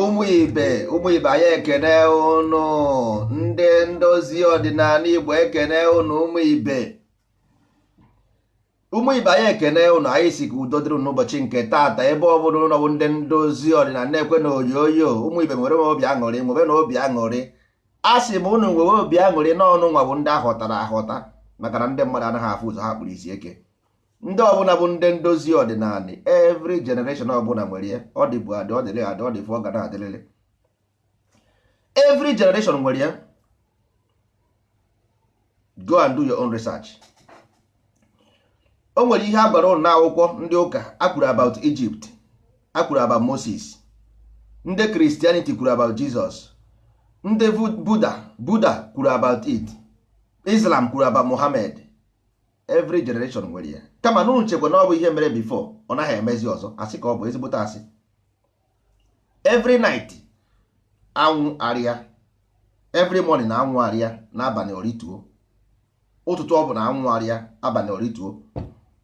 ụmụ ibe anyị ekene ụnụ ndị ndozi ọdịnala Igbo ekene ụnụ ụmụ ibe anyị ekene ụnụ. Anyị si ka udo dịrị n'ụbọchị nke taata ebe ọ bụla ụlọ bụ ndị ndozi ọdịnala na-ekwe na oyoyo. ụmụ ibe nwere obi aṅụrị, nwebe na obi aṅụrị. A sị m ụnụ nwewe obi aṅụrị n'ọnụ nwa bụ ndị aghọtara aghọta, maka na ndị mmadụ anaghị afụ ụzọ ha kpụrụ isi eke. Ndị ọbụla bụ ndị ndozi ọdịnala, every generation ọbụla nwere ya. Ọ dị bụ adị, ọ dịrị adị, ọ dị fụ, ọ ga na-adịrịrị. Every generation nwere ya. Go and do your own research. O nwere ihe a gwara ụnụ n'akwụkwọ ndị ụka. A kwuru about Egypt, a kwuru about Moses. Ndị Christianity kwuru about Jesus. Ndị Buddha kwuru about it. Islam kwuru about Muhammad. Every generation nwere ya. Kama n'ụnụ chekwa na ọ bụ ihe mere before, ọ naghị emezi ọzọ. Asị ka ọ bụ ezigbote asị. Every night anwụ arịa, every morning anwụ arịa, n'abalị orituo. Ụtụtụ ọ bụ na anwụ arịa, abalị orituo.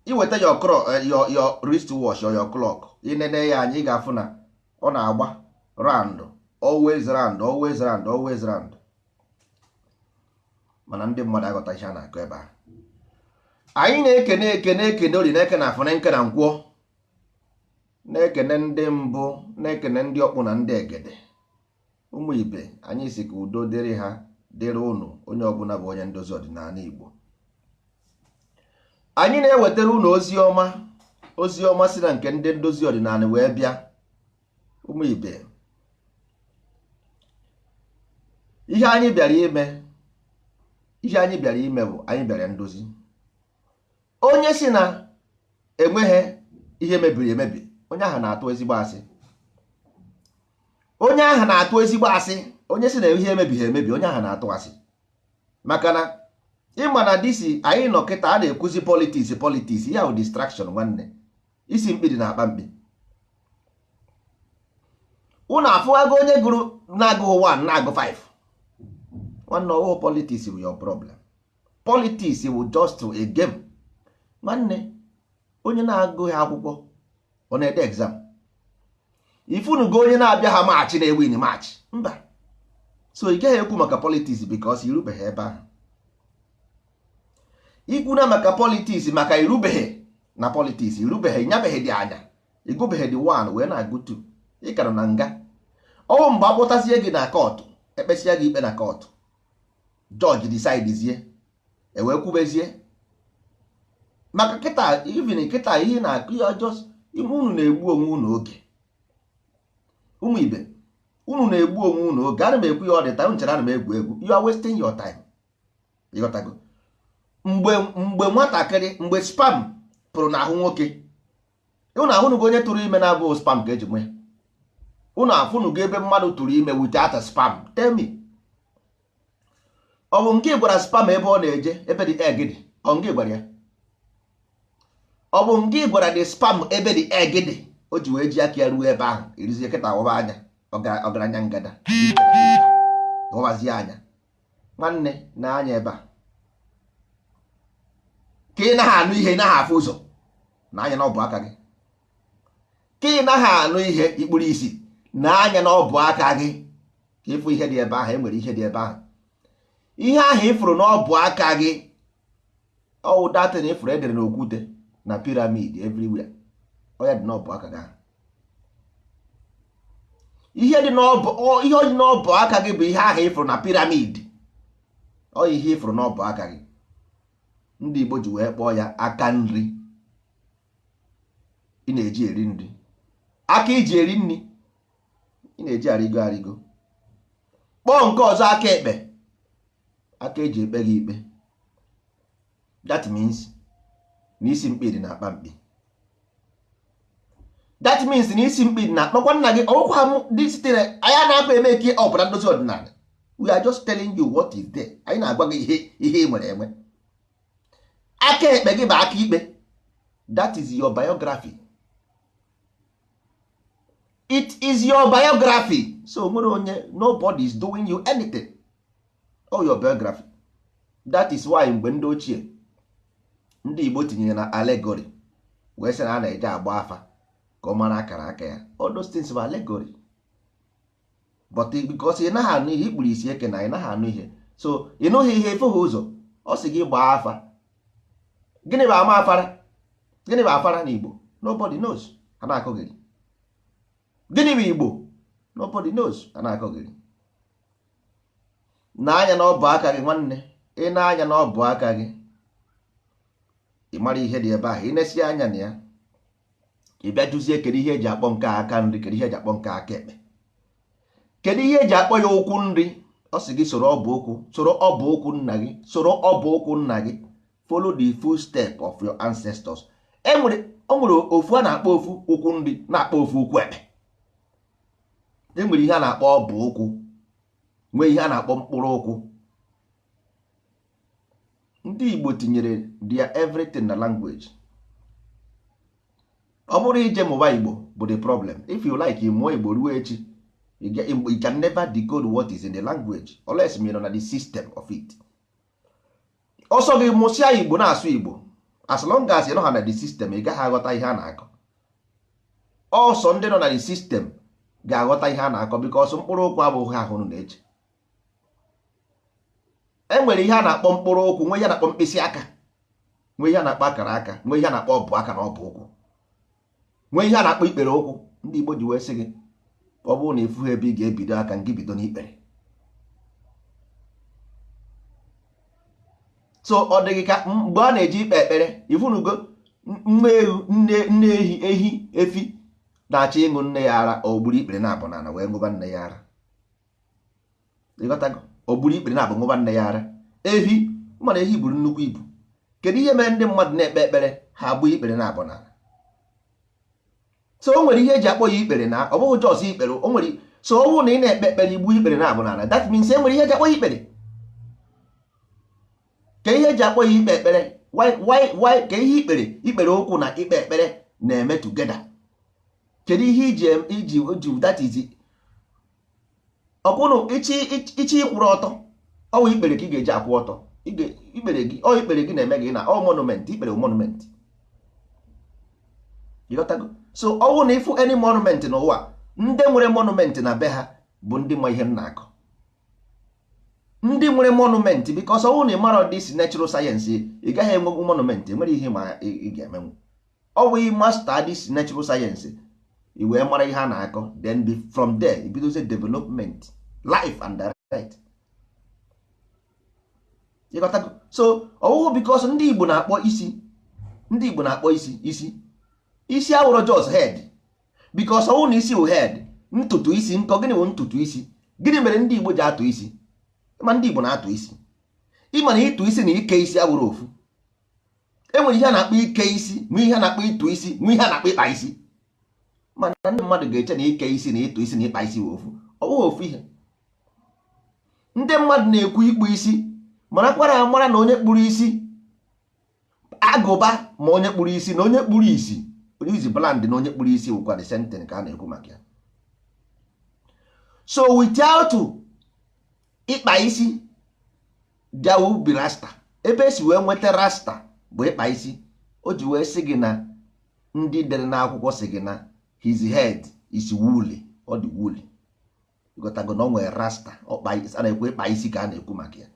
Iweta your wristwatch or your clock, inene ya anyị ga-afụ na ọ na-agba round, always round, always round, always round. Mana ndị mmadụ aghọta ihe a na-akọ ebe a. Anyị na-ekene ori, na-ekene afọ, na-ekene nkwọ, na-ekene ndị mbụ, na-ekene ndị ọkpụ na ndị egede. Ụmụ ibe anyị si ka udo dịrị ha, dịrị ụnụ, onye ọbụla bụ onye ndozi ọdịnala Igbo. Anyị na-ewetara ụnụ ozi ọma si na nke ndị ndozi ọdịnala wee bịa. Ụmụ ibe, ihe anyị bịara ime bụ anyị bịara ndozi. Onye si na enweghị ihe mebiri emebi, onye ahụ na-atụ ezigbo asị. Onye ahụ na-atụ ezigbo asị. Onye si na ihe emebighị emebi, onye ahụ na-atụ asị. Maka na ịma na disi anyị nọ kịta a na-ekwuzi politics ya bụ distraction nwanne. Isi mkpi dị na-akpa mkpi. Unu afụwago onye gụrụ na-agụ 1 na-agụ 5. Nwanne, ọwụ politics bụ your problem. Politics bụ just a game. Nwanne, onye na-agụghị akwụkwọ ọ na-ede exam. Ifunugo onye na-abịa ha maachị na-ewin maachị. Mba. So ị gaghị ekwu maka politics because irubeghị ebe ahụ. Ikwu na maka politics maka irubeghị, na politiks irubeghị nyabeghị dị anya ịgụbeghị dị 1 wee na-agụ 2 ị ka nọ na nga ọnwụ mgbe akpụtazie gị na kọtụ ekpesịa gị ikpe na kọtụ jọji decide ewee kwubezie maka kịta even kịta ihe na-akụ ya just unu na-egbu onwe unu oge ụmụ ibe unu na-egbu onwe unu oge ana m ekwu ya ọ dị time nchere ana m egwu you are wasting your time ịghọtago mgbe nwatakịrị mgbe spam pụrụ n'ahụ nwoke unu ahụnugo onye tụrụ ime na-abụghị spam ka eji nwe unu afụnugo ebe mmadụ tụrụ ime without spam tell me ọ bụ nke gwara spam ebe ọ na-eje ebe dị egg dị ọ nke gwara ya ọ bụ nke gwara dị spam ebe dị egg dị o ji wee ji aka ya ruo ebe ahụ irizie kịta ọba anya ọgaranya ngada ọbazie anya nwanne na anya ebe a ka ị naghị anụ ihe ị naghị afụ ụzọ na anya na ọ bụ aka gị ka ị naghị anụ ihe ikpuru isi na anya na ọ bụ aka gị ka ịfụ ihe dị ebe ahụ enwere ihe dị ebe ahụ ihe ahụ ịfụrụ na ọ bụ aka gị ọwụ datin ịfụrụ edere n'okwute na piramid everywhere ọ ya dị na ọ bụ aka gị ihe dị n'ọbụ aka gị bụ ihe ahụ ịfụrụ na piramid ọ ihe ịfụrụ na ọ bụ aka gị ndị Igbo ji wee kpọọ ya aka nri ị na-eji eri nri aka iji eri nri ị na-eji arịgo kpọọ nke ọzọ aka ekpe aka eji ekpe gị ikpe that means na isi mkpi dị na-akpa mkpi that means na isi mkpi dị na-akpakwa nna gị ọkwa m dị sitere anya na-akpa eme ka ọbụla ndozi ọdịnala we are just telling you what is there anyị na-agwa gị ihe ị nwere enwe aka ekpe gị bụ aka ikpe that is your biography it is your biography so nwere onye nobody is doing you anything all your biography that is why mgbe ndị ochie ndị Igbo tinyere na allegory wee sị na a na-eje agba afa ka ọ mara akara aka ya all those things were allegory but because ị naghị anụ ihe ikpuru isi eke na ị naghị anụ ihe so ị nụghị ihe efughị ụzọ ọ sị gị gbaa afa gịnị bụ ama afara gịnị bụ afara na Igbo nobody knows a na-akọghịrị gịnị bụ Igbo nobody knows a na-akọghịrị na-anya na ọ bụ aka gị nwanne ị na-anya na ọ bụ aka gị ị mara ihe dị ebe ahụ ị na-esi anya na ya ị bịa jụzie kedu ihe eji akpọ nke aka nri kedu ihe eji akpọ nke aka ekpe kedu ihe eji akpọ ya ụkwụ nri ọ sị gị soro ọbụ ụkwụ nna gị soro ọbụ ụkwụ nna gị follow the full step of your ancestors o nwere ofu a na-akpọ ofu ụkwụ nri na-akpọ ofu ụkwụ ekpe enwere ihe a na-akpọ ọbụ ụkwụ nwee ihe a na-akpọ mkpụrụ ụkwụ ndị Igbo tinyere their everything na language ọ bụrụ ije mụba Igbo bụ the problem if you like mụọ Igbo ruo echi you can never decode what is in the language unless you know na the system of it ọsọ gị mụsịa Igbo na-asụ Igbo as long as you know ha na the system ị gaghị aghọta ihe a na-akọ ọsọ ndị nọ na the system ga-aghọta ihe a na-akọ because mkpụrụ ụkwụ abụghị ahụ na-eche enwere ihe a na-akpọ mkpụrụ ụkwụ nwee ihe a na-akpọ mkpịsị aka nwee ihe a na-akpọ akara aka nwee ihe a na-akpọ ọbụ aka na ọbụ ụkwụ nwee ihe a na-akpọ ikpere ụkwụ ndị Igbo ji wee sị gị ọ bụrụ na ịfụ ebe ị ga-ebido aka nke bido n'ikpere so ọ dịghị ka mgbe a na-eji ikpe ekpere ifunugo nwa ewu nne ehi efi na-achọ ịṅụ nne ya ara o gburu ikpere na-abụ n'ala wee ṅụba nne ya ara ịghọtago o gburu ikpere na-abụ ṅụba nne ya ara ehi mana ehi buru nnukwu ibu kedu ihe mere ndị mmadụ na-ekpe ekpere ha gbuo ikpere na-abụ n'ala so o nwere ihe eji akpọ ya ikpere na ọ bụghị jọs ikpere o nwere so ọ bụrụ na ị na-ekpe ekpere igbu ikpere na-abụ n'ala that means e nwere ihe eji akpọ ya ikpere ka ihe eji akpọ ya ikpe ekpere why ka ihe ikpere okwu na ikpe ekpere na-eme together kedu ihe iji that is ọkwụnụ ichi ịkwụrụ ọtọ ọwụ ikpere ka ị ga-eji akwụ ọtọ ikpere gị na-eme gị na ọ monument ikpere monument ịghọtago so ọwụ na ịfụ any monument n'ụwa ndị nwere monument na be ha bụ ndị ma ihe m na-akọ ndị nwere monument because ọwụ na ị mara this natural science ị gaghị enwe monument nwere ihe ma ị ga-emenwu ọ bụ master this natural science i wee mara ihe a na-akọ, then from there ibidozie development life and direct. So ọwụwụ because ndị Igbo na-akpọ isi awụrụ just head, because ọwụ na isi wụ head, ntutu isi nkọ. Gịnị wụ ntutu isi? Gịnị mere ndị Igbo ji atụ isi? Ma ndị Igbo na-atụ isi, ịma na ịtụ isi na ike isi awụrụ ofu. Enwere ihe a na-akpọ ike isi, nwe ihe a na-akpọ ịtụ isi, nwe ihe a na-akpọ ịkpa isi. Mana ndị mmadụ ga-eche na ike isi na ịtụ isi na ịkpa isi wụ ofu. Ọ bụghị ofu ihe. Ndị mmadụ na-ekwu ịkpụ isi, mana kwara amara na onye kpụrụ isi agụba, ma onye kpụrụ isi na onye kpụrụ isi, onye izi bland na onye kpụrụ isi wụkwa the same thing ka a na-ekwu maka ya. So without ịkpa isi there will be rasta. Ebe esi wee nweta rasta bụ ịkpa isi. O ji wee sị gị na ndị dere n'akwụkwọ sị gị na his head is woolly, ọ dị woolly. Ịgotago na ọ nwere rasta, a na-ekwu ịkpa isi ka a na-ekwu maka ya.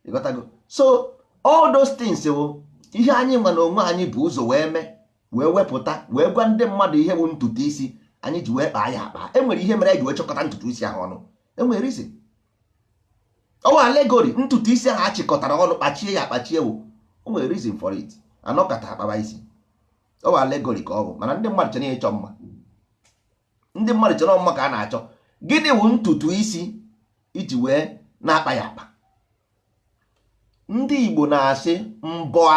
Ịgotago. So all those things bụ ihe anyị nwa na onwe anyị bụ ụzọ wee mee, wee wepụta, wee gwa ndị mmadụ ihe bụ ntutu isi anyị ji wee kpaa ya akpa. Enwere ihe mere anyị ji wee chọkọta ntutu isi ahụ ọnụ. Enwere reason. Ọwa allegory, ntutu isi ahụ achịkọtara ọnụ kpachie ya akpachie wụ. O nwere reason for it. Anọkọta akpaba isi. Ọwa allegory ka ọ bụ, mana ndị mmadụ chere ịchọ mma. Ndị mmadụ chere mma ka a na-achọ. Gịnị wụ ntutu isi iji wee na-akpa ya akpa? Ndị Igbo na-asị mbọ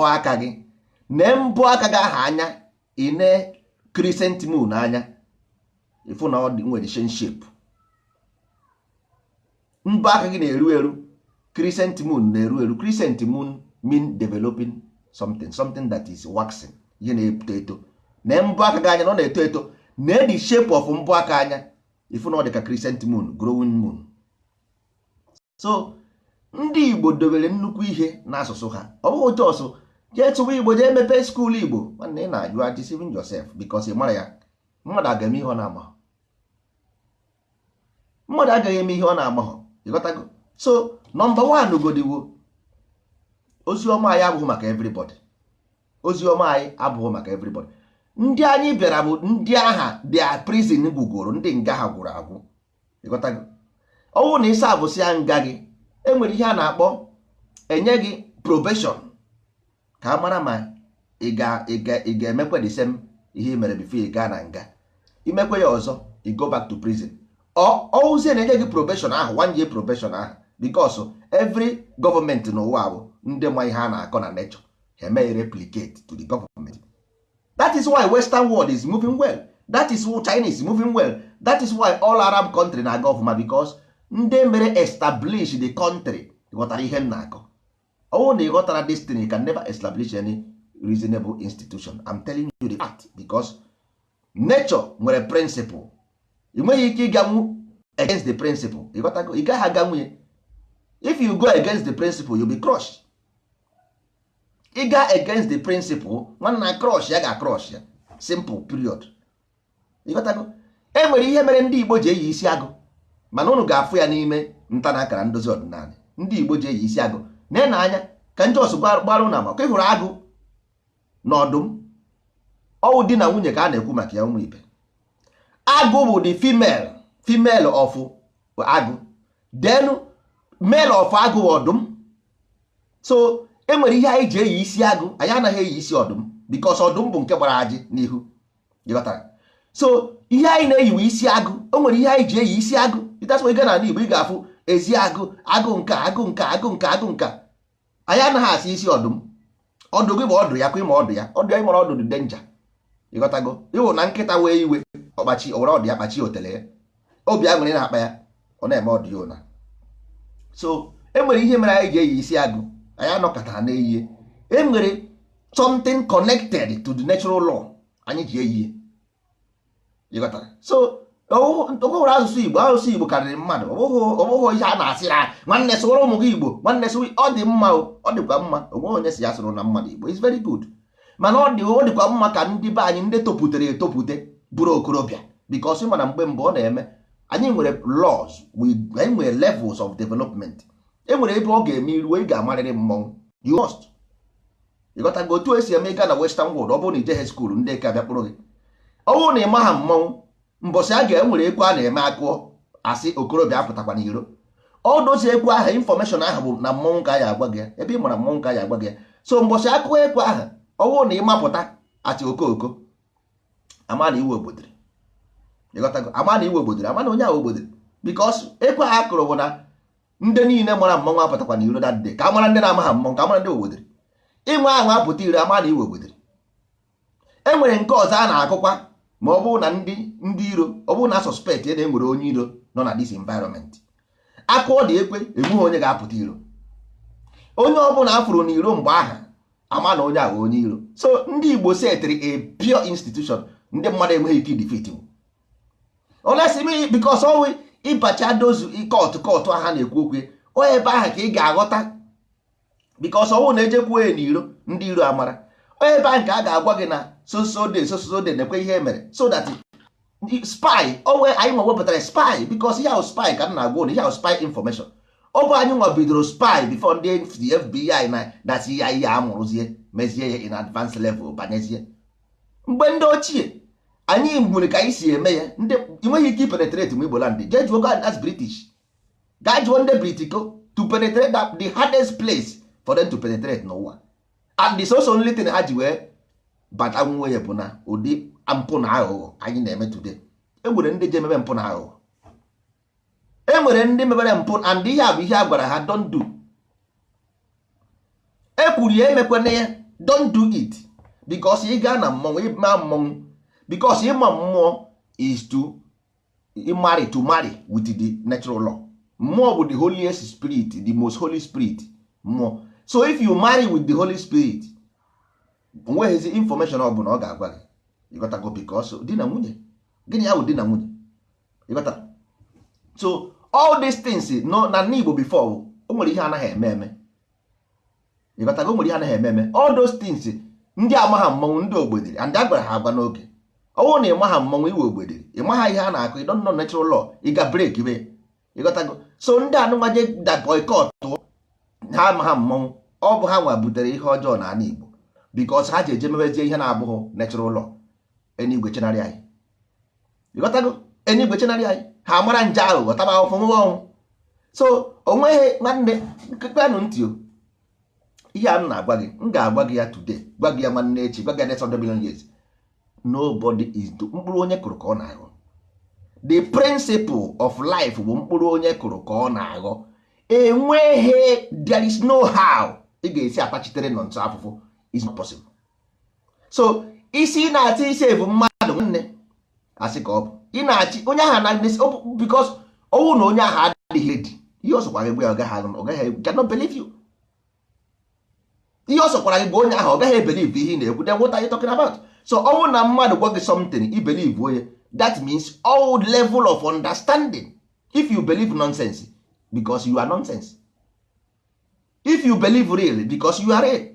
aka gị, na mbọ aka gị aha anya, ine crescent moon anya, ifu na ọ dị nwere same shape. Mbọ aka gị na-eru eru, crescent moon na-eru eru. Crescent moon mean developing something that is waxing, ihe na-eto eto. Na mbọ aka gị anya na ọ na-eto eto, na the shape of mbọ aka anya, ifu na ọ dị ka crescent moon, growing moon. So ndị Igbo dobere nnukwu ihe n'asụsụ ha. Ọ bụghị otu ọsụ jee tụwa Igbo jee mepe skuul Igbo, nwanne ị na-ajụ deceiving yourself, because ị mara ya mmadụ agaghị eme ihe ọ na-amaghọ. Mmadụ agaghị eme ihe ọ na-amaghọ. Ịghọtago? So nọmba 1 godiwo, oziọma anyị abụghị maka everybody. Oziọma anyị abụghị maka everybody. Ndị anyị bịara bụ ndị agha dia prison gwugoro, ndị nga ha gwụrụ agwụ. Ịghọtago? Ọ bụrụ na ịsa abụsịa nga gị, enwere ihe a na-akpọ enye gị probation ka a mara ma ị ga-emekwe the same ihe i mere before ị gaa na nga. Imekwe ya ọzọ, ị go back to prison. Ọwụzie na-enye gị probation ahụ, 1 year probation ahụ, because every government n'ụwa bụ ndị ma ihe a na-akọ na nature, ha eme replicate to the government. That is why Western world is moving well. That is why China is moving well. That is why all Arab country na-aga ọfụma, because ndị mere establish the country ghọtara ihe m na-akọ. Ọwụ na ịghọtara destiny, you can never establish any reasonable institution. I'm telling you the fact, because nature nwere principle. Ị nweghị ike ịganwu against the principle. Ịghọtago? Ị gaghị aganwu ya. If you go against the principle, you'll be crushed. Ị ga against the principle, nwanna crush ya ga-crush ya. Simple, period. Ịghọtago? E nwere ihe mere ndị Igbo ji eyi isi agụ, mana unu ga-afụ ya n'ime nta na akara ndozi ọdịnala. Ndị Igbo ji eyi isi agụ, na anya ka njọs gbarụ na maka ịhụrụ agụ na ọdụm, ọwụ di na nwunye ka a na-ekwu maka ya. Ụmụ ibe, agụ bụ the female of agụ, then male of agụ ọdụm. So enwere ihe anyị ji eyi isi agụ, anyị anaghị eyi isi ọdụm, because ọdụm bụ nke gbara ajị n'ihu. So ihe anyị na-eyiwe isi agụ, o nwere ihe anyị ji eyi isi agụ. That's why ị ga na Igbo ị ga-afụ ezi agụ, agụ nka. Anyị anaghị asị isi ọdụm. Ọdụ gị bụ ọdụ ya, kwa ịma ọdụ ya, ọdụ ya ịmara ọdụ dị denja. Ịghọtago? Ịwụ na nkịta wee iwe ọkpachi, o were ọdụ ya kpachi otele ya, obi aṅụrị na-akpa ya, ọ na-eme ọdụ ya ụna. So enwere ihe mere anyị ji eyi isi agụ, anyị anọkọta na-eyiye. Enwere something connected to the natural law anyị ji eyiye. Ịghọtara? So ọbụghị asụsụ Igbo karịrị mmadụ. Ọbụghị ihe a na-asị ha nwanne sụrụ ụmụ gị Igbo, nwanne sụrụ. Ọ dị mma, ọ dịkwa mma. Onweghị onye si ya sụrụ na mmadụ Igbo, it's very good. Mana ọ dịkwa mma ka ndị be anyị ndị topụtere etopụte bụrụ okorobịa, because mana mgbe mbụ ọ na-eme, anyị nwere laws, anyị nwere levels of development. Enwere ebe ọ ga-eme iruo ị ga-amarịrị mmọnwụ. ịghọtago otu esi eme ịga na western world. Ọ bụrụ na ijeghe skuulu ndị ka bịa kpụrụ gị, ọ bụrụ na ịma ha mmọnwụ, mbọsị a ga-enwere ekwe a na-eme akụọ asị okorobịa apụtakwa n'iro, ọ dozie ekwe ahụ, infọmeshọn ahụ bụ na mmọnwụ ka ya agwa gị ya, ebe ị mara mmọnwụ ka ya agwa gị ya. So mbọsị akụọ ekwe ahụ, ọ bụrụ na ịmapụta achị okooko, ama na iwe ogbodiri, ịghọtago, ama na iwe ogbodiri, ama na onye ahụ ogbodiri, bikos ekwe ahụ akụrụ bụ na ndị niile mara mmọnwụ apụtakwa n'iro that day, ka a mara ndị na-ama ha mmọnwụ, ka a mara ndị ogbodiri. Inwe ahụ apụta iro, ama na iwe ogbodiri. E nwere nke ọzọ a na-akụkwa ma ọ bụrụ na ndị iro, ọ bụrụ na suspect na enwere onye iro nọ na this environment, akụọ dị ekwe, enweghị onye ga-apụta iro. Onye ọbụla afụrụ n'iro mgbe aha, ama na onye ahụ onye iro. So ndị Igbo setịrị a pure institution ndị mmadụ enweghị ike defeat m. Olesi me because ọwụ ịbacha dozu kọtụ aha na-ekwu okwu, onye ebe ahụ ka ị ga-aghọta, because ọwụ na-ejekwuo n'iro ndị iro amara, onye ebe ahụ ka a ga-agwa gị na sosode na-ekwe ihe emere, so that spy onwe anyị nwa wepụtara spy, because ihe ahụ spy ka m na-agwa ụnụ, ihe ahụ spy information. Ọ bụ anyị nwa bidoro spy before ndị FBI na CIA ihe amụrụzie mezie ya in advanced level banyezie. Mgbe ndị ochie anyị nwere ka anyị si eme ya, ndị enweghị ike ipenetrate m Igbo land. Jee jụọ as British, gaa jụọ ndị Britico to penetrate that the hardest place for them to penetrate n'ụwa, and the social only thing ha ji wee bata nwe ya bụ na ụdị mpụ na aghụghọ anyị na-eme today. Enwere ndị ji emebe mpụ na aghụghọ, enwere ndị mebere mpụ, and ihe a bụ ihe a gwara ha don't do. Ekwuru ya emekwana ya, don't do it, because ị gaa na mmọnwụ, ịma mmọnwụ, because ịma mmụọ is to marry with the natural law. Mmụọ bụ the holiest spirit, the most holy spirit, mmụọ. So if you marry with the Holy Spirit, nweghịzi information ọ bụla ọ ga-agwa gị, ịghọtago, because di na nwunye, gịnị ya bụ di na nwunye, ịghọta. So all these things no na Igbo before o nwere ihe anaghị eme, ịghọtago, o nwere ihe anaghị eme. All those things ndị ama ha mmọnwụ, ndị ogbediri, and agwara ha agwa n'oge. Ọ bụrụ na ịma ha mmọnwụ, iwe ogbediri, ịma ha ihe a na-akụ, don't know natural law, ị ga break ibe, ịghọtago. So ndị anụnwaje da boycott ha ama ha mmọnwụ, ọ bụ ha nwa butere ihe ọjọọ n'ala Igbo, because ha ji eje mebezie ihe na-abụghị natural law. Enigwe chenarị anyị, ịghọtago, enigwe chenarị anyị, ha mara nje ahụ ghọtaba ahụfụ nwa ọnwụ. So onweghị nwanne kpekpenụ ntị o, ihe a m na-agwa gị, m ga-agwa gị ya today, gwa gị ya nwanne echi, gwa gị ya next 100 million years. Nobody is do, mkpụrụ onye kụrụ ka ọ na-aghọ. The principle of life bụ mkpụrụ onye kụrụ ka ọ na-aghọ. Enweghị, there is no how ị ga-esi atachitere nọ nsọ afụfụ, is not possible. So isi na-achị isi evu mmadụ nwanne asị ka ọ bụ ị na-achị onye ahụ na because ọnwụ na onye ahụ adịghị ready, ihe ọsọkwara gị gwa ya, ọ gaghị cannot believe you. Ihe ọsọkwara gị gwa onye ahụ ọ gaghị believe ihe ị na-ekwu, then what are you talking about? So ọnwụ na mmadụ gwa gị something i believe onye, that means all level of understanding. If you believe nonsense, because you are nonsense. If you believe real, because you are real.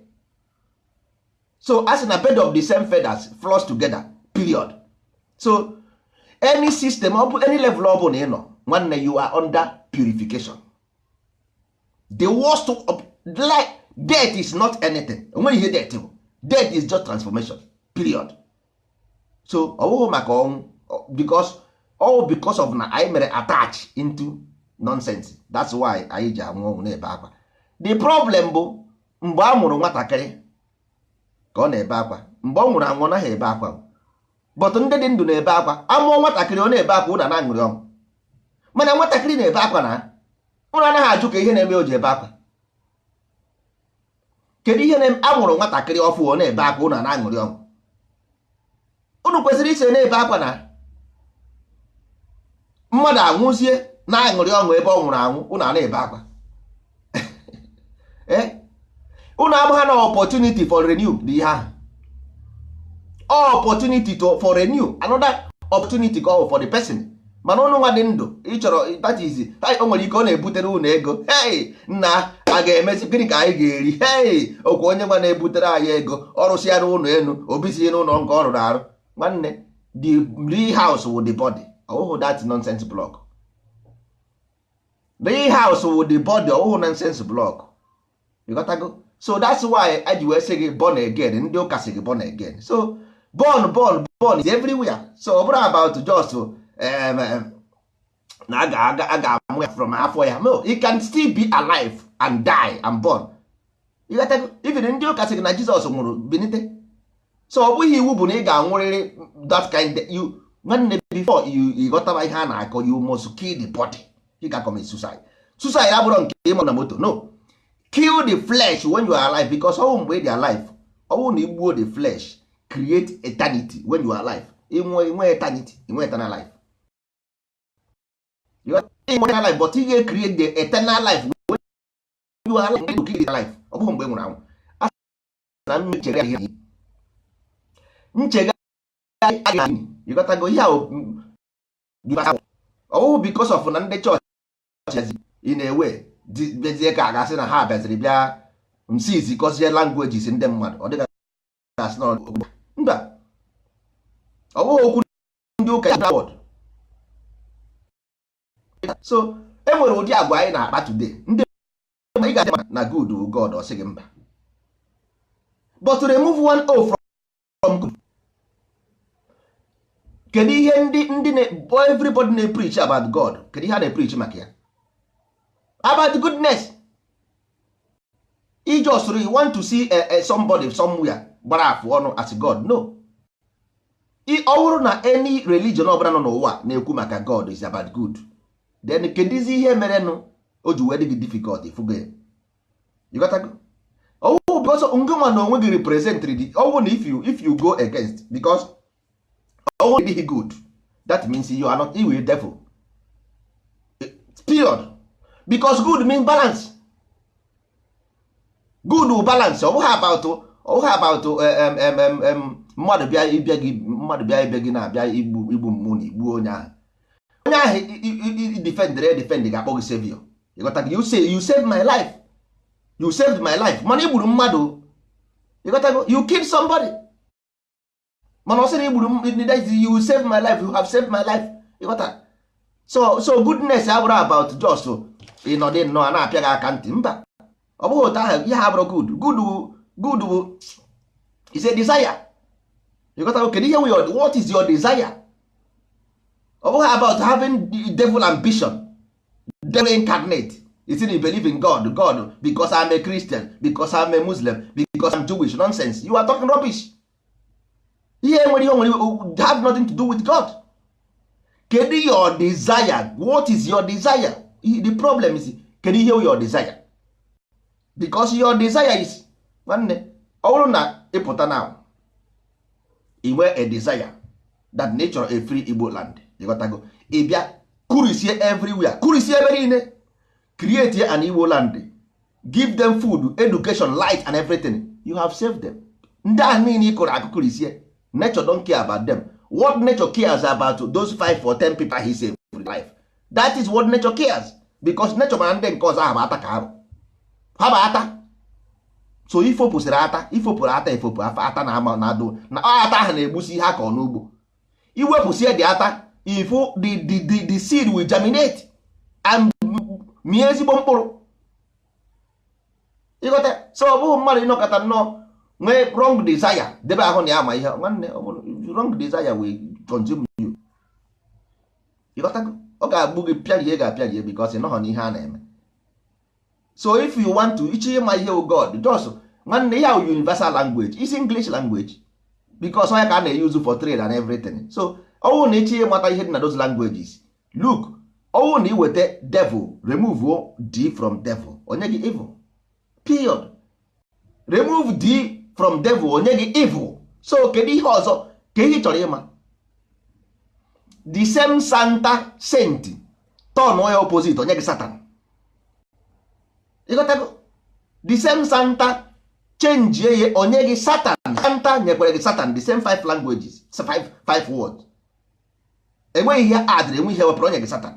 So as in a bed of the same feathers flows together, period. So any system, any level of one, you are under purification. The worst of like death is not anything. When you hear death is just transformation, period. So because all because of na I may attach into nonsense. That's why I ji anwụ na-ebe akwa. The problem bụ mgbe a mụrụ nwatakịrị ka ọ na-ebe akwa, mgbe ọ nwụrụ anwụ naghị ebe akwa. But ndị dị ndụ na-ebe akwa, amụọ nwatakịrị ọ na-ebe akwa, ụna na-aṅụrị ọṅụ. Mana nwatakịrị na-ebe akwa na ụna anaghị ajụ ka ihe na-eme o ji ebe akwa. Kedu ihe na-amụrụ nwatakịrị ọfụ ọ na-ebe akwa, ụna na-aṅụrị ọṅụ? Unu kwesịrị ise na-ebe akwa na mmadụ anwụzie na-aṅụrị ọṅụ ebe ọ nwụrụ anwụ, ụna na-ebe akwa. Unu abụghị na opportunity for renew dị ihe ahụ. Opportunity for renew, another opportunity call for the person. Mana unu nwa dị ndụ ịchọrọ, that is, o nwere ike ọ na-ebutere unu ego. Hey nna, a ga-emezi gịnị ka anyị ga-eri? Hey okwu onye nwa na-ebutere anyị ego, ọrụsịara ụlọ elu, obisie n'ụlọ nke ọ rụrụ arụ. Nwanne, the real house with the body. Oh, that nonsense block. The house with the body, oh nonsense block. You got to go. so that's why I ji wee sị gị born again. Ndị ụka sị gị born again. So born is everywhere. So ọ bụrụ about just na a ga-amụ ya from afọ ya. No, it can still be alive and die and born. Even ndị ụka sị gị na Jizọs nwụrụ binite. So ọ bụghị iwu bụ na ị ga-anwụrịrị that kind you nwanne before you ghọtaba ihe a na-akọ, you must kill the body. Ị ga-commit suicide. Suicide abụrụ nke ịmụ na moto. No, kill the flesh when you are alive, because ọnwụ mgbe ị dị alive, ọnwụ na igbuo the flesh create eternity. When you are alive, inwe eternity, inwe eternal life. You are eternal life, but you create the eternal life when you are alive. You kill the life. Ọ bụghị mgbe ị nwụrụ anwụ. Na nchega you got to go here. Oh, because of na ndị chọọchị in a way bezie ka a ga-asị na ha bịaziri bịa msizi kọzie languages ndị mmadụ. Ọ dịka mba, ọ bụghị okwu ndị ụka ya word. So e nwere ụdị agwa anyị na-akpa today. Ndị ị ga-adị na good God ọ sị gị mba, but to remove one O from good. Kedu ihe ndị everybody na-preach about God? Kedu ihe a na-preach maka ya? About goodness. You just you want to see somebody somewhere gbara afụ ọnụ as God? No. Ọ bụrụ na any religion ọbụla nọ n'ụwa na-ekwu maka God is about good, then kedizi ihe mere nụ o ji wee dị gị difficult ifugo ya? You got to go. Oh, because ngụnwa na onwe gị represent the oh, if you go against, because oh, really good, that means you are not evil, devil. Period. Because good means balance. Good will balance. Ọ bụghị about mmadụ bịa ịbịa gị na-abịa igbu mmụọ na igbu onye ahụ defend ga-akpọ gị savior. You got to, you save my life. You saved my life. Mana igburu mmadụ. You got to go. You killed somebody. Mana ọ sịrị igburu, you save my life. You have saved my life. You got to. So goodness abụrụ about just ịnọdụ nnọọ na-apịa gị aka ntị. Mba, ọ bụghị otu ahụ. Ihe abụrụ good bụ is a desire. You got to go. Kedu ihe what is your desire? Ọ bụghị about having devil ambition, devil incarnate. You see, you believe in God because I'm a Christian, because I'm a Muslim, because I'm Jewish. Nonsense. You are talking rubbish. Here have nothing to do with God. Kedu your desire? What is your desire? The problem is, can you hear your desire? Because your desire is nwanne ọ bụrụ na ịpụta now i nwee a desire that nature a free Igbo land. You got to go. Ị bịa kurisie everywhere, kurisie ebe niile, create an Igbo land, give them food, education, light and everything. You have saved them. Ndị ahụ niile ị kụrụ akụ kurisie, nature don't care about them. What nature cares about those 5 or 10 people he saved in life. That is what nature cares, because nature ma ndị nke ọzọ ahụ ata ka arụ ha ba ata. So ifopụsịrị ata, ifopụrụ ata, ifopụ afa ata na ama na adụ na ata ahụ na-egbusi ihe akọ n'ugbo. Iwepụsie dị ata, ifo the seed will germinate and mie ezigbo mkpụrụ. Ịghọta? So ọ bụghị mmadụ ịnọkọta nnọọ nwee wrong desire debe ahụ na ya ma ihe nwanne, wrong desire will consume you. Ịghọta? Ọ ga-agbụ gị pịarie ga-apịarie because ịnọghọ n'ihe a na-eme. So if you want to iche ịma ihe God just nwanne ya universal language is English language, because onye ka a na-use for trade and everything. So ọwụ na iche ịmata ihe dị na those languages, look, ọwụ na iweta devil, remove D from devil, onye gị evil. Period. Remove D from devil, onye gị evil. So kedu ihe ọzọ ka ihe chọrọ ịma? The same Santa saint turn onye opposite, onye gị Satan. Ịghọtago? The same Santa change ye onye gị Satan. Santa nyekwere gị Satan, the same 5 languages, 5 words. Enweghị ihe adịrị, enweghị ihe wepụrụ onye gị Satan.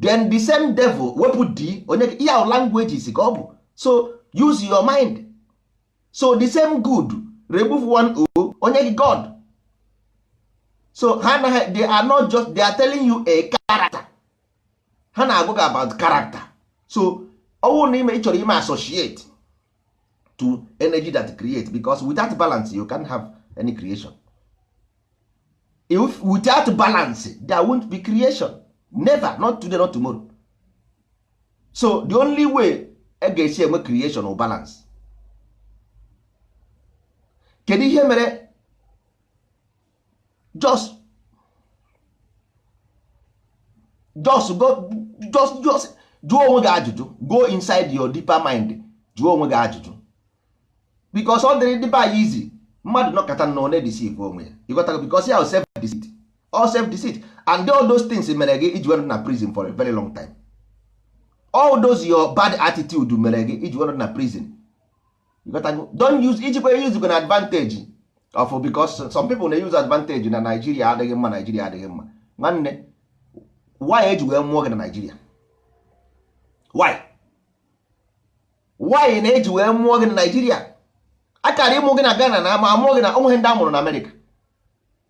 Then the same devil wepụ D, onye gị ihe languages ka ọ bụ. So use your mind. So the same good, remove one O, onye gị God. So they are not just, they are telling you a character. Ha na-agụ about character. So ọwụ na ime ịchọrọ ime associate to energy that create, because without balance you can't have any creation. If without balance there won't be creation, never, not today, not tomorrow. So the only way a ga-esi enwe creation or balance. Kedu ihe mere? Just jụọ onwe gị ajụjụ. Go inside your deeper mind, jụọ onwe gị ajụjụ, because ọ dịrị dịba easy mmadụ nọkọta na ọ na-edeceive onwe ya. You got to, because ya self deceit, all self deceit, and all those things mere gị iji were na prison for a very long time. All those your bad attitude mere gị iji were na prison. You got to, don't use use an advantage of, because some people na use advantage na Nigeria adịghị mma, Nigeria adịghị mma. Nwanne, why eji wee mụọ gị na Nigeria? Why na-eji wee mụọ gị na Nigeria? Akara ịmụ gị na Ghana na ama amụọ gị na onweghị ndị amụrụ na America,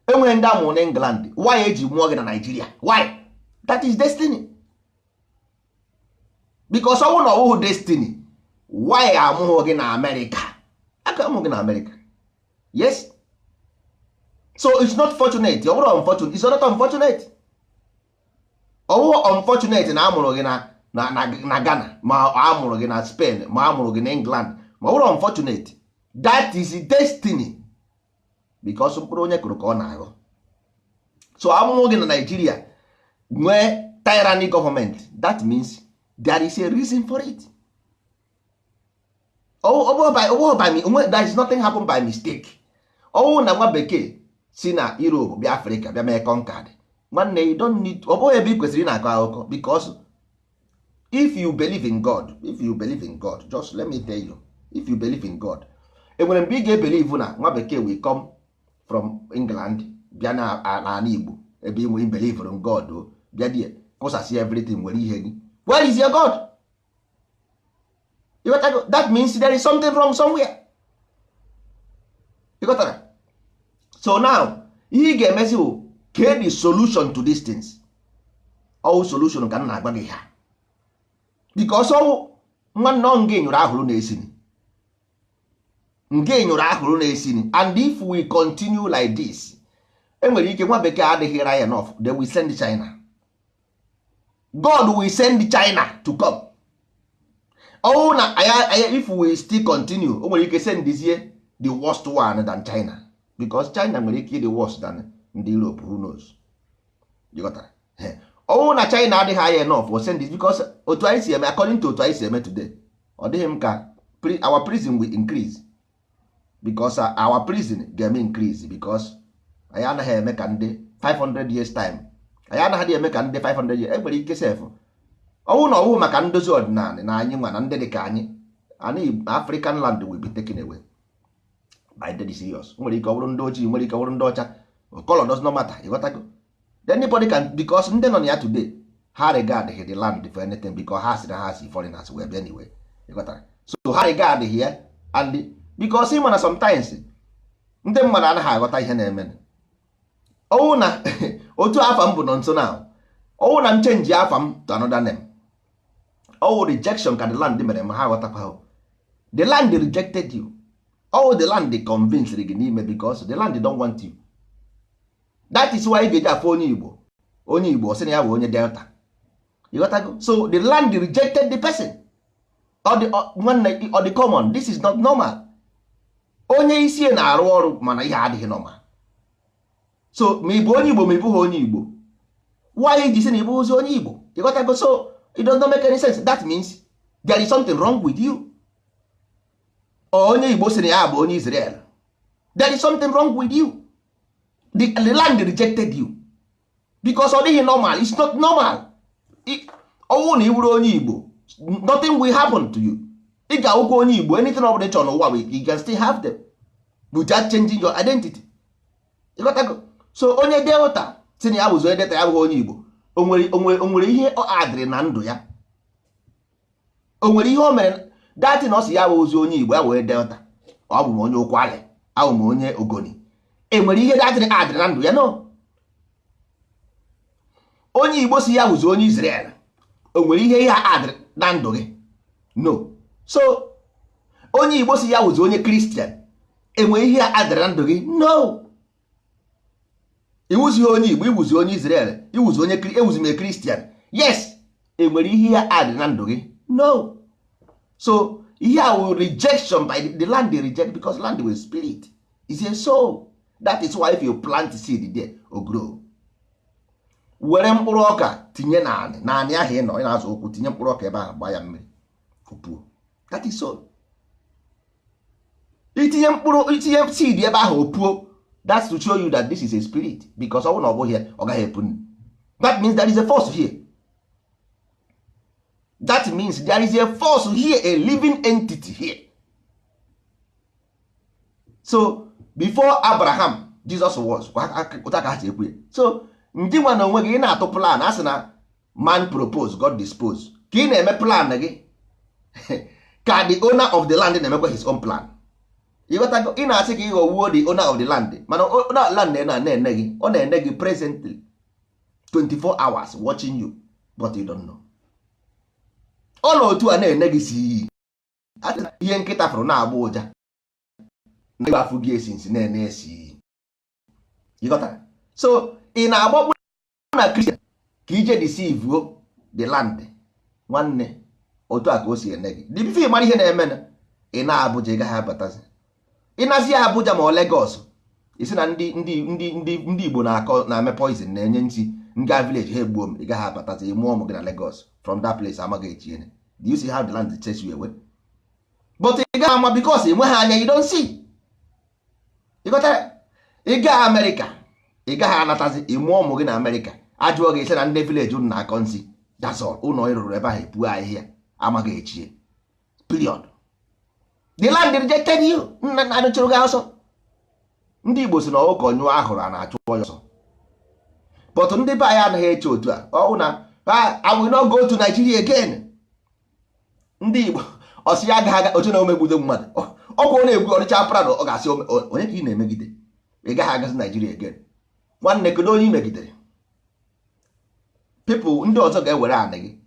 enweghị ndị amụrụ na England. Why eji mụọ gị na Nigeria? Why? That is destiny. Because ọnwụ na ọwụhụ destiny, why amụghị gị na America? Aka amụ gị na America. Yes, so it's not fortunate. Ọ bụrụ unfortunate, it's not unfortunate. Ọwụhụ unfortunate na amụrụ gị na Ghana, ma amụrụ gị na Spain, ma amụrụ gị na England, ma ọ bụrụ unfortunate. That is destiny, because mkpụrụ onye kụrụ ka ọ na-aghọ. So amụrụ gị na Nigeria nwee tyranny government, that means there is a reason for it. There is nothing happen by mistake. Na nwa bekee si na Europe bịa Africa bịa mee conquered, nwanne, you don't need, ọ bụghị ebe ị kwesịrị na-akọ akụkọ. Because if you believe in God, just let me tell you, if you believe in God, enwere mgbe ị ga-ebelieve na nwa bekee will come from England bịa na ala Igbo ebe ị nwere believe in God, bịa die kụsasị everything, nwere ihe gị. Where is your God? You got to, that means there is something wrong somewhere. You got to. So now ihe ị ga-emezi bụ get the solution to these things. All solution ka na agba gị ha, because nwanne ọ nga nyụrụ ahụrụ na-esini, and if we continue like this, enwere ike nwa bekee adịghị right enough, they will send China. God will send China to come. Na if we still continue, o nwere ike send the worst one than China, because China nwere ike the worst than ndị Europe, who knows. You got that? Na China adịghị high enough for send this, because otu anyị si eme, according to otu anyị si eme today, ọ dịghị m ka our prison will increase, because our prison ga-eme increase, because anyị anaghị eme ka ndị 500 years time, anyị anaghị eme ka ndị 500 years. Enwere ike sef na ọwụ maka ndozi ọdịnala na anyị nwa na ndị dị ka anyị African land will be taken away by the serious. Nwere ike ọ bụrụ ndị ojii, nwere ike ọ bụrụ ndị ọcha, color does not matter. Ịghọtago? Anybody can, because ndị nọ na ya today ha regard the land for anything, because ha si na ha si foreigners wee bịa anyway. Ịghọtara? So ha regard here, and because ịma na sometimes ndị mmadụ anaghị aghọta ihe na-eme. Na otu afa m bụ nọ nso na na m change afa m to another name, rejection ka the land mere ma ha aghọtakwa. The land rejected you, the land convinced gị n'ime, because the land don't want you. That is why ị ga-eji afọ onye Igbo sị na ya bụ onye Delta. You got to go. So the land rejected the person, or the common. This is not normal. Onye isi na-arụ ọrụ mana ihe adịghị normal. So ma ị bụ onye Igbo ma ị bụghị onye Igbo, why ji sị na ị bụ onye Igbo? You got to go. So it does not make any sense. That means there is something wrong with you. Onye Igbo sị na ya bụ onye Israel, there is something wrong with you. The land rejected you, because ọ dịghị normal. It's not normal. Na ị bụrụ onye Igbo, nothing will happen to you. Ị ga-awụkwa onye Igbo, anything ọbụla chọrọ n'ụwa, you can still have them without changing your identity. You got to go. So onye Delta si na ya bụzi onye Delta, ya bụghị onye Igbo, o nwere ihe ọ adịrị na ndụ ya, o nwere ihe o mere datin ọ si ya bụzi onye Igbo, ya wee Delta, ọ bụ m onye Ụkwalị, abụ m onye Ogoni. Enwere ihe datin adịrị na ndụ ya? No. Onye Igbo si ya bụzi onye Israel, o nwere ihe adịrị na ndụ gị? No. So onye Igbo si ya wụzi onye Christian enwe ihe a adịrị na ndụ gị? No. Iwuzi onye Igbo, iwuzi onye Israel, iwuzi onye ewuzi m Christian. Yes, enwere ihe ya adịrị na ndụ gị? No. So ihe a will rejection by the land they reject, because land with spirit is a soul. That is why if you plant seed there o grow. Were mkpụrụ ọka tinye naanị ahụ ị nọ ị na-azụ ụkwụ, tinye mkpụrụ ọka ebe ahụ, gbaa ya mmiri opuo. That is soul. Itinye seed ebe ahụ opuo, that's to show you that this is a spirit, because ọ bụrụ na ọ bụghị ọ gaghị epu. That means there is a force here. That means there is a force here, a living entity here. So before Abraham, Jesus was. So ndị nwa na onwe gị ị na-atụ plan, a sị na man propose, God dispose. Ka ị na-eme plan gị ka the owner of the land na-emekwa his own plan. Ịghọtago? Ị na-asị ka ị ghọwuo the owner of the land, mana owner of the land na-ene gị, ọ na-ene gị presently 24 hours watching you, but you don't know. Ọ na otu a na-ene gị si ihe nkịta fụrụ na-agba ụja na ịgbafụ gị esinsi na-ene esi. Ịghọtara? So ị na-agbakwu na Christian ka ije deceive the land. Nwanne, otu a ka o si ene gị. Dị bife mara ihe na-eme na ị na-Abuja, ị gaghị abatazi. Ị nazi Abuja ma ọ Lagos, isi na ndị Igbo na-eme poison, na-enye ntị nga village ha egbuo m, ị gaghị abatazi. Ị mụọ ụmụ gị na Lagos, from that place amaghị echiene. Do you see how the land chase you away? But ị gaghị ama because ị nweghị anya, you don't see. Ị ghọtara? Ị gaa America, ị gaghị anatazi. Ị mụọ ụmụ gị na America, ajụọ gị ise na ndị village unu na-akọ nsị. That's all. Ụlọ ị rụrụ ebe ahụ epuo ahịhịa, amaghị echie. Period. The land rejected you. Nna chụrụ gị ọsọ. Ndị Igbo si na ụkọ nyụọ ahụrụ a na-achụ ya ọsọ. But ndị be anyị anaghị eche otu a. Ọ na I will not go to Nigeria again. Ndị Igbo ọsị ya agaghị otu na omegbudo mmadụ. Ọkwa ọ na-egwu ọrịcha prado, ọ ga-asị onye ka ị na-emegide? Ị gaghị agazi Nigeria again. Nwanne, kedu onye imegidere? People ndị ọzọ ga-ewere anị gị.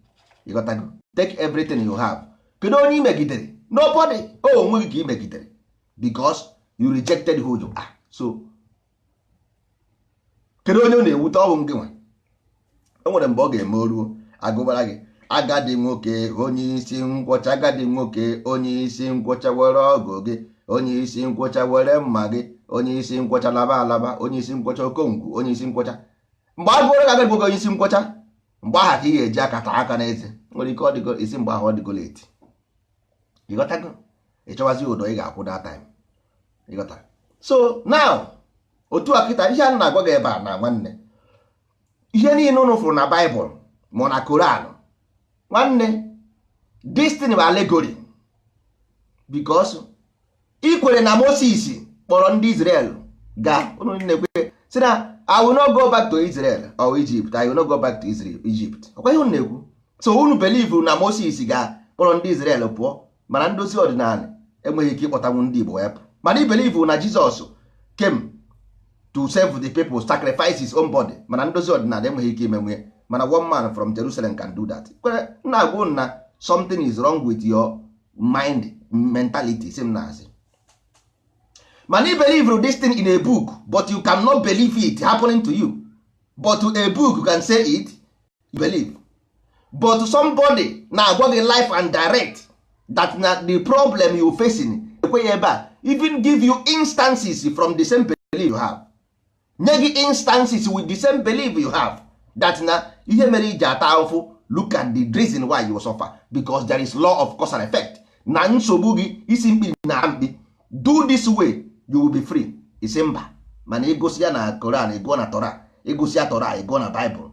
You got to take everything you have. Kedu onye imegidere? Nobody. Onwe gị ka imegidere, because you rejected who you are. So kedu onye ọ na-ewute? Ọnwụ gị nwa. O nwere mgbe ọ ga-eme oruo agụbara gị agadi nwoke onye isi nkwọcha, agadi nwoke onye isi nkwọcha were ọgụ gị, onye isi nkwọcha were mma gị, onye isi nkwọcha laba alaba, onye isi nkwọcha okongwu, onye isi nkwọcha. Mgbe agụrụ gị agadi nwoke onye isi nkwọcha, mgbe aha ka ị ga-eji akata aka n'eze. Nwere ike ọ dịgo isi mgbe ahụ ọ dịgo late. Ịghọtago? Ịchọwazi ụdọ ị ga-akwụ that time. Ịghọtara? So now otu a kịta ihe a na-agwa gị ebe a na nwanne, ihe niile unu fụrụ na Bible ma na Koran, nwanne, this thing bụ allegory. Because ikwere na Moses kpọrọ ndị Israel gaa, unu na-ekwe sị na I will not go back to Israel or Egypt, I will not go back to Egypt. Ọkwa ihe unu na-ekwu? So unu believe na Moses ga-kpọrọ ndị Israel pụọ, mana ndozi ọdịnala enweghị ike ịkpọtanwu ndị Igbo wepụ. Mana i believe na Jesus came to save the people, sacrifice his own body, mana ndozi ọdịnala enweghị ike ime nwunye. Mana one man from Jerusalem can do that. Na-agwụ na something is wrong with your mind mentality. Same na asị. Man, you believe this thing in a book, but you cannot believe it happening to you. But to a book, you can say it, you believe. But to somebody now go in life and direct that not the problem you facing, even give you instances from the same belief you have. Negi instances with the same belief you have. That na ihe mere iji ata ahụhụ. Look at the reason why you suffer, because there is law of cause and effect. Na nsogbu gị isi mkpi na mkpi. Do this way, you will be free. Isi mba. Mana egosi ya na Koran, ego na Torah. Egosi ya Torah, ego na Bible.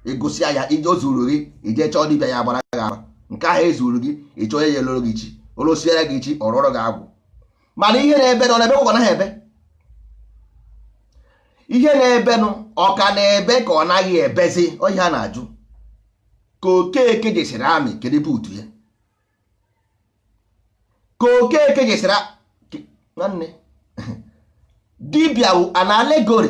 Egosi ya ije ozuru gị, ije chọọ dibịa ya gbara gị agba. Nke ahụ ezuru gị, ịchọ ya eloro gị chi. Olosiere gị chi, ọrọrọ gị agwụ. Mana ihe na-ebe nọ n'ebe, ọ naghị ebe. Ihe na-ebe nụ, ọ ka na-ebe ka ọ naghị ebezi. Ọ ihe a na-ajụ. Ka Okeke jesiri amị, kedu buutu ya? Ka Okeke jesiri nwanne dibịa wụ an allegory.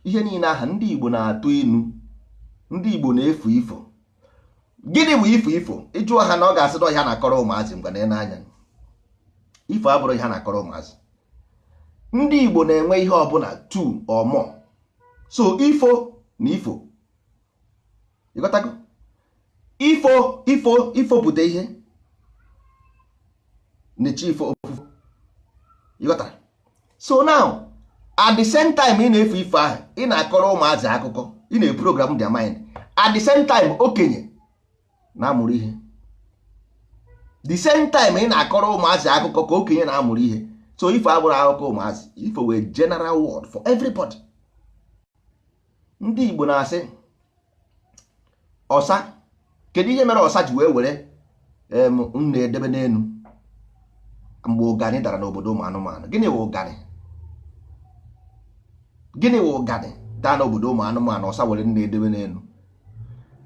Ihe niile aha ndị Igbo na-atụ inu, ndị Igbo na-efu ifo. gịnị bụ ifo ịjụọ ha na ọ ga-asị na ọhịa na-akọrọ ụmụazị mgbe na-anya ifo abụrụ ihe na-akọrọ ụmụazị. Ndị Igbo na-enwe ihe ọbụla 2 or more. So ifo na ifo ịghọtago, ifo pụta ihe na-eche ifo ofufu ịghọtara. So now at the same time ị na-efe ifo ahụ, ị na-akọrọ ụmụazị akụkọ, ị na-eprogram their mind, at the same time okenye na-amụrụ ihe. The same time ị na-akọrọ ụmụazị akụkọ ka okenye na-amụrụ ihe. So ifo abụrụ akụkọ ụmụazị, ifo wee general word for everybody. Ndị Igbo na-asị ọsa, kedu ihe mere ọsa ji wee were nna edebe n'elu mgbe ụganị dara n'obodo ụmụ anụmanụ? Gịnị wụ ụganị? Gịnị wụ ụganị daa n'obodo ụmụ anụmanụ ọsa were nna edebe n'elu?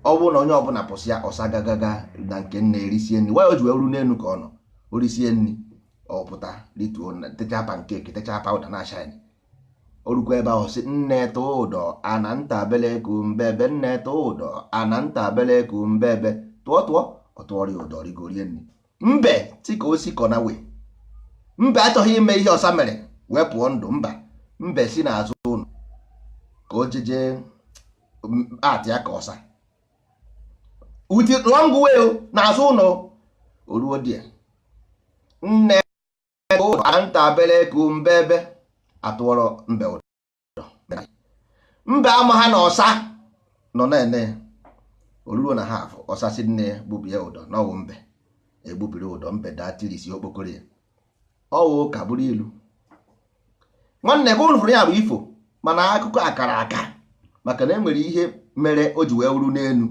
Ọ bụrụ na onye ọbụla pụsị ya ọsa gagaga na nke nna erisie nri, why o ji wee ru n'elu ka ọ nọ orisie nri, ọ pụta rituo techa pankeki techa pawuda na shine, orukwa ebe ahụ sị nne tụọ ụdọ ana nta bele ku mbebe, nne tụọ ụdọ ana nta bele ku mbebe, tụọ ọtụọrị ụdọ rigorie nri. Mbe tika osi kọna wee, mbe achọghị ime ihe ọsa mere wee pụọ ndụ. Mbe si n'azụ ụlọ ka o jeje atị ya ka ọsa uti long way n'azụ ụlọ, oruo die nne anta bele ku mbebe, atụọrọ mbe ụdọ. Mbe ama ha na ọsa nọ na-ene, oruo na ha afọ ọsa si nne ya gbubie ụdọ n'ọwụ mbe egbubiri ụdọ, mbe daa tirisi okpokoro ya, ọwụ ka bụrụ ilu. Nwanne ka ụnụ fụrụ ya bụ ifo, mana akụkọ akara aka, maka na enwere ihe mere o ji wee wuru n'elu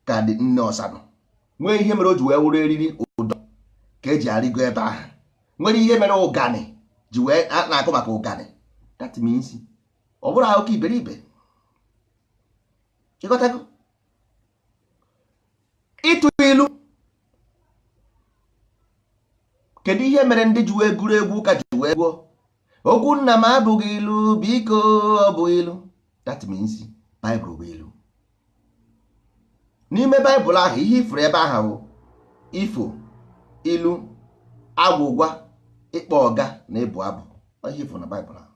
ka dị nne ọsa nọ, nwee ihe mere o ji wee wuru eriri ụdọ ka eji arịgo ebe ahụ, nwere ihe mere ụganị ji wee na-akụ maka ụganị. That means ọ bụrụ akụkọ iberibe. Ịghọtago? Ịtụ ilu, kedu ihe mere ndị ji wee gụrụ egwu ụka ji wee gụọ okwu nna m abụghị ilu, biko ọ bụ ilu? That means Bible bụ ilu. N'ime Bible ahụ ihe ifuru ebe ahụ bụ ifo, ilu, agwụgwa, ịkpọ ọga na ịbụ abụ. Ihe ifuru na Bible ahụ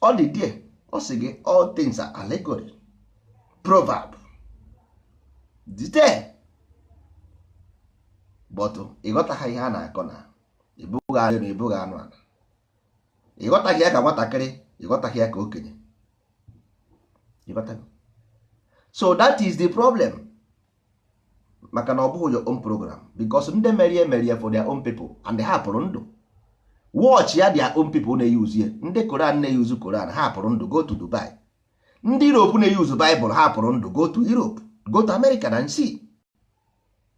ọ dị die. Ọ sị gị all things are allegory, proverb dị there. But ịghọtaghị ihe a na-akọ na ịbụghị anụ na ịbụghị anụ ala, ịghọtaghị ya ka nwatakịrị, ịghọtaghị ya ka okenye. Ịghọtaghị? So that is the problem. Maka na ọ bụghị your own program, because ndị merie for their own people and ha hapụrụ ndụ. Watch ya their own people na-eyuzu ya. Ndị Koran na-eyuzu Koran ha hapụrụ ndụ go to Dubai. Ndị Europe na-eyuzu Bible ha hapụrụ ndụ go to Europe, go to America and see.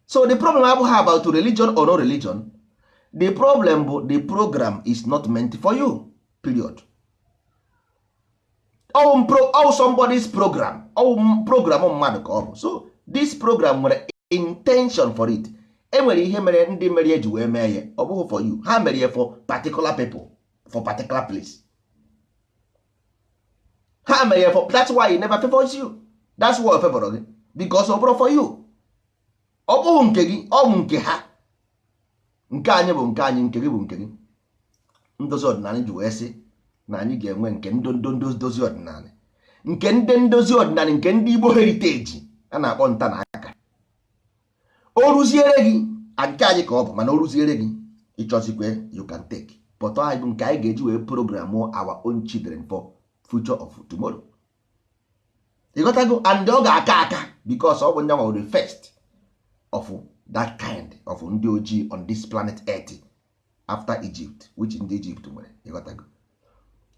So the problem abụghị about religion or no religion. The problem bụ the program is not meant for you, period. All somebody's program, program mmadụ ka ọ bụ. So this program nwere intention for it. Enwere ihe mere ndị mere eji wee mee ya, ọ bụghị for you. Ha mere ya for particular people, for particular place. Ha mere ya for, that's why it never favors you. That's why it favors gị, because ọ bụrụ for you. Ọ bụghị nke gị, ọ bụ nke ha. Nke anyị bụ nke anyị, nke gị bụ nke gị. Ndozi ọdịnala ji wee sị na anyị ga-enwe nke ndozi ọdịnala, nke ndị ndozi ọdịnala, nke ndị Igbo heritage a na-akpọ nta na aka. O ruziere gị nke anyị ka ọ bụ, mana o ruziere gị ịchọzikwe you can take. But anyị bụ nke anyị ga-eji wee program our own children for future of tomorrow. Ịghọtago? And ọ ga-aka aka because ọ bụ ndị nwa the first of that kind of ndị ojii on this planet Earth after Egypt, which ndị Egypt nwere. Ịghọtago?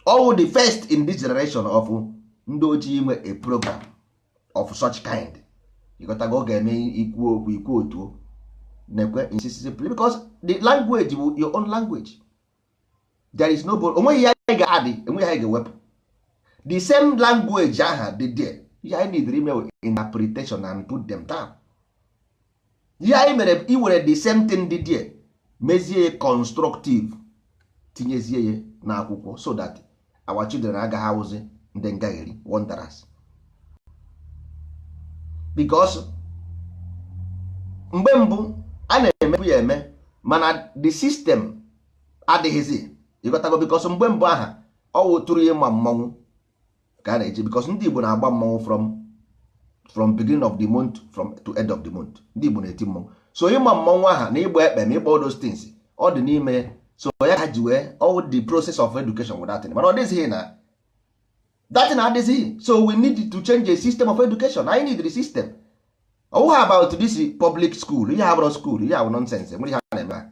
All the first in this generation of ndị ojii nwe a program of such kind. Ịghọtago? Ọ ga-eme ikwu okwu ikwu otu nekwe insistently because the language bụ your own language. There is no onweghị ya anyị ga-adị, enweghị ya anyị ga-ewepụ. The same language aha dị there. Ihe anyị need ime interpretation and put them down. Ihe anyị mere iwere the same thing dị there, mezie constructive, tinyezie ya n'akwụkwọ so that our children agaghị awụzi ndị ngagheri wanderers. because mgbe mbụ a na-emebu ya eme mana the system adịghịzi ịghọtago, because mgbe mbụ aha ọwụ tụrụ ịma mmọnwụ ka a na-eji, because ndị Igbo na-agba mmọnwụ from beginning of the month from to end of the month. Ndị Igbo na-eti mmọnwụ, so ịma mmọnwụ aha na ịgba ekpe ma ịgba all those things ọ dị n'ime, so ya ka ji wee all the process of education with that thing, mana ọ dịzighị na that thing adịzighị, so we need to change a system of education. I need the system. Ọwụghị about this public school, ihe abụrụ school, ihe abụ nonsense, nwere ihe a na-eme.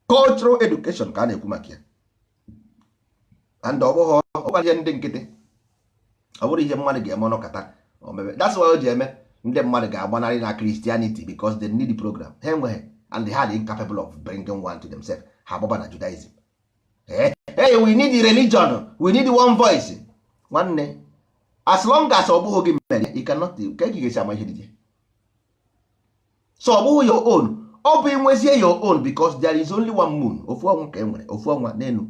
Cultural education ka a na-ekwu maka ya, and ọbụghị ihe ndị nkịtị, ọ bụrụ ihe mmadụ ga-eme ọnọkata omebe. That's why o ji eme ndị mmadụ ga-agbanarị na Christianity because they need the program ha enweghị, and they are incapable of bringing one to themselves. Ha agbaba na Judaism. Hey, we need the religion, we need one voice. Nwanne, as long as ọ bụghị gị mere, you cannot, ka ị ga-esi ama ihe dị. So ọ bụghị your own, ọ bụ inwezie your own because there is only one moon. Ofu ọnwa ka enwere, ofu ọnwa n'elu,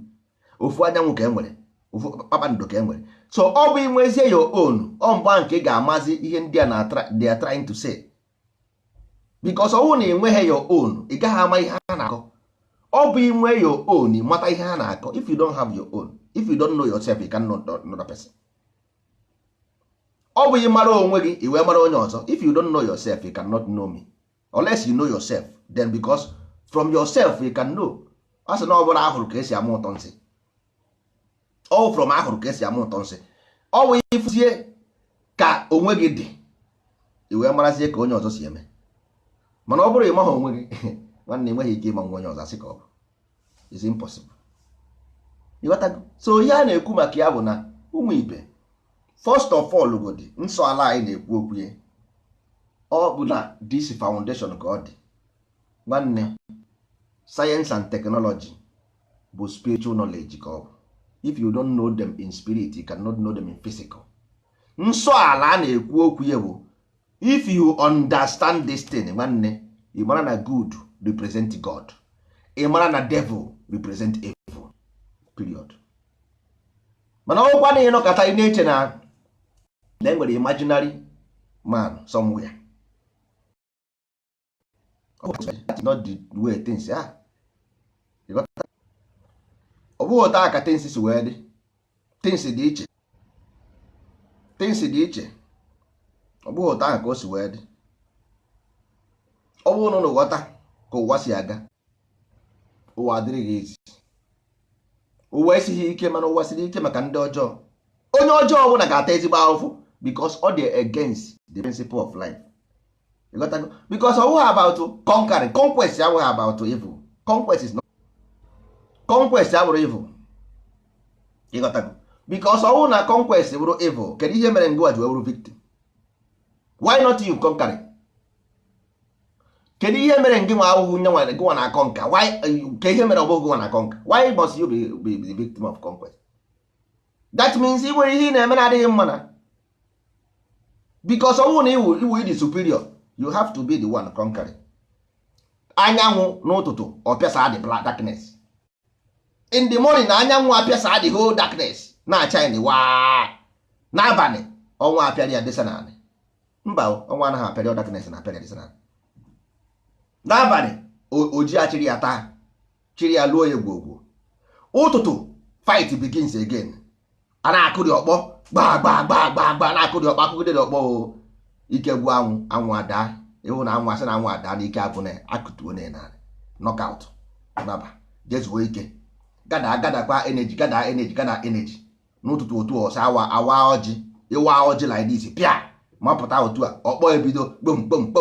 ofu anyanwụ ka enwere, ofu kpakpando ka enwere. So ọ bụ inwezie your own, ọ mgba nke ga-amazi ihe ndị a they are trying to say, because ọwụ na enweghị your own ị gaghị ama ihe ha na-akọ. Ọ bụ inwe your own mata ihe ha na-akọ. If you don't have your own, if you don't know yourself, you cannot know another person. Ọ bụ ịmara onwe gị i wee mara onye ọzọ. If you don't know yourself, you cannot know me unless you know yourself, then because from yourself you can know. A sị na ọ bụla ahụrụ ka esi ama ụtọ nsị, ọ from ahụrụ ka esi ama ụtọ nsị. Ọ bụ ifuzie ka onwe gị dị i wee marazie ka onye ọzọ si eme. Mana ọ bụrụ ịmaghị onwe gị, nwanne enweghị ike ịma nwa onye ọzọ asị ka ọ bụ. It's impossible. So ihe a na-ekwu maka ya bụ na ụmụ ibe, first of all godi nsọ ala anyị na-ekwu okwu ya, ọ bụ na this foundation ka ọ dị. Nwanne, science and technology bụ spiritual knowledge ka ọ bụ. If you don't know them in spirit, you cannot know them in physical. Nsọ ala a na-ekwu okwu ya bụ, if you understand this thing, nwanne, ị mara na good represent God, ị mara na devil represent evil, period. Mana ọgwa na ịnọkọta ị na-eche na enwere imaginary man somewhere. That's not the way things are. Ọ bụghị ụta aka things si wee dị. Things dị iche. Things dị iche. Ọ bụghị ụta aka ka o si wee dị. Ọ bụrụ na ụghọta ka ụwa si aga, ụwa adịrịghị izi. Ụwa esighị ike, mana ụwa siri ike maka ndị ọjọọ. Onye ọjọọ ọbụla ga-ata ezigbo ahụhụ because ọ dị against the principle of life. Because ọ bụghị about conquering. Conquest abụghị about evil. Conquest is not. Conquest abụrụ evil. Ịghọtago? Because ọ bụrụ na conquest bụrụ evil, kedu ihe mere ngwa ji wee bụrụ victim? Why not you conquering? Kedu ihe mere ngị nwa ahụhụ nye nwere gị nwa na conquer? Why ka ihe mere ọ bụghị nwa na conquer? Why must you be the victim of conquest? That means ị nwere ihe ị na-eme na-adịghị mma na. Because ọ bụrụ na iwu dị superior, you have to be the one conquering. Anyanwụ n'ụtụtụ ọ pịasa the black darkness. In the morning na anyanwụ apịasa the whole darkness na-acha ndị waa. N'abalị ọnwa apịarị ya dịsa naanị. Mba, ọnwa anaghị apịarị darkness na apịarị dịsa naanị. N'abalị oji achịrị ya taa, chịrị ya luo ya gwogwo. Ụtụtụ fight begins again. A na-akụri ọkpọ gba na-akụri ọkpọ, akụgide ọkpọ ike gwụ anwụ ada. Ịhụ na anwụ asị na anwụ ada na ike agwụ na akụtuo na knockout. Naba jezuo ike, gada energy n'ụtụtụ otu ọsọ awa ọjị, ịwa ọjị like this pịa mapụta otu a ọkpọ ebido kpom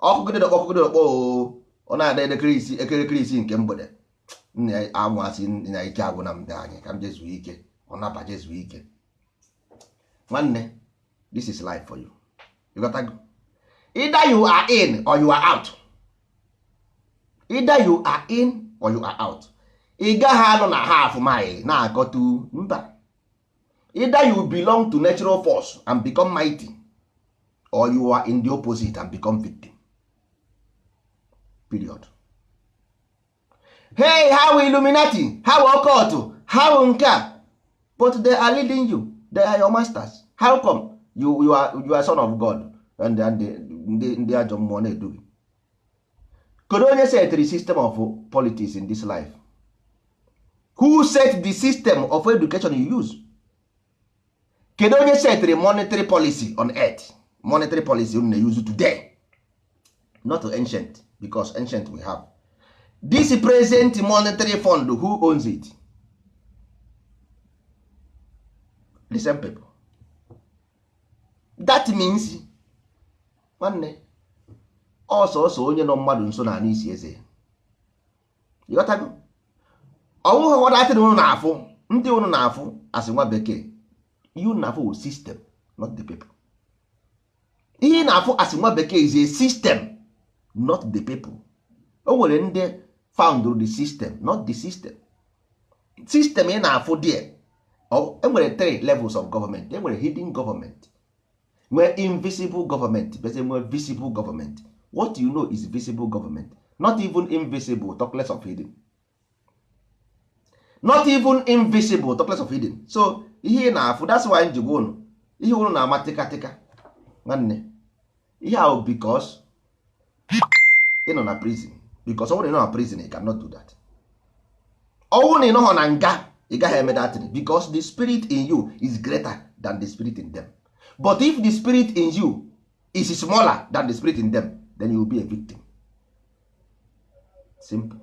ọkụgide ọkpọ ọ na-ada ekirikiri isi nke mgbede. Nna anwụ asị na ike agwụ na mbe anyị ka m jezuo ike, ọ naba jezuo ike. Nwanne, this is life for you. You got to go. Either you are in or you are out. Either you are in or you are out. Ị gaghị anọ na half mile na-akọtu mba. Either you belong to natural force and become mighty, or you are in the opposite and become victim. Period. Hey, how Illuminati, how occult, how nka, but they are leading you. They are your masters. How come you are son of God? ndị ajọ mmụọ na-edu gị. Kedu onye setịrị system of politics in this life? Who set the system of education you use? Kedu onye setịrị monetary policy on earth? Monetary policy unu na-use today, not ancient, because ancient we have. This present monetary fund, who owns it? The same people. That means nwanne ọsọsọ onye nọ mmadụ nso na n'isi eze. Ịghọtago? Ọnwụghị ọdatịrị unu na-afụ, ndị unu na-afụ asị nwa bekee. Ihe unu na-afụ system, not the people. Ihe na-afụ asị nwa bekee is a system, not the people. O nwere ndị found the system, not the system. System ị na-afụ there. Enwere 3 levels of government. Enwere hidden government, nwere invisible government, but nwere visible government. What you know is visible government, not even invisible, talk less of hidden. Not even invisible, talk less of hidden. So ihe na-afụ, that's why nji gwa unu ihe unu na-ama tịka nwanne. Ihe ahụ because ị nọ na prison. Because ọ bụrụ na ị nọ na prison, you cannot do that. Ọ bụrụ na ị nọ na nga, ị gaghị eme that thing, because the spirit in you is greater than the spirit in them. But if the spirit in you is smaller than the spirit in them, then you will be a victim. Simple.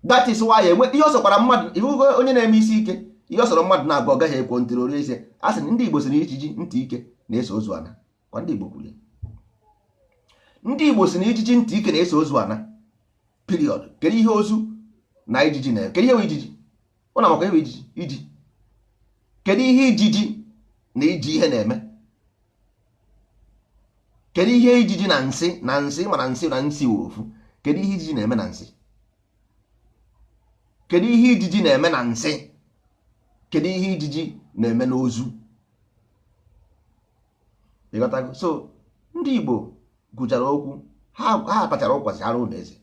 That is why ihe ọsọkwara mmadụ, ihu onye na-eme isi ike, ihe ọsọrọ mmadụ na-agwa ọ gaghị ekwo ntị orie ise. A sị ndị Igbo si na ijiji ntị ike na-eso ozu ana. Kwa ndị Igbo kwuru. Ndị Igbo si na ijiji ntị ike na-eso ozu ana. Period. Kedu ihe ozu na ijiji na kedu ihe ijiji? Ọ na maka ihe iji. Kedu ihe ijiji na iji ihe na-eme? Kedu ihe ijiji na nsị mana nsị na nsị ofu? Kedu ihe ijiji na-eme na nsị? Kedu ihe ijiji na-eme na nsị? Kedu ihe ijiji na-eme n'ozu? Ịghọtago? So ndị Igbo gụchara okwu, ha tachara ụkwa jara ụlọ eze.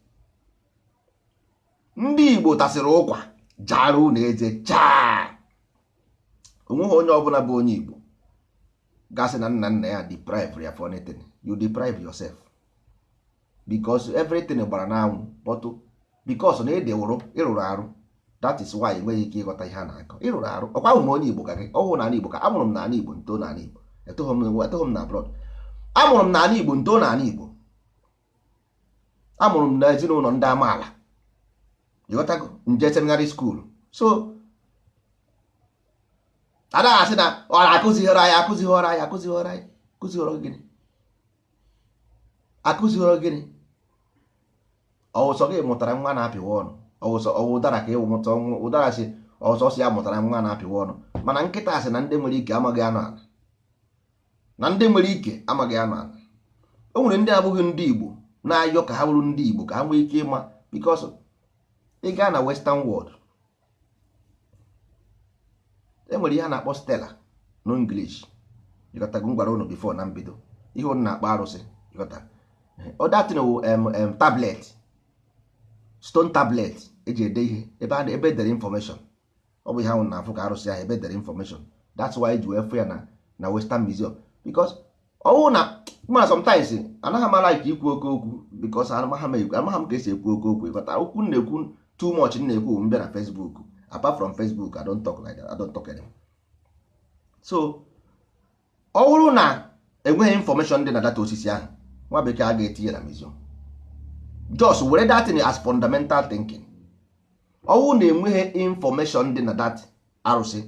Ndị Igbo tasịrị ụkwa jara ụlọ eze chaa. Onweghị onye ọbụla bụ onye Igbo gasị na nna ya deprive ya for anything. You deprive yourself, because everything gbara n'anwụ, but because na ede wụrụ ịrụrụ arụ. That is why enweghị ike ịghọta ihe a na-akọ. Ịrụrụ arụ. Ọkwa ahụ m onye Igbo ka gị. Ọhụụ n'ala Igbo ka amụrụ m n'ala Igbo, ntoo n'ala Igbo. Etoghị m na abroad. Amụrụ m n'ala Igbo, ntoo n'ala Igbo. Amụrụ m n'ezinụlọ ndị amaala. Ịghọtago? Nje seminary school. So anaghị asị na ọ na-akụzighọrọ anyị akụzighọrọ gịnị? Akụzighọrọ gịnị? Ọwụsọ gị mụtara nwa na-apịwa ọnụ. Ọwụ ụdara ka ịwụ mụta ụdara si ọsọsọ ya mụtara nwa na-apịwa ọnụ. Mana nkịta sị na ndị nwere ike amaghị anụ ala. Na ndị nwere ike amaghị anụ ala. O nwere ndị abụghị ndị Igbo na-ayọ ka ha bụrụ ndị Igbo ka ha nwee ike ịma, because ị gaa na western world, enwere ihe a na-akpọ stela no English. Ịghọtago? Ngwara ụnụ before na mbido ihe ụnụ na-akpọ arụsị. Ịghọta? Ọdatin tablet, stone tablet eji ede ihe ebe edere information. Ọ bụ ihe ahụ na-afụ ka arụsị ahụ ebe edere information. That's why eji wee fụ ya na Western Museum, because ọwụ na ma sometimes anaghị amara like ikwu oke okwu, because amaghị m ka esi ekwu oke okwu. Ịghọta? Okwu na-ekwu too much na-ekwu mbịa na Facebook. Apart from Facebook, I don't talk like that. I don't talk anymore. So ọ bụrụ na enweghị information dị na data osisi ahụ, nwa bekee a ga-etinye na museum. Just were that in as fundamental thinking. Ọ bụrụ na enweghị information dị na that arụsị,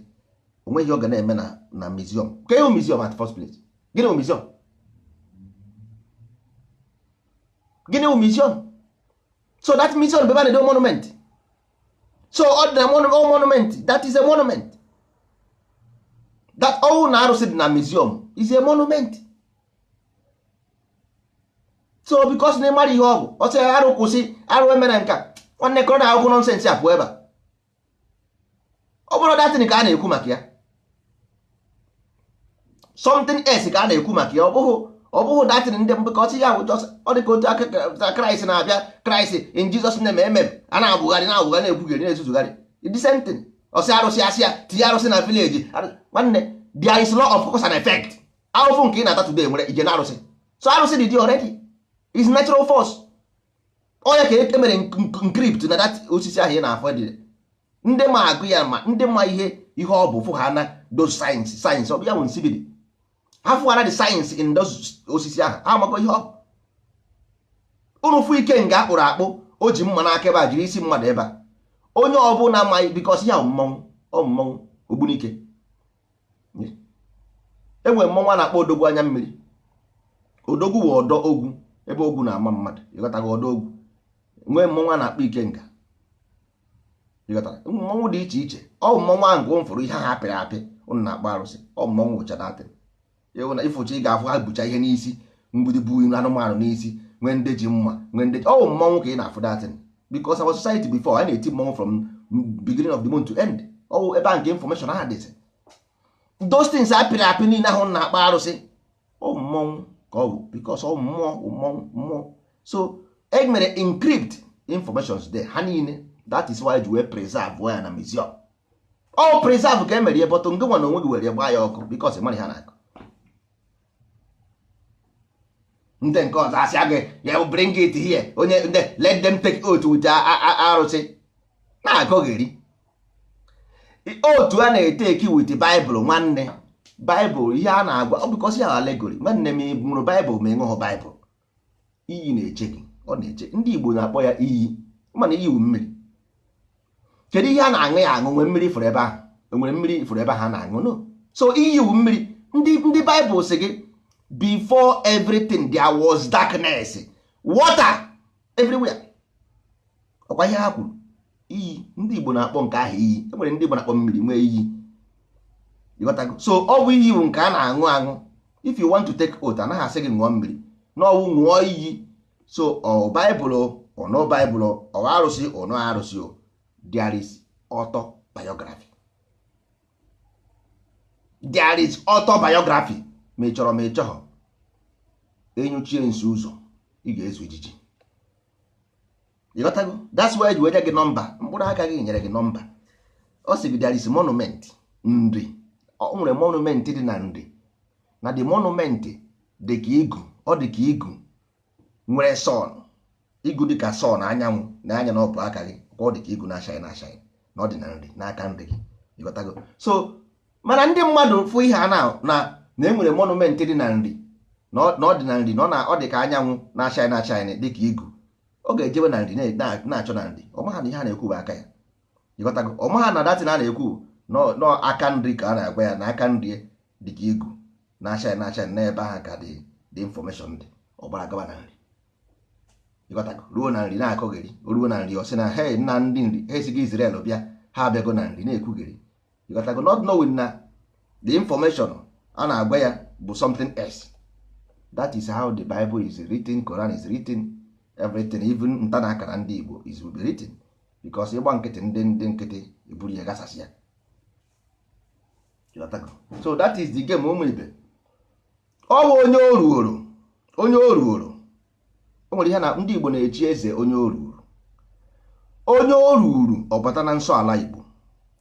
onweghị ọ ga na-eme na museum. Ka ihe museum at first place? Gịnị bụ museum? Gịnị bụ museum? So that museum bụ ebe a na-edo monument. So all monument, that is a monument. That all na arụsị dị na museum is a monument. So because na ịmara ihe ọ bụ, ọ sị arụ kwụsị, arụ emere nka, nwanne kọrọ na akwụkwọ nọnsensị apụ ebe a. Ọ bụrụ datin ka a na-ekwu maka ya, something else ka a na-ekwu maka ya. Ọ bụghị datin ndị mbụ ka ọ sị ya ọ dị ka otu aka Kraịst na-abịa, Kraịst in Jesus name a na-abụgharị na-ekwugharị na-ezuzugharị. The same thing. Ọ sị arụsị asị ya tinye arụsị na village. Nwanne, there is law of cause and effect. ahụfụ nke ị na-ata today nwere ije na arụsị. So arụsị dị dị already is natural force. Onye ka e mere encrypt na that osisi ahụ ị na-afọ dị. Ndị ma agụ ya ma ndị ma ihe ọ bụ fụ ha na those science ọ bụ ya bụ nsibidi. Ha fụghara the science in those osisi ahụ ha amago ihe ọ bụ. Unu fụ ike nga akpụrụ akpụ o ji mma n'aka ebe a jiri isi mmadụ ebe a. Onye ọbụla amaghị because ya mmọnwụ Ogbunike. Enwe mmọnwụ a na-akpọ odogwu anya mmiri. Odogwu bụ ọdọ ogwu ebe ogwu na-ama mmadụ. Ịghọtago ọdọ ogwu. Nwee mmọnwụ a na-akpọ Ikenga. Ịghọtara mmọnwụ dị iche iche. Ọ mmọnwụ ahụ nke mfụrụ ihe ha apịrị apị unu na-akpọ arụsị. Ọ mmọnwụ ụcha datị. Ịhụ na ifụcha ị ga-afụ ha bucha ihe n'isi mgbidi bụ anụmanụ n'isi nwee ndị ji mma nwee ndị ọ mmọnwụ ka ị na-afụ datị. Because our society before I na-eti mmọnwụ from beginning of the month to end. Ọ ebe a nke information ha dịsị. Those things apịrị apị niile ahụ na-akpọ arụsị. Ọ mmọnwụ ka ọ bụ because ọ mmụọ. So e mere encrypt informations there ha niile. That is why we preserve ya na museum. All preserve ka e mere but ngị nwa na onwe gị were gbaa ya ọkụ because mmadụ ha na-akụ. Ndị nke ọzọ asị gị ya bring it here onye ndị let them take oath with arụsị na-akọgheri. Otu a na-eteki with Bible nwanne Bible ihe a na-agwa ọ because ya allegory nwanne m mụrụ Bible ma ịṅụghọ Bible iyi na-eche gị ọ na-eche. Ndị Igbo na-akpọ ya iyi mana iyi wu mmiri. Kedu ihe a na-aṅụ ya aṅụ nwere mmiri fụrụ ebe ahụ enwere mmiri fụrụ ebe ha na-aṅụ no. So iyi wu mmiri. Ndị Bible sị gị before everything there was darkness water everywhere. Ọkwa ihe ha kwuru iyi. Ndị Igbo na-akpọ nke ahụ iyi. Enwere ndị Igbo na-akpọ mmiri nwee iyi. So ọ bụ iyi nke a na-aṅụ. If you want to take oath anaghị asị gị ṅụọ mmiri n'ọwụ ṅụọ iyi. So ọ Bible ọ no Bible ọ arụsị ọ no arụsị o there is autobiography. There is autobiography. Ma ị chọrọ ma ị chọghọ enyochie nso ụzọ ị ga-ezu ijiji. Ịghọtago? That's why ji wee gị nọmba mkpụrụ aka gị nyere gị nọmba. Ọ sị gị there is monument nri. Ọ nwere monument dị na nri na the monument dị ka igu. Ọ dị ka igu nwere sun. Igu dị ka sun anyanwụ na anya na ọbụ aka gị ọ dị ka igu na-ashine na ọ dị na nri n'aka nri gị. Ịghọtago? So mana ndị mmadụ fụ ihe a na-enwere monument dị na nri na ọ dị na nri na ọ dị ka anyanwụ na-ashine dị ka igu. Ọ ga-ejebe na nri na-achọ na nri ọ maha na ihe a na-ekwu bụ aka ya. Ịghọtago? Ọ maha na datin a na-ekwu nọ aka nri ka a na-agwa ya na aka nri dị ka igu na-ashine n'ebe ahụ ka dị information dị ọ gbara gaba na nri. Ịghọtago? Ruo na nri na-akọgheri ruo na nri ọ sị na hey nna ndị nri ha esighị Israel bịa ha abịago na nri na-ekwugheri. Ịghọtago? Not knowing na the information a na-agwa ya bụ something else. That is how the Bible is written. Quran is written. Everything even nta na akara ndị Igbo is written because ịgba nkịtị ndị nkịtị eburu ya gasasị ya. So that is the game ụmụ ibe. Ọ bụ onye oruoro o nwere ihe na ndị Igbo na-echi eze onye oruoro ọ bata na nsọ ala Igbo.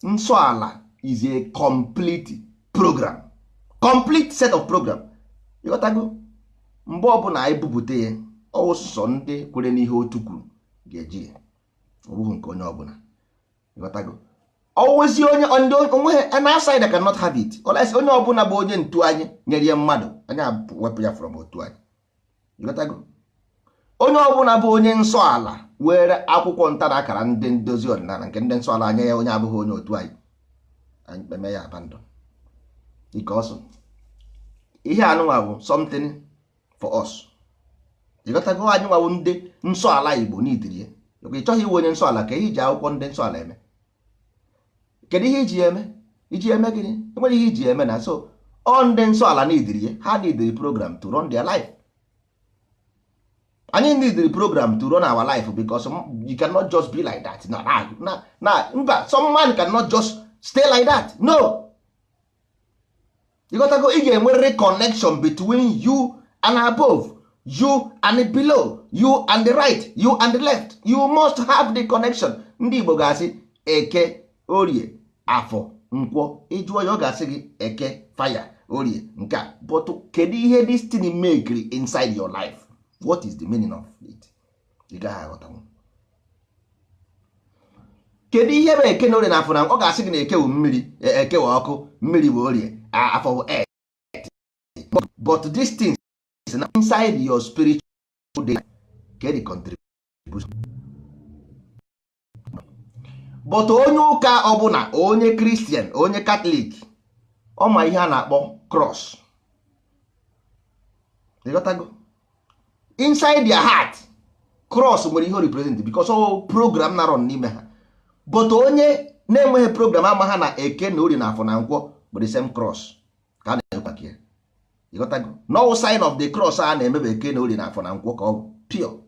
Nsọ ala is a complete program, complete set of program. Ịghọtago? Mgbe ọbụla anyị bupụta ya ọsọ ndị kwere n'ihe otu kwuru ga-eji ya ọ bụghị nke onye ọbụla. Ịghọtago? Always onwe an outsider cannot have it. Onye ọbụla bụ onye ntu anyị nyere ya mmadụ anya wepụ ya from otu anyị. Ịghọtago? Onye ọbụla bụ onye nsọ ala were akwụkwọ nta na akara ndị ndozi ọdịnala nke ndị nsọ ala anya ya onye abụghị onye otu anyị kpeme ya abandon. Because ihe anụnwa bụ something for us. Ịghọtago? Anyị nwawo ndị nsọ ala Igbo n'idiri ya. Ị chọghị iwe onye nsọ ala ka ihe iji akwụkwọ ndị nsọ ala eme. Kedu ihe iji eme? Iji eme gịnị? Enwere ihe iji eme na so ọ ndị nsọ ala n'idiri ya ha need program to run their life. Anyị need program to run our life because you cannot just be like that. Some man cannot just stay like that. No. You got to go. Ị ga-enwerịrị connection between you and above, you and below, you and the right, you and the left. You must have the connection. Ndị Igbo ga-asị Eke, Orie, Afọ, Nkwọ. Ịjụọ ya ọ ga-asị gị Eke fire, orie nke a, but kedu ihe this thing make inside your life? What is the meaning of it? Ị gaghị aghọtanwu. Kedu ihe bụ eke na orie na afọ na ọ ga-asị gị na eke bụ mmiri, eke bụ ọkụ, mmiri bụ orie, afọ bụ earth. But these things inside your spiritual day get the contribution. But onye ụka ọbụla, onye Christian, onye Catholic, ọ ma ihe a na-akpọ cross. Ịghọtago? Inside their heart, cross nwere ihe o represent because all program na run n'ime ha. But onye na-enweghị program ama ha na eke na orie na afọ na nkwọ bụ the same cross ka a na-ekwa kia. Ịghọtago? No sign of the cross a na-emebe eke na orie na afọ na nkwọ ka ọ bụ pure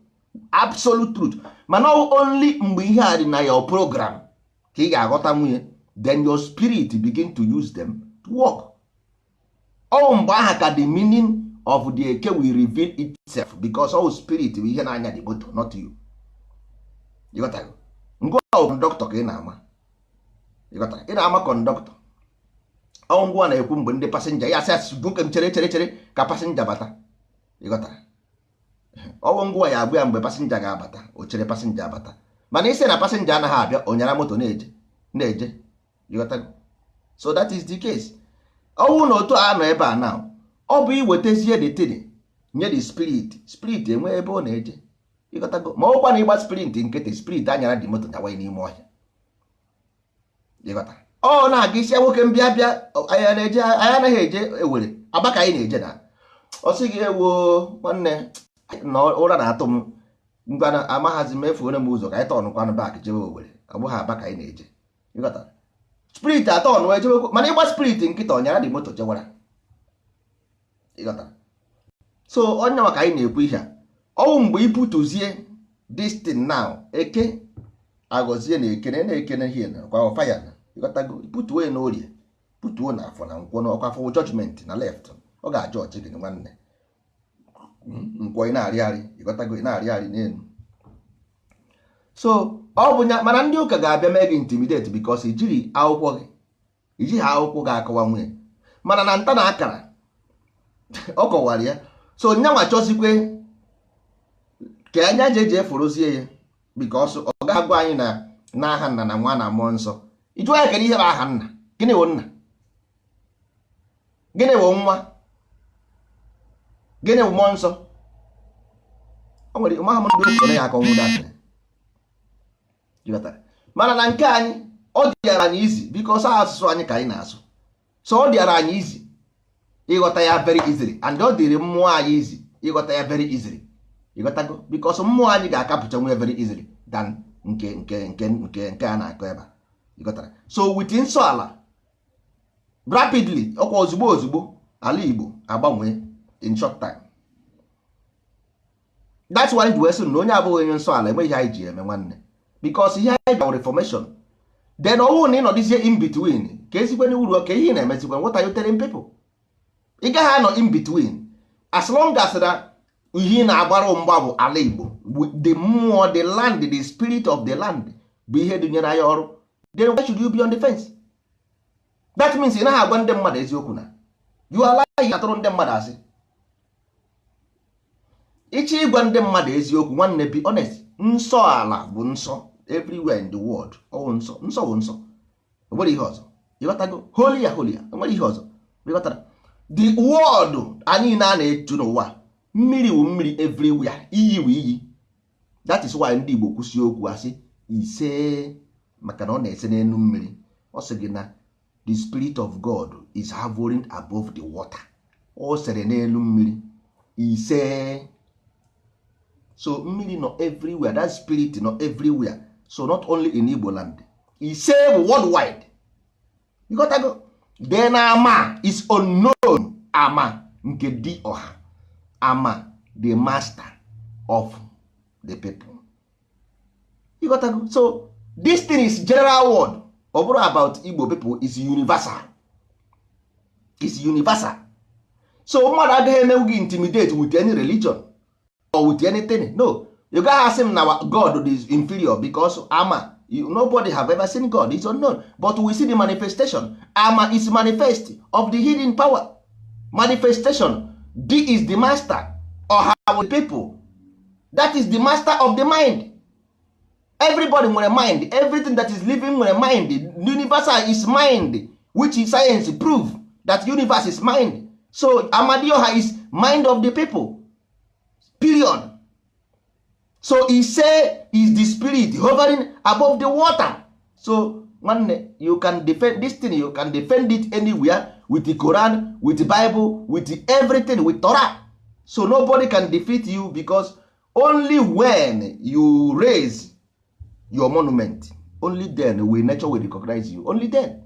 absolute truth. Mana only mgbe ihe a dị na your program ka ị ga-aghọta nwunye, then your spirit begin to use them to work. Mgbe aha ka the meaning of the eke will reveal itself because all spirit bụ ihe na-anya the motor, not you. Ịghọtago? Ngwa kọndọktọ ka ị na-ama. Ịghọtago? Ị na-ama kọndọktọ. Ngwa na-ekwu mgbe ndị pasenja ya asị buke m chere ka pasenja bata. Ịghọtara? Ngwa ya abụ ya mgbe pasenja ga-abata, o chere pasenja abata. Mana isi na pasenja anaghị abịa, o nyara moto na-eje. Ịghọtago? So that is the case. Na otu a nọ ebe a now, ọ bụ iwetazie the thing nye the spirit enwe ebe ọ na-eje. Ịghọtago? Ma ọkwa na ịgba spirit nkịtị, spirit anyara dị moto nyawa n'ime ọhịa. Ịghọtara? Na-aga isi nwoke mbịa anyị anaghị eje Ewere, Aba ka anyị na-eje na ọ sị gị ewo nwanne na ụra na-atụ m ngwana amaghazi m efu onye m ụzọ ka anyị tọnụkwanụ bak jebe Owere, ọ bụghị Aba ka anyị na-eje. Ịghọtara? Spirit atọnụ ejebe, mana ịgba spirit nkịta ọnyara dị moto jewara. Ịghọtara? So onye maka anyị na-ekwu ihe a, mgbe iputuzie this thing now, eke agọzie na ekene na-ekene ihe na kwa ọfa ya na. Ịghọtago? Putuo na orie, putuo na afọ na nkwọ na ọkwa afọ judgment na left, ọ ga-ajọ ọchị gị nwanne. Nkwọ ị na-arịarị. Ịghọtago? Ị na-arịarị n'elu. So ọ bụ ya, mana ndị ụka ga-abịa mee gị intimidate because ijiri akwụkwọ gị, iji ha akwụkwọ ga-akọwa nwunye, mana na nta na akara ọ kọwara ya. So nyanwa chọzikwe ka anya jeje eforozie ya because ọ ga-agwa anyị na aha nna na nwa na mmụọ nsọ. Ịjụ ya kedu ihe bụ aha nna, gịnị bụ nna, gịnị bụ nwa, gịnị bụ mmụọ nsọ? O nwere ụmahụ ndị ụkọrọ ya akọnwụ datịrị. Mana na nke anyị ọ dịara anyị izi because asụsụ anyị ka anyị na-asụ. So ọ dịara anyị izi ịghọta ya very easily, and ọ dịrị mmụọ anyị izi ịghọta ya very easily. Ịghọtago? Because mmụọ anyị ga-akapụcha nwe very easily than nke a na-akọ ebe a. Ịghọtara? So with nsọ ala rapidly, ọkwa ozugbo ala Igbo agbanwee in short time. That's why we say na onye abụghị onye nsọ ala enweghị ihe anyị ji eme nwanne, because ihe anyị bụ reformation. Then ọwụ na ịnọdịzie in between ka ezigbo uru ka ihe na-emezikwa. What are you telling people? Ị gaghị anọ in between as long as na ihe na-agbara mgba bụ ala Igbo, the mmụọ, the land, the spirit of the land bụ ihe dụnyere anyị ọrụ. Then why should you be on the fence? That means ị naghị agwa ndị mmadụ eziokwu na you are lying, atụrụ ndị mmadụ asị. Ichi ịgwa ndị mmadụ eziokwu nwanne, be honest. Nsọ ala bụ nsọ everywhere in the world. Nsọ bụ nsọ, o nwere ihe ọzọ. Ịghọtago? Holy ya, o nwere ihe ọzọ. Ịghọtara? The world anyị na-etu n'ụwa, mmiri bụ mmiri everywhere, iyi bụ iyi. That is why ndị Igbo kwụsị okwu asị ise, maka na ọ na-ese n'elu mmiri. Ọ sị gị na the spirit of God is hovering above the water. Ọ sere n'elu mmiri ise. So mmiri nọ everywhere, that spirit nọ everywhere. So not only in Igbo land, ise bụ worldwide. You got to go. Then ama is unknown. Ama nke di ọha, ama the master of the people. You got to go. So this thing is general word. Ọ bụrụ about Igbo people is universal. Is universal. So mmadụ agaghị emewu gị intimidate with any religion or with anything. No, you gaghị asị m na God is inferior because ama, nobody have ever seen God. It's unknown, but we see the manifestation. Ama is manifest of the hidden power. manifestation. D is the master. Ọha with people. That is the master of the mind. Everybody nwere mind. Everything that is living nwere mind. The universal is mind, which is science prove that universe is mind. So Amadioha is mind of the people. Period. So he say is the spirit hovering above the water. So one, you can defend this thing, you can defend it anywhere with the Quran, with the Bible, with everything, with Torah. So nobody can defeat you, because only when you raise your monument, only then will nature will recognize you. Only then.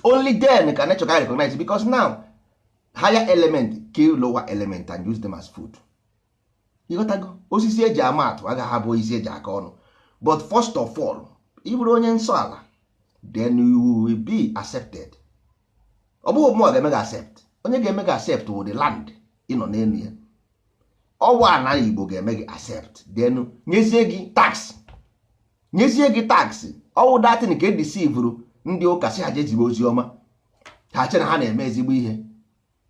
Only then can nature recognize you, because now higher element kill lower element and use them as food. You got to go. Osisi eji ama atụ agaghị abụ isi eji aka ọnụ. But first of all, ị bụrụ onye nsọ ala, then you will be accepted. Ọ bụghị mmụọ ga-eme gị accept. Onye ga-eme gị accept wụ the land ịnọ n'elu ya. Ọwa ana Igbo ga-eme gị accept. Then nyezie gị tax. Nyezie gị tax. Ọwụ datin ka edeceive ndị ụka si ha je ezigbo ozi ọma. Ha chere ha na-eme ezigbo ihe.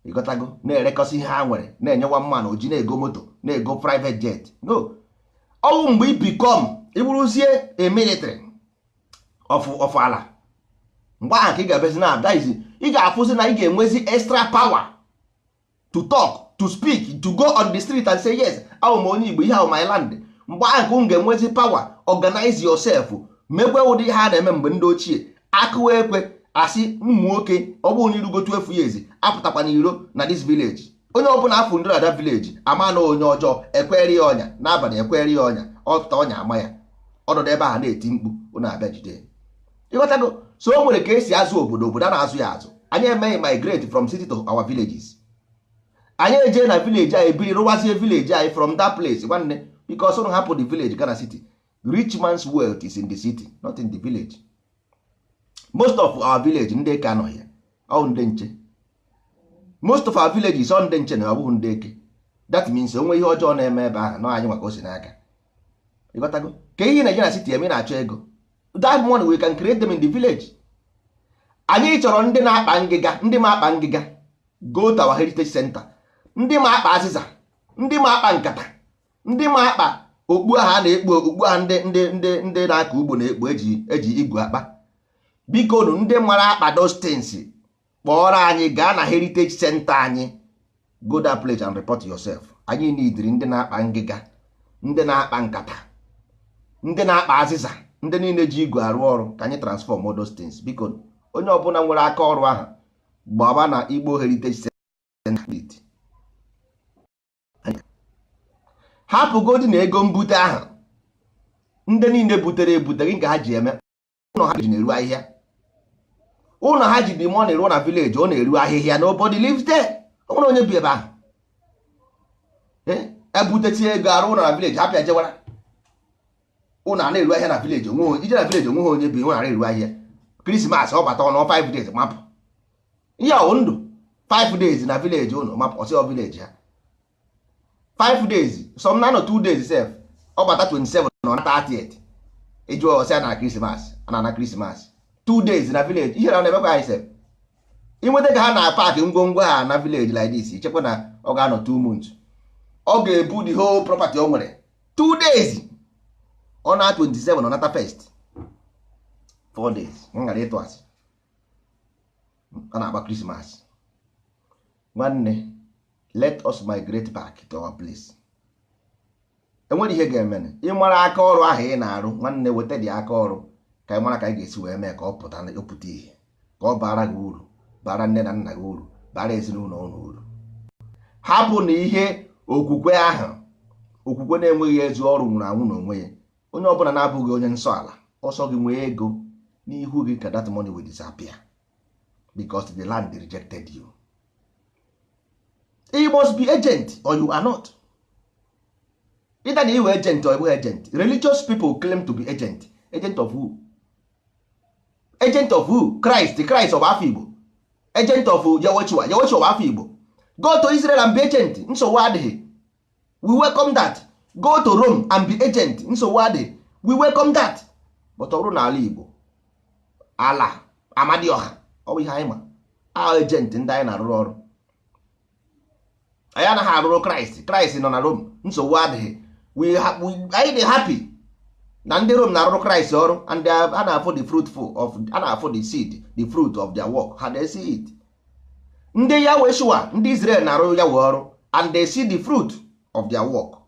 Ịgotago, na-erekọsị ihe ha nwere, na-enyewa mmanụ oji, na-ego moto, na-ego private jet. No. Ọwụ mgbe ị become ịbụrụzie a military of ala, mgbe ahụ ka ị ga-abịazi na abịazi, ị ga-afụzi na ị ga-enwezi extra power to talk, to speak, to go on the street and say yes, ahụ m onye Igbo, ihe ahụ my land. Mgbe ahụ ka unu ga-enwezi power, organize yourself, megwe ụdị ha na-eme mgbe ndị ochie, akụwa ekwe asị ụmụ nwoke ọ bụrụ na irugo 12 years apụtakwa n'iro na this village. Onye ọbụla afụ ndị ada village ama na onye ọjọọ, ekweri ya ọnya n'abalị, ekweri ya ọnya, ọpụta ọnya ama ya, ọnọdụ ebe ahụ na-eti mkpu, ọ na-abịa jide. Ịghọtago? So o nwere ka esi azụ obodo, obodo a na-azụ ya azụ. Anyị emeghị migrate from city to our villages. Anyị eje na village anyị ebiri rụwazie village anyị from that place nwanne, because ụnụ hapụ the village gaa na city. Rich man's wealth is in the city, not in the village. Most of our village ndị ka nọ ya ọ ndị nche. Most of our villages ọ ndị nche na ọ bụghị ndị eke. That means onwe ihe ọjọọ na-eme ebe ahụ na anyị maka o si n'aka. Ịghọtago? Ka ihe na-eje na city eme na-achọ ego. That money we can create them in the village. Anyị chọrọ ndị na-akpa ngịga, ndị ma akpa ngịga, go to our heritage center. Ndị ma akpa azịza, ndị ma akpa nkata, ndị ma akpa okpu aha na-ekpu, okpu aha ndị na-akọ ugbo na-ekpu eji igwe akpa. Biko nụ ndị mara akpa those things, kpọrọ anyị gaa na heritage center anyị, go that place and report yourself. Anyị neediri ndị na-akpa ngịga, ndị na-akpa nkata, ndị na-akpa azịza, ndị niile ji igwe arụ ọrụ, ka anyị transform all those things. Biko onye ọbụla nwere aka ọrụ ahụ gbaba na Igbo heritage center. Hapụgodi na ego mbute ahụ, ndị niile butere ebute gị ka ha ji eme. Ụlọ ha ji na-eru ahịhịa, ụlọ ha ji dị money ruo na village, ọ na-eru ahịhịa, nobody lives there. Onwere onye bi ebe ahụ. Ebutetie ego arụ ụlọ na village, hapịa jewara ụlọ a na-eru ahịa na village. Ije na village onweghị onye bi, ụlọ na-eru ahịa. Krismas ọ bata ọnụ 5 days mapụ. Ihe ọ ndụ 5 days na village ụlọ mapụ ọsị village ha 5 days, some na 2 days sef. Ọ bata 27 na 30th. Ejuo ọsị na Krismas, na Krismas 2 days na village. Ihe na na-emekwa anyị sef. Inweta ka ha na park ngwongwo ha na village like this, ichekwa na ọ ga-anọ 2 months. Ọ ga-ebu the whole property o nwere 2 days. Ọ na 27 ọ nata first 4 days. M gara ịtụ asị, a na-agba Christmas. Nwanne, let us migrate back to our place. Enwere ihe ga-eme. Ịmara aka ọrụ ahụ ị na-arụ, nwanne weta dị aka ọrụ ka ị mara ka ị ga-esi wee mee ka ọ pụta ihe, ka ọ bara gị uru, bara nne na nna gị uru, bara ezinụlọ unu uru. Hapụ na ihe okwukwe ahụ, okwukwe na-enweghị ezi ọrụ nwụrụ anwụ n'onwe ya. Onye ọbụla na-abụghị onye nsọ ala, ọsọ gị nwee ego n'ihu gị ka that money will disappear because the land rejected you. You must be agent or you are not. Either you are agent or you are agent. Religious people claim to be agent. Agent of who? Agent of who? Christ, the Christ of Afibo. Agent of Yahweh, Yahweh of Afibo. Go to Israel and be agent. Nsogbu adịghị. We welcome that. Go to Rome and be agent. Nsogbu adịghị. We welcome that. But ọrụ n'ala Igbo, ala Amadioha, ọ bụ ihe anyị ma agent ndị anyị na-arụrụ ọrụ. Anyị anaghị arụrụ Kraịst nọ na Rome, nsogbu adịghị. Anyị dị happy na ndị Rome na-arụrụ Kraịst ọrụ, and a na-afụ the fruitful of, a na-afụ the seed, the fruit of their work, ha they see it. Ndị Yahweh ndị Israel na-arụ Yahweh ọrụ, and they see the fruit of their work.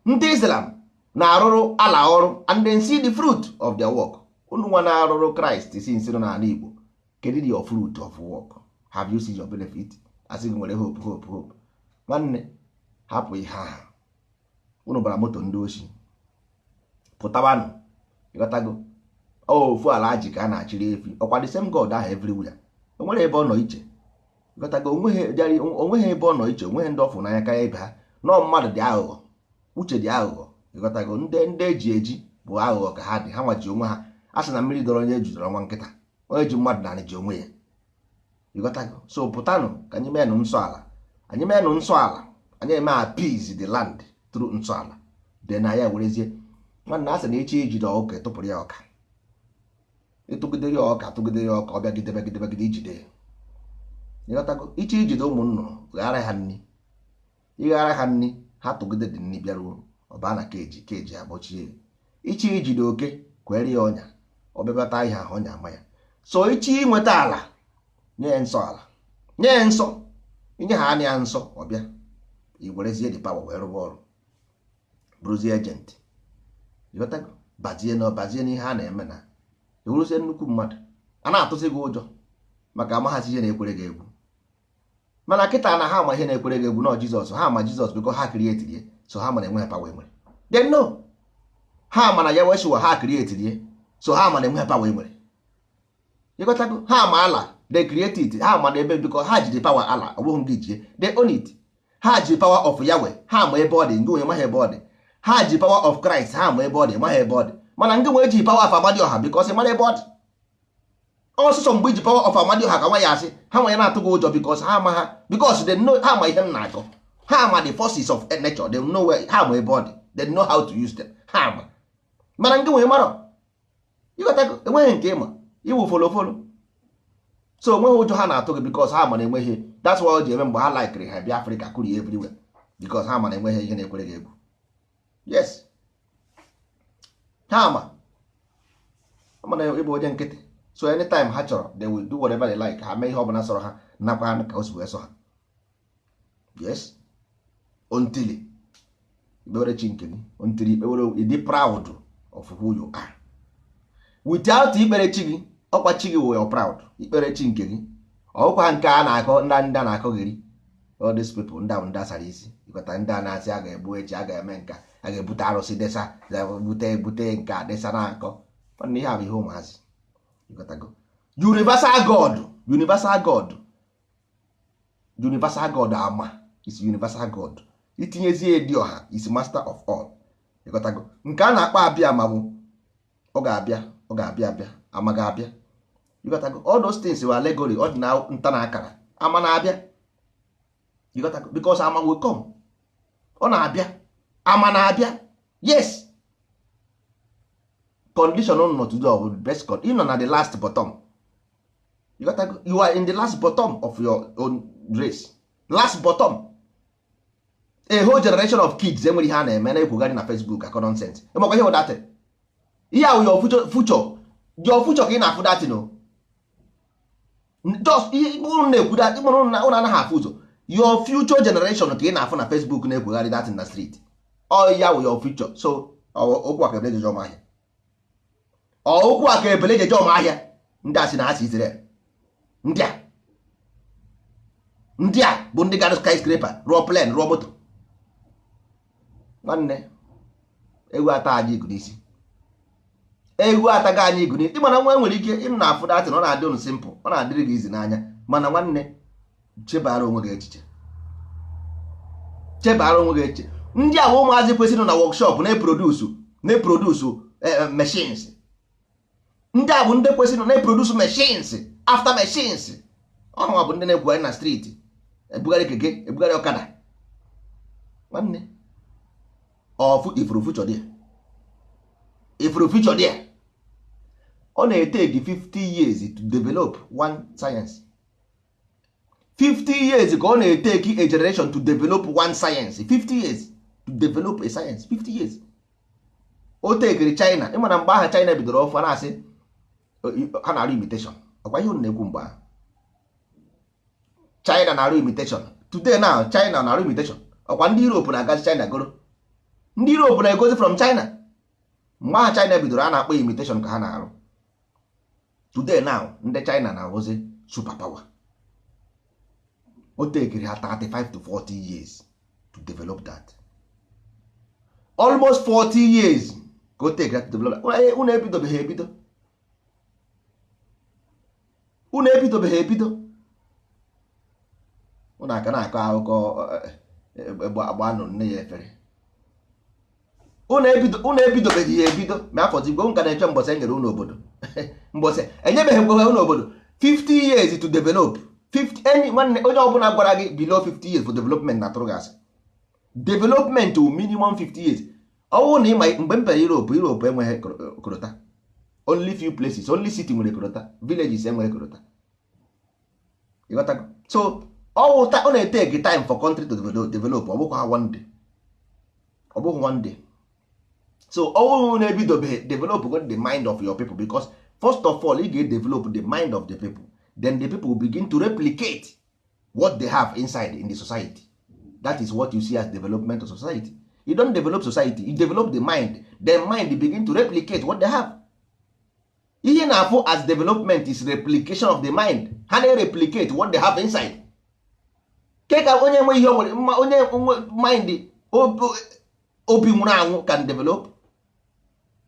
Ndị Islam na-arụrụ Allah ọrụ, and they see the fruit of their work. Unu nwa na-arụrụ Kraịst si nsị nọ n'ala Igbo, kedu your fruit of work? Have you seen your benefit? Asị gị nwere hope. Nwanne, hapụ ihe ahụ. Unu bara moto ndị oshi pụtabanụ, ịghọtago? Ofu ala ji ka a na-achịrị efi, ọkwa the same God ahụ everywhere. Onwere ebe ọ nọ iche, ịghọtago? Onweghị ebe ọ nọ iche, onweghị ndị ọfụ n'anya karịa ebe ha. Nọ mmadụ dị aghụghọ, uche dị aghụghọ, ịghọtago? Ndị eji bụ aghụghọ ka ha dị, ha nwaji onwe ha. A sị na mmiri dọrọ onye jidọrọ nwa nkịta, onye ji mmadụ na ji onwe ya, ịghọtago? So pụtanụ ka anyị meenụ nsọ ala, anyị eme appease the land through nsọ ala, dị na ya werezie. Nwanne a sị na echi ejide ọka etụpụrụ ya ọka, ịtụgide ya ọka ọ bịa gidebegide ijide ya, ịghọtago? Ichi ijide ụmụ nnụnụ ghara ha nri, ịghara ha nri, ha tụgide dị nri bịaruo ọba na keji agbochie. Ichi ijide oke kwere ya ọnya, ọ bịabata ihe ahụ ọnya ama ya. So ichi inweta ala, nye nsọ ala, nye nsọ, inye ha anya nsọ, ọbịa iwerezie the power wee rụba ọrụ, bụrụzie agent, ịghọtago? Bazie n'ihe a na-eme, na ewuruzie nnukwu mmadụ a na-atụzi gị ụjọ maka amaghazi ihe na-ekwere gị egwu. Mana kịta na ha ama ihe na-ekwere gị egwu na Jizọs, ha ama Jizọs biko ha krietirie, so ha mana enwe ha power enwere. They know ha ama na ya weshiwa ha krietirie, so ha ama na enwe ha power enwere, ịghọtago? Ha ama ala, they create it, ha ama na ebe biko ha ji the power ala, ọ bụghị gị jie, they own it. Ha ji power of Yahweh, ha ama ebe ọ dị, ngị onye maha ebe ọ dị. Ha ji power of Christ, ha ama ebe ọ dị, maha ebe ọ dị. Mana ngị nwe ji power of Amadioha because mara ebe ọ dị. Ọsụsọ mgbe iji power of Amadioha ka nwa ya asị, ha nwa ya na-atụ gị ụjọ because ha ama ha, because they know, ha ama ihe m na-akọ. Ha ama the forces of nature, they know where, ha ama ebe ọ dị, they know how to use them, ha ama. Mana ngị nwe mara, ịghọtago? Enweghị nke ịma, iwu folofolo. So onweghị ụjọ ha na-atụ gị because ha ama na enweghị. That's why o ji eme mgbe ha laikiri ha bịa Africa kụrie everywhere because ha ama na enweghị ihe na-ekwere gị egwu. Yes, ha ama na ịbụ onye nkịtị. So anytime ha chọrọ, they will do whatever they like. Ha mee ihe ọbụla sọrọ ha, nakwa ha ka o si wee sọ ha. Yes, until ikpewere chi nke gị, until ikpewere ịdị proud of who you are. Without ikpere chi gị, ọkwa chi gị wụ your proud. Ikpere chi nke gị ọkwa nke a na-akọ, ndị a na-akọgheri, all these people ndị ahụ ndị asara isi, ịkọta ndị a na-asị a ga-egbu echi, a ga-eme nka, a ga-ebute arụsị desa, bute nka desa na-akọ. Ihe a bụ ihe ụmụazị, ịkọtago? Universal God ama is universal God. Itinyezie dị ọha is master of all, ịkọtago? Nke a na-akpa abịa ma bụ ọ ga-abịa ama ga-abịa. You got to go. All those things were allegory, ordinary ntana akara. Ama na-abịa. You got to go. Because ama will come. Ọ na-abịa. Ama na-abịa. Yes. Condition on not to do best code. You know na the last bottom. You got to go. You are in the last bottom of your own race. Last bottom. A whole generation of kids enwere ihe a na-eme na-ekwugharị na Facebook akọ nonsense. Ịmakwa ihe ụdate. Ihe ahụ your future. Your future ka ị na-afụ datin o. Just na-ekwu dat ụnụ anaghị afụ ụzọ. Your future generation ka ị na-afụ na Facebook na-ekwugharị datin na street. Ọ ya wụ your future. So okwu aka ebele jeje ọmahịa. Okwu aka ebele jeje ọmahịa. Ndị a sị na ha si Israel. Ndị a bụ ndị gara skyscraper, rụọ plane, rụọ moto. Nwanne, ewu ata anyị igu n'isi. Ewu ataga anyị igu n'isi. Mana nwa nwere ike ịnụ na afụ datin, ọ na-adị ụnụ simple, ọ na-adịrị gị izi n'anya. Mana nwanne, chebara onwe gị echiche. Chebara onwe gị echiche. Ndị a bụ ụmụazị kwesịrị na workshop na-eproduce machines. Ndị a bụ ndị kwesịrị na-eproduce machines after machines. Ọnwa bụ ndị na-ebugharị na street, ebugharị keke, ebugharị ọkada. Nwanne, ifuru future dị. ọ na-etake 50 years to develop one science. 50 years ka ọ na-etake a generation to develop one science. 50 years to develop a science. 50 years. O tekiri China, ịma na mgbe aha China bidoro ọfụ na-asị ha na-arụ imitation. Ọkwa ihe unu na-ekwu mgbe ahụ. China na-arụ imitation. Today now China na-arụ imitation. Ọkwa ndị Europe na-agazi China goro. Ndị Europe na-egozi from China. Mgbe aha China bidoro a na-akpọ imitation ka ha na-arụ. Today now ndị China na-arụzi super power. O tekiri ha 35 to 40 years to develop that. Almost 40 years ka o tekiri ha to develop that. Unu ebidobeghị ebido. Unu ebidobeghị ebido. Unu aka na-akọ akụkọ agba anụ nne ya efere. Unu ebidobeghị ya ebido ma afọ tigbo nka na-eche mbọsị enyere unu obodo. Mbọsị enyebeghị mgbe unu obodo 50 years to develop. 50 onye ọbụla gwara gị below 50 years for development na tụrụ gị asị. Development to minimum 50 years. Ọwụ na ịma mgbe mbe Europe enweghị korota. Only few places, only city nwere korota, villages enweghị korota. So ọ na-etake time for country to develop. Ọ bụkwa one day. Ọ bụghị one day. So ọwụ na-ebidobe develop the mind of your people, because first of all you get develop the mind of the people, then the people will begin to replicate what they have inside in the society. That is what you see as development of society. You don't develop society, you develop the mind. The mind begin to replicate what they have. Ihe na-afụ as development is replication of the mind. Ha na-replicate what they have inside. Keka onye nwe ihe onwere onye mind obi nwụrụ anwụ can develop.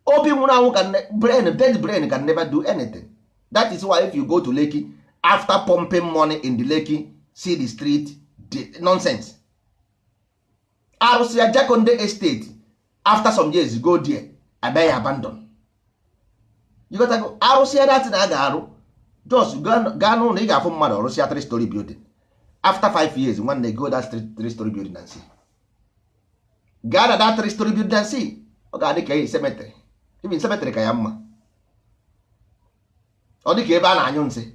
Obi nwụrụ anwụ can dead brain can never do anything. That is why if you go to Lekki, after pumping money in the Lekki, see the street, nonsense. Arụsịa Jakonde estate, after some years go there, abịa abandon. You got to go. Arụsịa that na ga-arụ, just gaa n'ụlọ ị ga-afụ mmadụ ọrụsịa 3-story building. After 5 years, when they go that 3-story building and see. Gaa na that 3-story building and see. Ọ ga-adị ka cemetery. Even cemetery ka ya mma. Ọ dị ka ebe a na-anyụ nsị.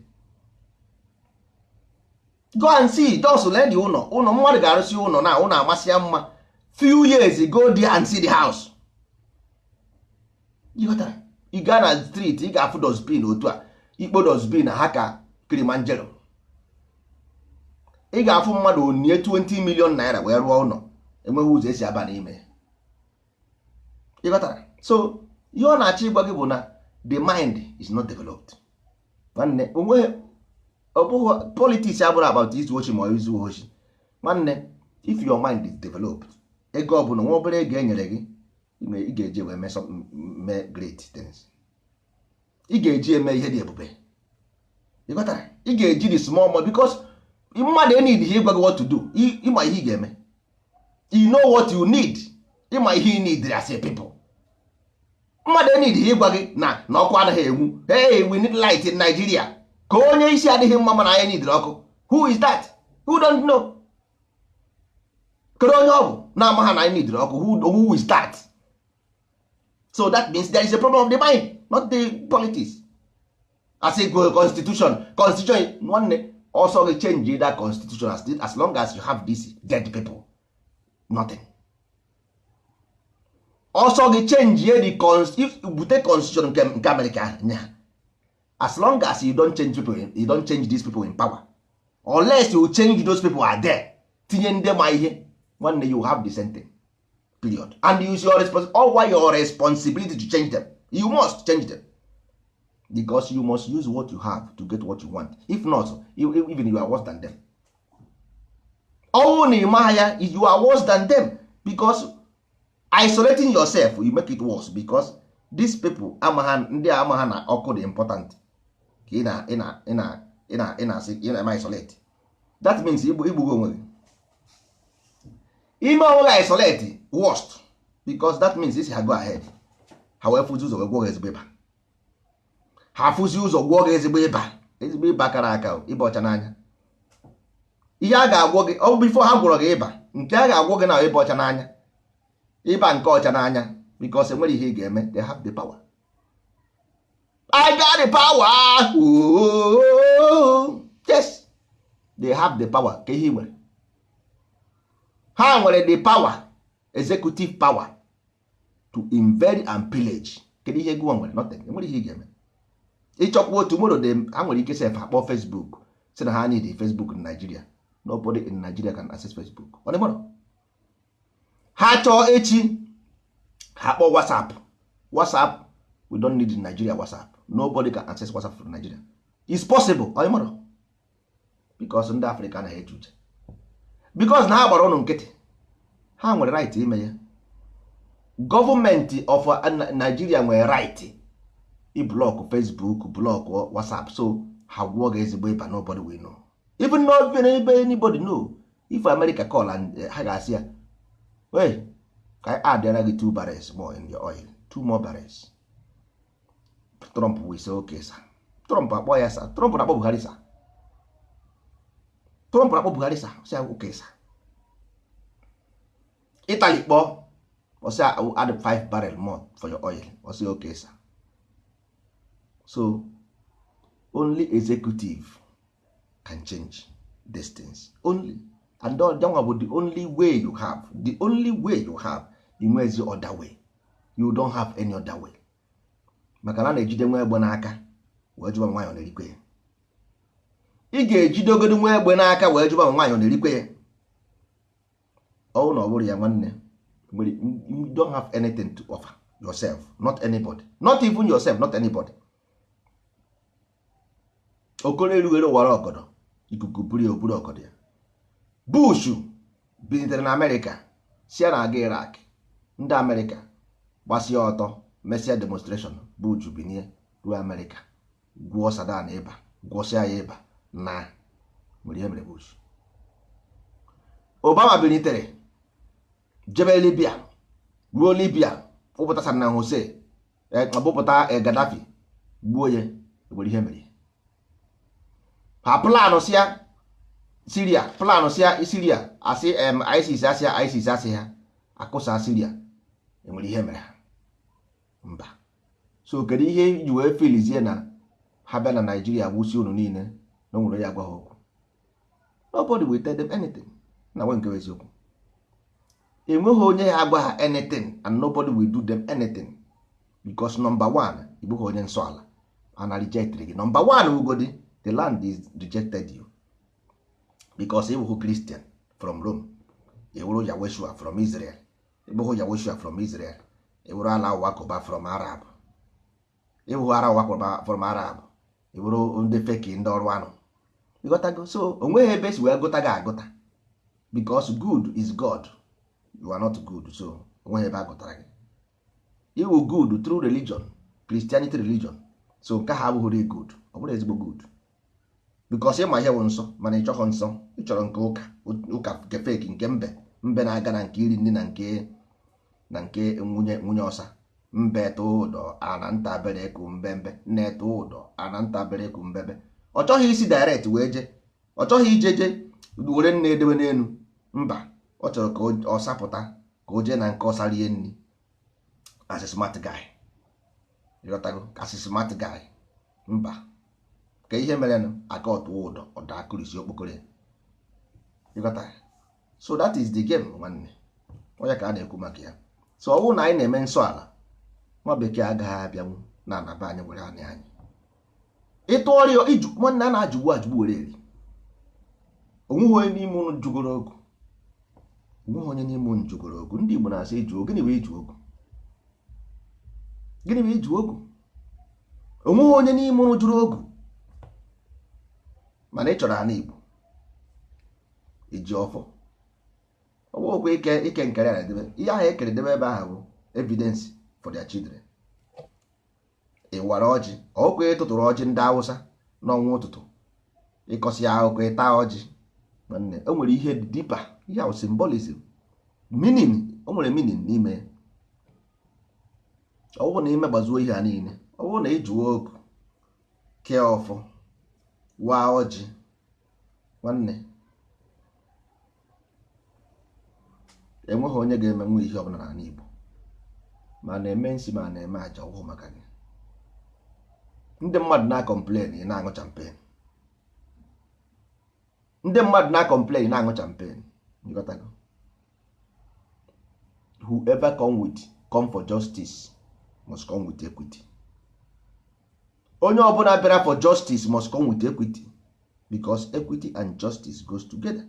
Go and see, just let the ụlọ mmadụ ga-arụsị ụlọ na ụlọ amasị ya mma. Few years go there and see the house. You gaa na street, ị ga-afụ dustbin otu a. Ikpo dustbin ha ka Kilimanjaro. Ị ga-afụ mmadụ onye 20 million naira wee rụọ ụlọ. Enweghị ụzọ esi aba n'ime. You got that? So ihe ọ na-achọ ịgwa gị bụ na the mind is not developed. Nwanne onwe ọ bụghị politics abụrụ about izu ochi ma izu ochi. Nwanne, if your mind is developed, ego ọbụla nwa obere ego enyere gị, ị ga-eji wee mee great things. Ị ga-eji eme ihe dị ebube. You got that? Ị ga-eji the small money, because mmadụ need ihe ịgwa gị what to do. Ịma ihe ị ga-eme. You know what you need. Ịma ihe ị need as a people. Mmadụ need ihe ịgwa gị na ọkụ anaghị enwu. Hey, we need light in Nigeria. Ka onye isi adịghị mma mana anyị need ọkụ. Who is that? Who don't know? Kedu onye ọ bụ na-ama ha na anyị need ọkụ? Who is that? So that means there is a problem of the mind, not the politics. As a constitution, nwanne also they change that constitution as long as you have these dead people. Nothing. Also they change the if you take constitution nke America, as long as you don't change people, you don't change these people in power. Unless you change those people are there, tinye ndị ma ihe, one day you have the same thing. Period. And you use your responsibility to change them. You must change them. Because you must use what you have to get what you want. If not, even you are worse than them. Only Maya, you are worse than them. Because isolating yourself, you make it worse. Because these people, ndị amaha na ọkụ dị important. Ị isolate. That means igbugo onwe gị. Ime onwe isolate worst. Because that means this go ahead. However, ụzọ wee gwọọ ezigbo ịba. Ha fụzi ụzọ gwọọ ezigbo ịba. Ezigbo ịba kara aka ịba ọcha n'anya. Ihe a ga-agwọ gị, ọ before ha gwọrọ gị ịba, nke a ga-agwọ gị na ịba ọcha n'anya. Ịba nke ọcha n'anya, because enwere ihe ị ga-eme, they have the power. I got the power. Oh, yes, they have the power. Ka ihe nwere, ha nwere the power, executive power to invade and pillage. Kedu ihe gụwa nwere? Nothing. Enwere ihe ị ga-eme. Ịchọkwa tomorrow dem ha nwere ike sef akpọ Facebook sị na ha need Facebook in Nigeria. Nobody in Nigeria can access Facebook. Ọ dị ha chọọ echi ha kpọọ WhatsApp. We don't need in Nigeria WhatsApp. Nobody can access WhatsApp from Nigeria. It's possible. Ọ dị mara because ndị Africa na eche uche because na ha gbara ọnụ nkịtị, ha nwere right ime ya. Gọọmenti of Nigeria nwere right block Facebook, block WhatsApp, so ha gwụọ ga ezigbo ịba. Nobody will know, even not anybody know. If America call and ha ga-asị ya, hey, ka I add another 2 barrels more in your oil, 2 more barrels. Trump will say okay sir. Trump akpọ ya sir. Trump na-akpọ Buhari sir. Trump na-akpọ Buhari sir. Say okay sir. Italy kpọ, or say I will add 5 barrels more for your oil, or say okay sir. So only executive can change these things. Only. And that was the only way you have. The only way you have. Inwezi other way. You don't have any other way. Maka na na-ejide nwa egbe n'aka wee jụba nwaanyị ọ na-erikwe ya. Ị ga-ejidogodo nwa egbe n'aka wee jụba nwaanyị ọ na-erikwe ya. Ọ na ọ bụrụ ya nwanne, you don't have anything to offer yourself, not anybody, not even yourself, not anybody. Okoro erughero wara ọgọdọ, ikuku buru oburu ọgọdọ ya. Bush bilitere na America, si na aga Iraq, ndị America gbasie ọtọ, mesia demonstration. Bush binie ruo America, gwụọ Saddam ịba, gwụsịa ya ịba na nwere ihe mere Bush. Obama bilitere jebe Libya, ruo Libya, kpụpụta Saddam Hussein, kpụpụta Gaddafi, gbuo ya, nwere ihe mere. Ha planụ sịa Syria, planụ sịa Syria, asị ISIS asịa ISIS asị ha akụsa Syria, enwere ihe mere ha mba. So kedu ihe ji wee filizie na ha bịa na Nigeria gwụsi unu niile na nwere ya gwa ha okwu? Nobody will tell them anything. Na nwe nke eziokwu, enweghị onye ha agwa ha anything, and nobody will do them anything because number 1, igbo onye nsọ ala ana reject gị. Number 1 ugodi, the land is rejected you because you were Christian from Rome, you were Yahweh from Israel, you were Yahweh from Israel, you were Allah Wakoba from Arab, you were Allah Wakoba from Arab, you were ndị fake ndị ọrụ anụ. You got to go. So onwe ebe si wee gota ga agota because good is God, you are not good. So onwe ebe agotara gị, you were good through religion, Christianity religion. So nke ha abụghị good, ọ bụrụ ezigbo good because ịma ihe bụ nsọ mana ị chọghị nsọ, ị chọrọ nke ụka nke fake, nke mbe na-aga na nke iri nne na nke nwunye ọsa. Mbe tụ ụdọ ana nta bere ku mbembe, nne tụ ụdọ ana nta bere ku mbebe. Ọ chọghị isi direct wee je, ọ chọghị ijeje were nne edewe n'elu mba. Ọ chọrọ ka ọ sapụta ka o jee na nke ọsa rie nri as a smart guy. Ịghọtago? As a smart guy mba. Ka ihe mere nụ aka ọtụ ụdọ ọda akụrisi okpokoro. Ịghọta? So that is the game nwanne. Onye ka a na-ekwu maka ya. So ọ bụrụ na anyị na-eme nsọ ala, nwa bekee agaghị abịanwu na anaba anyị were anyị. Ịtụọrịọ iju nwanne a na-ajụgbu were eri. Onweghị onye n'ime unu jụgoro ogu. Onweghị onye n'ime unu jụgoro ogu. Ndị Igbo na-asị iju ogu. Gịnị bụ iju ogu? Gịnị bụ iju ogu? Onweghị onye n'ime unu jụrụ ogu. Mana ị chọrọ ana Igbo iji ọfọ. Ọ bụ okwu ike nkere ya debe. Ihe ahụ ekere debe ebe ahụ bụ evidence for their children. Ịwara ọjị, ọkụ ịtụtụrụ ọjị ndị Awụsa n'ọnwa ụtụtụ, ịkọsị ya akụkọ ịta ọjị. Nwanne, o nwere ihe deeper, ihe ahụ symbolism, meaning, o nwere meaning n'ime ya. Ọ bụrụ na ime gbazuo ihe a niile, ọ bụrụ na ịjụọ ogu, kee ọfọ, waa ọjị, nwanne, enweghị onye ga-emenwu ihe ọbụla n'ala Igbo, ma na-eme nsi ma na-eme aja ọgwụ maka gị. ndị mmadụ na-complain ị na-aṅụ champagne, ndị mmadụ na-complain ị na-aṅụ champagne. Whoever come for justice must come with equity. Onye ọbụla bịara for justice must come with equity, because equity and justice goes together.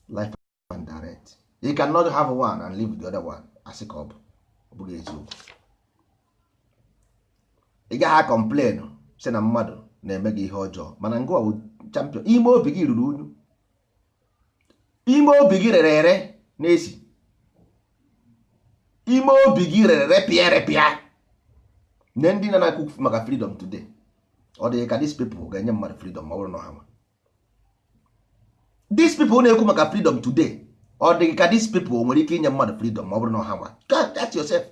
Life and direct. You cannot have one and leave the other one. Asị ka ọ bụghị eziokwu. Ị gaghị complain sị na mmadụ na-eme gị ihe ọjọọ, mana ngwa bụ champion. Ime obi gị ruru unyu, ime obi gị rere ere na-esi, ime obi gị rere repịa. Nye ndị na-akụ maka freedom today, ọ dị ka these people ga-enye mmadụ freedom ma ọ bụrụ na ha nwa. These people na-ekwu maka freedom today, ọ dị ka these people nwere ike inye mmadụ freedom ma ọ bụrụ na ha nwa. That's yourself.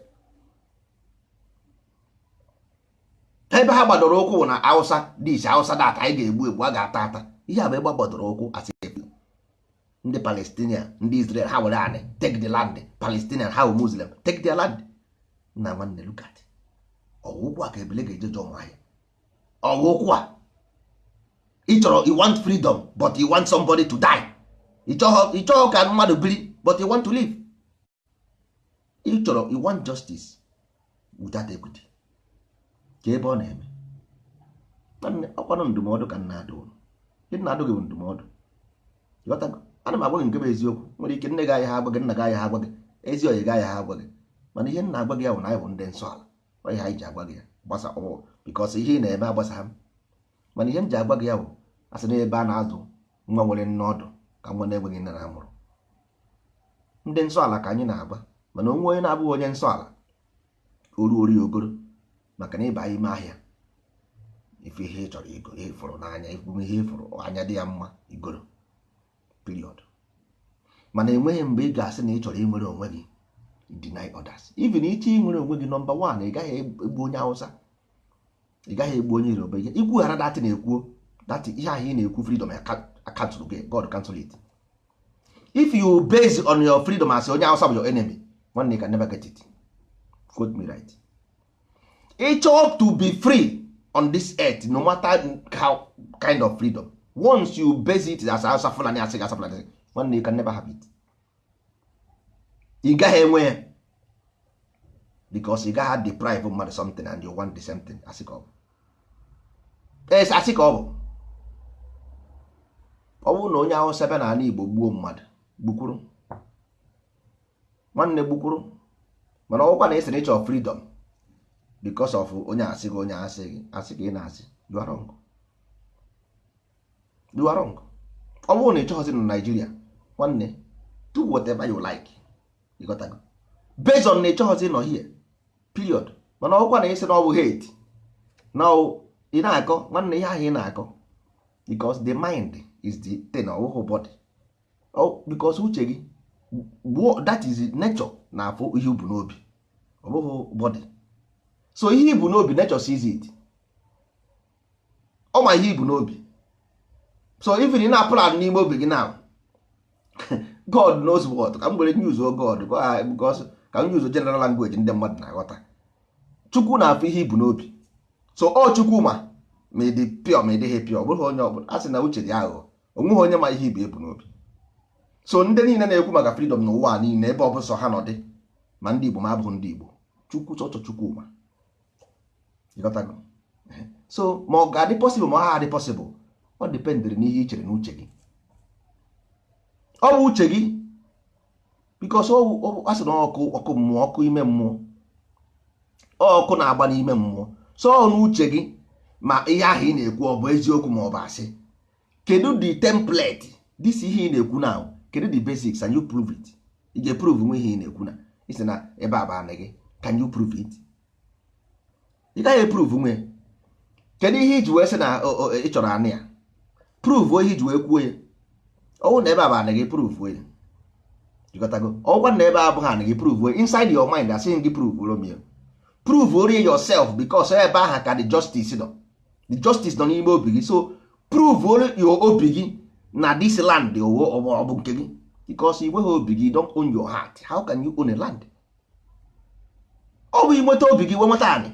Ebe ha gbadoro ụkwụ na Hausa dis Hausa dat anyị ga-egbu a ga-ata ata. Ihe a bụ ebe gbadoro ụkwụ asị ndị Palestinian, ndị Israel ha were anị take the land. Palestinian ha Muslim take their land. Na nwanne look at ọwụkwụ a ka ebele ga-eje jọ nwanyị. Ọwụkwụ a ị chọrọ, you want freedom but you want somebody to die. Ị chọrọ ka mmadụ biri but you want to live. Ị chọrọ, you want justice without equity. Ka ebe ọ na-eme ọkwanụ ndụmọdụ ka nna adụ gị bụ ndụmọdụ. Ana m agwa gị nke bụ eziokwu. Nwere ike nne gị anya ha agwa gị, nna gị anya ha agwa gị, ezi onye gị anya ha agwa gị, mana ihe nna agwa gị ya bụ na anyị bụ ndị nsọ ala. Ọ ihe anyị ji agwa gị ya gbasa ọwụ because ihe ị na-eme agbasa ha. Mana ihe m ji agwa gị ya bụ asị na ebe a na-azụ nwa nwere nne ọdụ ka nwa na-enweghị nne na amụrụ. Ndị nsọ ala ka anyị na-agba, mana onwe onye na-abụghị onye nsọ ala oru ori ogoro, maka na ịba ime ahịa ife ihe chọrọ ego, ihe fụrụ n'anya, ifume ihe fụrụ anya dị ya mma igoro period. Mana enweghị mgbe ị ga-asị na ị chọrọ inwere onwe gị deny others. Even iche inwere onwe gị number one, ị gaghị egbu onye Hausa, ị gaghị egbu onye Yoruba. Ikwughara datị na-ekwu datị ihe ahụ ị na-ekwu freedom cancel gị, God cancel it. If you base on your freedom as onye Hausa bụ your enemy, one can never get it. Quote me right. Each up to be free on this earth, no matter how kind of freedom. Once you base it as Hausa Fulani, as Fulani, one you can never have it. You got anywhere because you got deprive of something and you want the same thing. Asiko. Yes, asiko. Ọwụ na onye Hausa bịa n'ala Igbo gbuo mmadụ, gbukwuru. Nwanne gbukwuru. Mana ọgwụkwa na esi nature of freedom. Because of onye asị gị, onye asị gị, asị gị na-asị, you are wrong. You are wrong. Ọ bụrụ na ị chọghịzị na Nigeria, nwanne, do whatever you like. You got to go. Based on na ị chọghịzị nọ here, period. Mana ọgwụkwa na isi na ọ bụ hate. Now, ị na-akọ, nwanne ihe ahụ ị na-akọ. Because the mind is the thing of body. Oh, because uche gị, that is nature na afọ ihe ubu n'obi. Ọ bụghị body. So ihe ibu n'obi, nature sees it. Ọ ma ihe ibu n'obi. So even ị na-apụla n'ime obi gị now, God knows what. Ka m gwere news o God, because ka m use general language ndị mmadụ na-aghọta. Chukwu na-afụ ihe ibu n'obi. So ọ Chukwu ma dị pure ma dị pure, ọ bụghị onye ọbụla. A sị na uche dị aghụghọ. Onweghị onye ma ihe ibu ebu n'obi. So ndị niile na-ekwu maka freedom n'ụwa niile ebe ọ bụ sọ ha nọdị, ma ndị Igbo ma abụghị ndị Igbo. Chukwu chọchọ Chukwu ma. So ma ọ ga-adị possible ma ọ ha adị possible, ọ dependere n'ihe i chere n'uche gị. Ọ bụ uche gị, because a sị na ọkụ mmụọ, ọkụ ime mmụọ, ọkụ na-agba n'ime mmụọ. So ọ n'uche gị ma ihe ahụ ị na-ekwu ọ bụ eziokwu ma ọ bụ asị. Kedu the template this ihe ị na-ekwu now, kedu the basics and you prove it. Ị ga-prove nwe ihe ị na-ekwu na isi na ebe a bụ gị, can you prove it? Ị gaghị prove nwe. Kedu ihe iji wee sị na ị chọrọ anị ya? Prove ihe iji wee kwuo ya. Ọwụ na ebe a bụ anị gị, prove ya. Jikọtago. Ọgwa na ebe a abụghị anị gị, prove inside your mind. Asị gị prove Romeo. Prove yourself, because ebe ahụ ka the justice nọ. The justice nọ n'ime obi gị. So prove your obi gị na this land ọ bụ nke gị. Because i nweghị obi gị, don't own your heart. How can you own a land? Ọ bụ inweta obi gị wee nweta anị.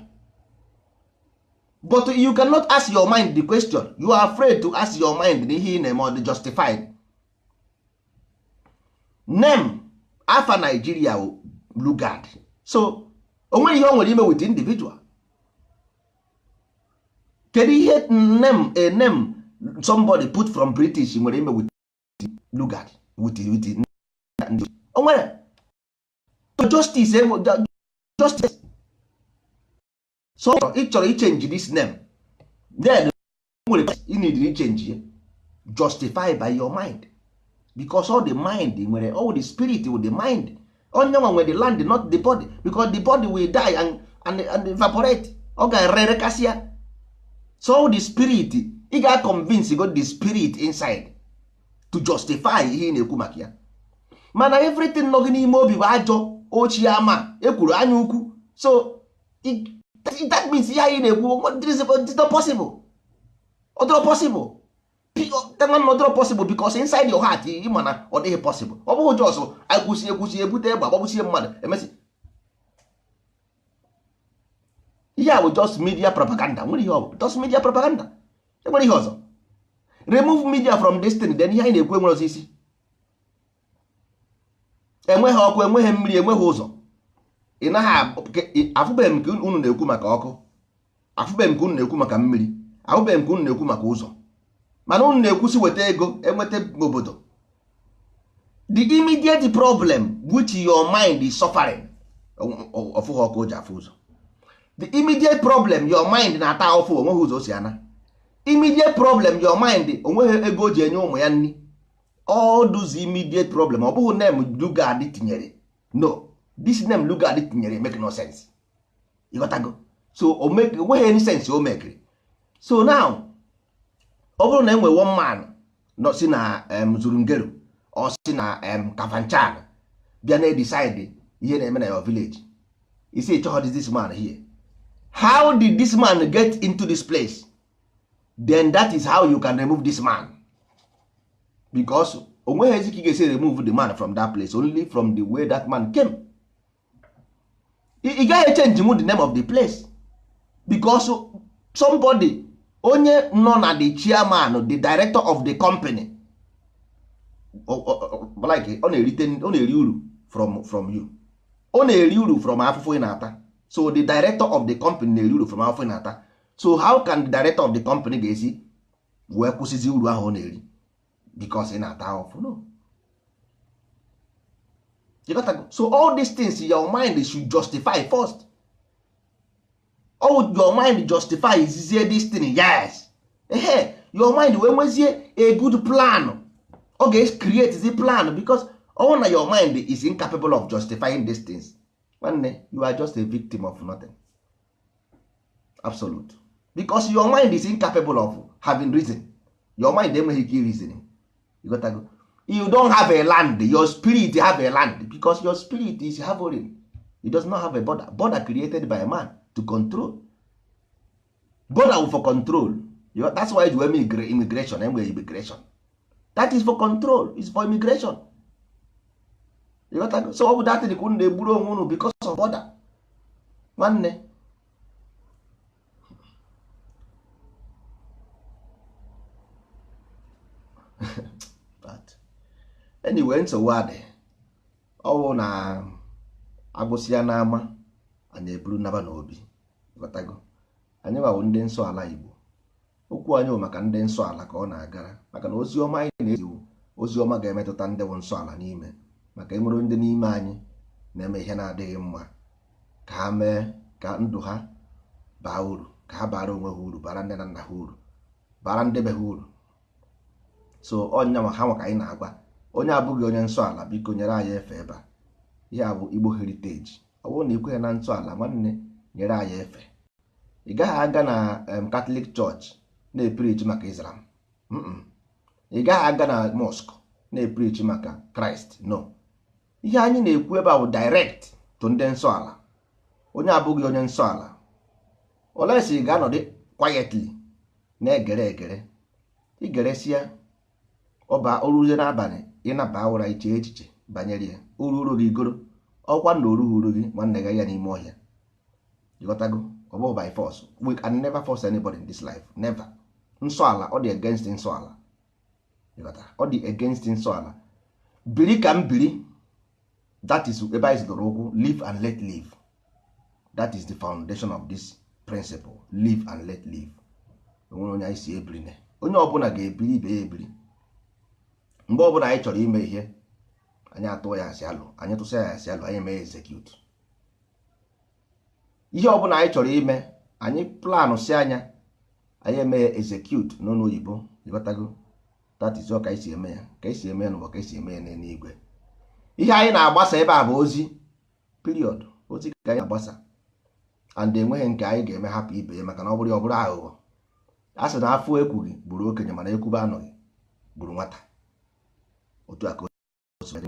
but you cannot ask your mind the question. You are afraid to ask your mind ihe ị na-eme ọ dị justified. Name afa Nigeria Lugard, so onwere ihe o nwere ime with individual. Kedu ihe name somebody put from British nwere ime with Lugard with onwere justice. So ị chọrọ change this name, then you need to change justify by your mind, because all the mind nwere all the spirit with the mind. Onye nwa nwere the land, not the body, because the body will die and evaporate. Ọ ga-erekasịa. So the spirit, ị ga-convince you got the spirit inside to justify ihe ị na-ekwu maka ya. Mana everything nọ gị n'ime obi bụ ajọ ochie ama ekwuru anya ukwu. So that means ihe anyị na-ekwu it's not possible. Not possible. Not possible because inside your heart ị ma na ọ dịghị possible. Ọ bụghị just ekwusi ebute egbe agbagbusie mmadụ emesi. Ihe a bụ just media propaganda. Nwere ihe ọ bụ just media propaganda. Enwere ihe ọzọ. Remove media from this thing, then ihe anyị na-ekwu enwere ọzọ isi. Enweghị ọkụ, enweghị mmiri, enweghị ụzọ. Ị naghị afụbeghị m ka unu na-ekwu maka ọkụ, afụbeghị m ka unu na-ekwu maka mmiri, afụbeghị m ka unu na-ekwu maka ụzọ, mana unu na-ekwusi weta ego enweta obodo. The immediate problem which your mind is suffering, ọfụghị ọkụ o ji afụ ụzọ. The immediate problem your mind na-ata ọfụ onweghị ụzọ o si ana. Immediate problem your mind onweghị ego o ji enye ụmụ ya nri. All those immediate problem ọ bụghị name Lugard tinyere. No, this name Lugard tinyere make no sense. You got to go. So o make onweghị any sense o make. So now ọ bụrụ na enwe one man nọ si na Zurungero ọ si na Kafanchan bịa na decide ihe na-eme na your village, you say how is this man here? How did this man get into this place? Then that is how you can remove this man, because onweghị ezi ka ị ga-esi remove the man from that place, only from the way that man came. Ị gaghị change the name of the place because somebody onye nọ na the chairman, the director of the company, like ọ na-eri uru from you, ọ na-eri uru from afụfụ ị na-ata. So the director of the company na-eri uru from afụfụ ị na-ata. So how can the director of the company ga-esi wee kwụsịzi uru ahụ ọ na-eri because ị na-ata ahụfụ? No. You got to go. So all these things your mind should justify first. All your mind justify is this thing, yes. Your mind wee nwezie a good plan. Okay, create the plan, because all na your mind is incapable of justifying these things. One, you are just a victim of nothing. Absolute. Because your mind is incapable of having reason. Your mind enweghị ike reasoning. You got to go. You don't have a land, your spirit have a land, because your spirit is hovering. It does not have a border. Border created by a man to control. Border for control. That's why you have immigration and immigration. That is for control. It's for immigration. You got to go. So that they couldn't eburu onwe because of border. Nwanne. Anyway, nsogbu adị ọwụ na agbụsịa n'ama anyị eburu naba n'obi. Gotago anyị gbawo ndị nsọ ala Igbo, okwu anyị bụ maka ndị nsọ ala ka ọ na-agara, maka na ozi ọma anyị na-eziwu ozi ọma ga-emetụta ndị nsọ ala n'ime, maka enwere ndị n'ime anyị na-eme ihe na-adịghị mma ka ha mee ka ndụ ha baa uru, ka ha bara onwe ha uru, bara nne na nna ha uru, bara ndị be ha uru. So ọnya ma ha maka anyị na-agwa onye abụghị onye nsọ ala, biko nyere anyị efe ebe a. Ihe a bụ Igbo heritage. Ọ bụrụ na ị kweghị na nsọ ala, nwanne nyere anyị efe. Ị gaghị aga na Catholic Church na-epreach maka Islam. Ị gaghị aga na mosque na-epreach maka Christ. No. Ihe anyị na-ekwu ebe a bụ direct to ndị nsọ ala. Onye abụghị onye nsọ ala, olesi ị ga-anọdụ quietly na-egere egere, igeresịa ọba oruzie n'abalị ịnaba ụra iche echiche banyere ya, uru gị goro ọkwa na orughị uru gị nwanne gị ya n'ime ọhịa. ịghọtago, ọ bụghị by force. We can never force anybody in this life, never. Nsọ ala ọ dị against nsọ ala, ịghọtara, ọ dị against nsọ ala. Biri ka m biri, that is ebe anyị zidoro ụkwụ. Live and let live, that is the foundation of this principle. Live and let live. Onwere onye anyị si ebiri ne, onye ọbụla ga-ebiri ibe ya ebiri. Mgbe ọbụla anyị chọrọ ime ihe, anyị atụọ ya asị alụ, anyị tụsa ya asị alụ, anyị mee execute. Ihe ọbụla anyị chọrọ ime, anyị planụ si anya, anyị eme ya execute n'ọnụ oyibo, ịghọtago. That is ka anyị si eme ya, ka anyị si eme ya n'ụwa, ka anyị si eme ya n'eluigwe. Ihe anyị na-agbasa ebe a bụ ozi, period. Ozi ka anyị na-agbasa, and enweghị nke anyị ga-eme hapụ ibe ya, maka na ọ bụrụ aghụghọ. A sị na afọ ekwughị gburu okenye, mana ekwube anọghị gburu nwata. Otu aka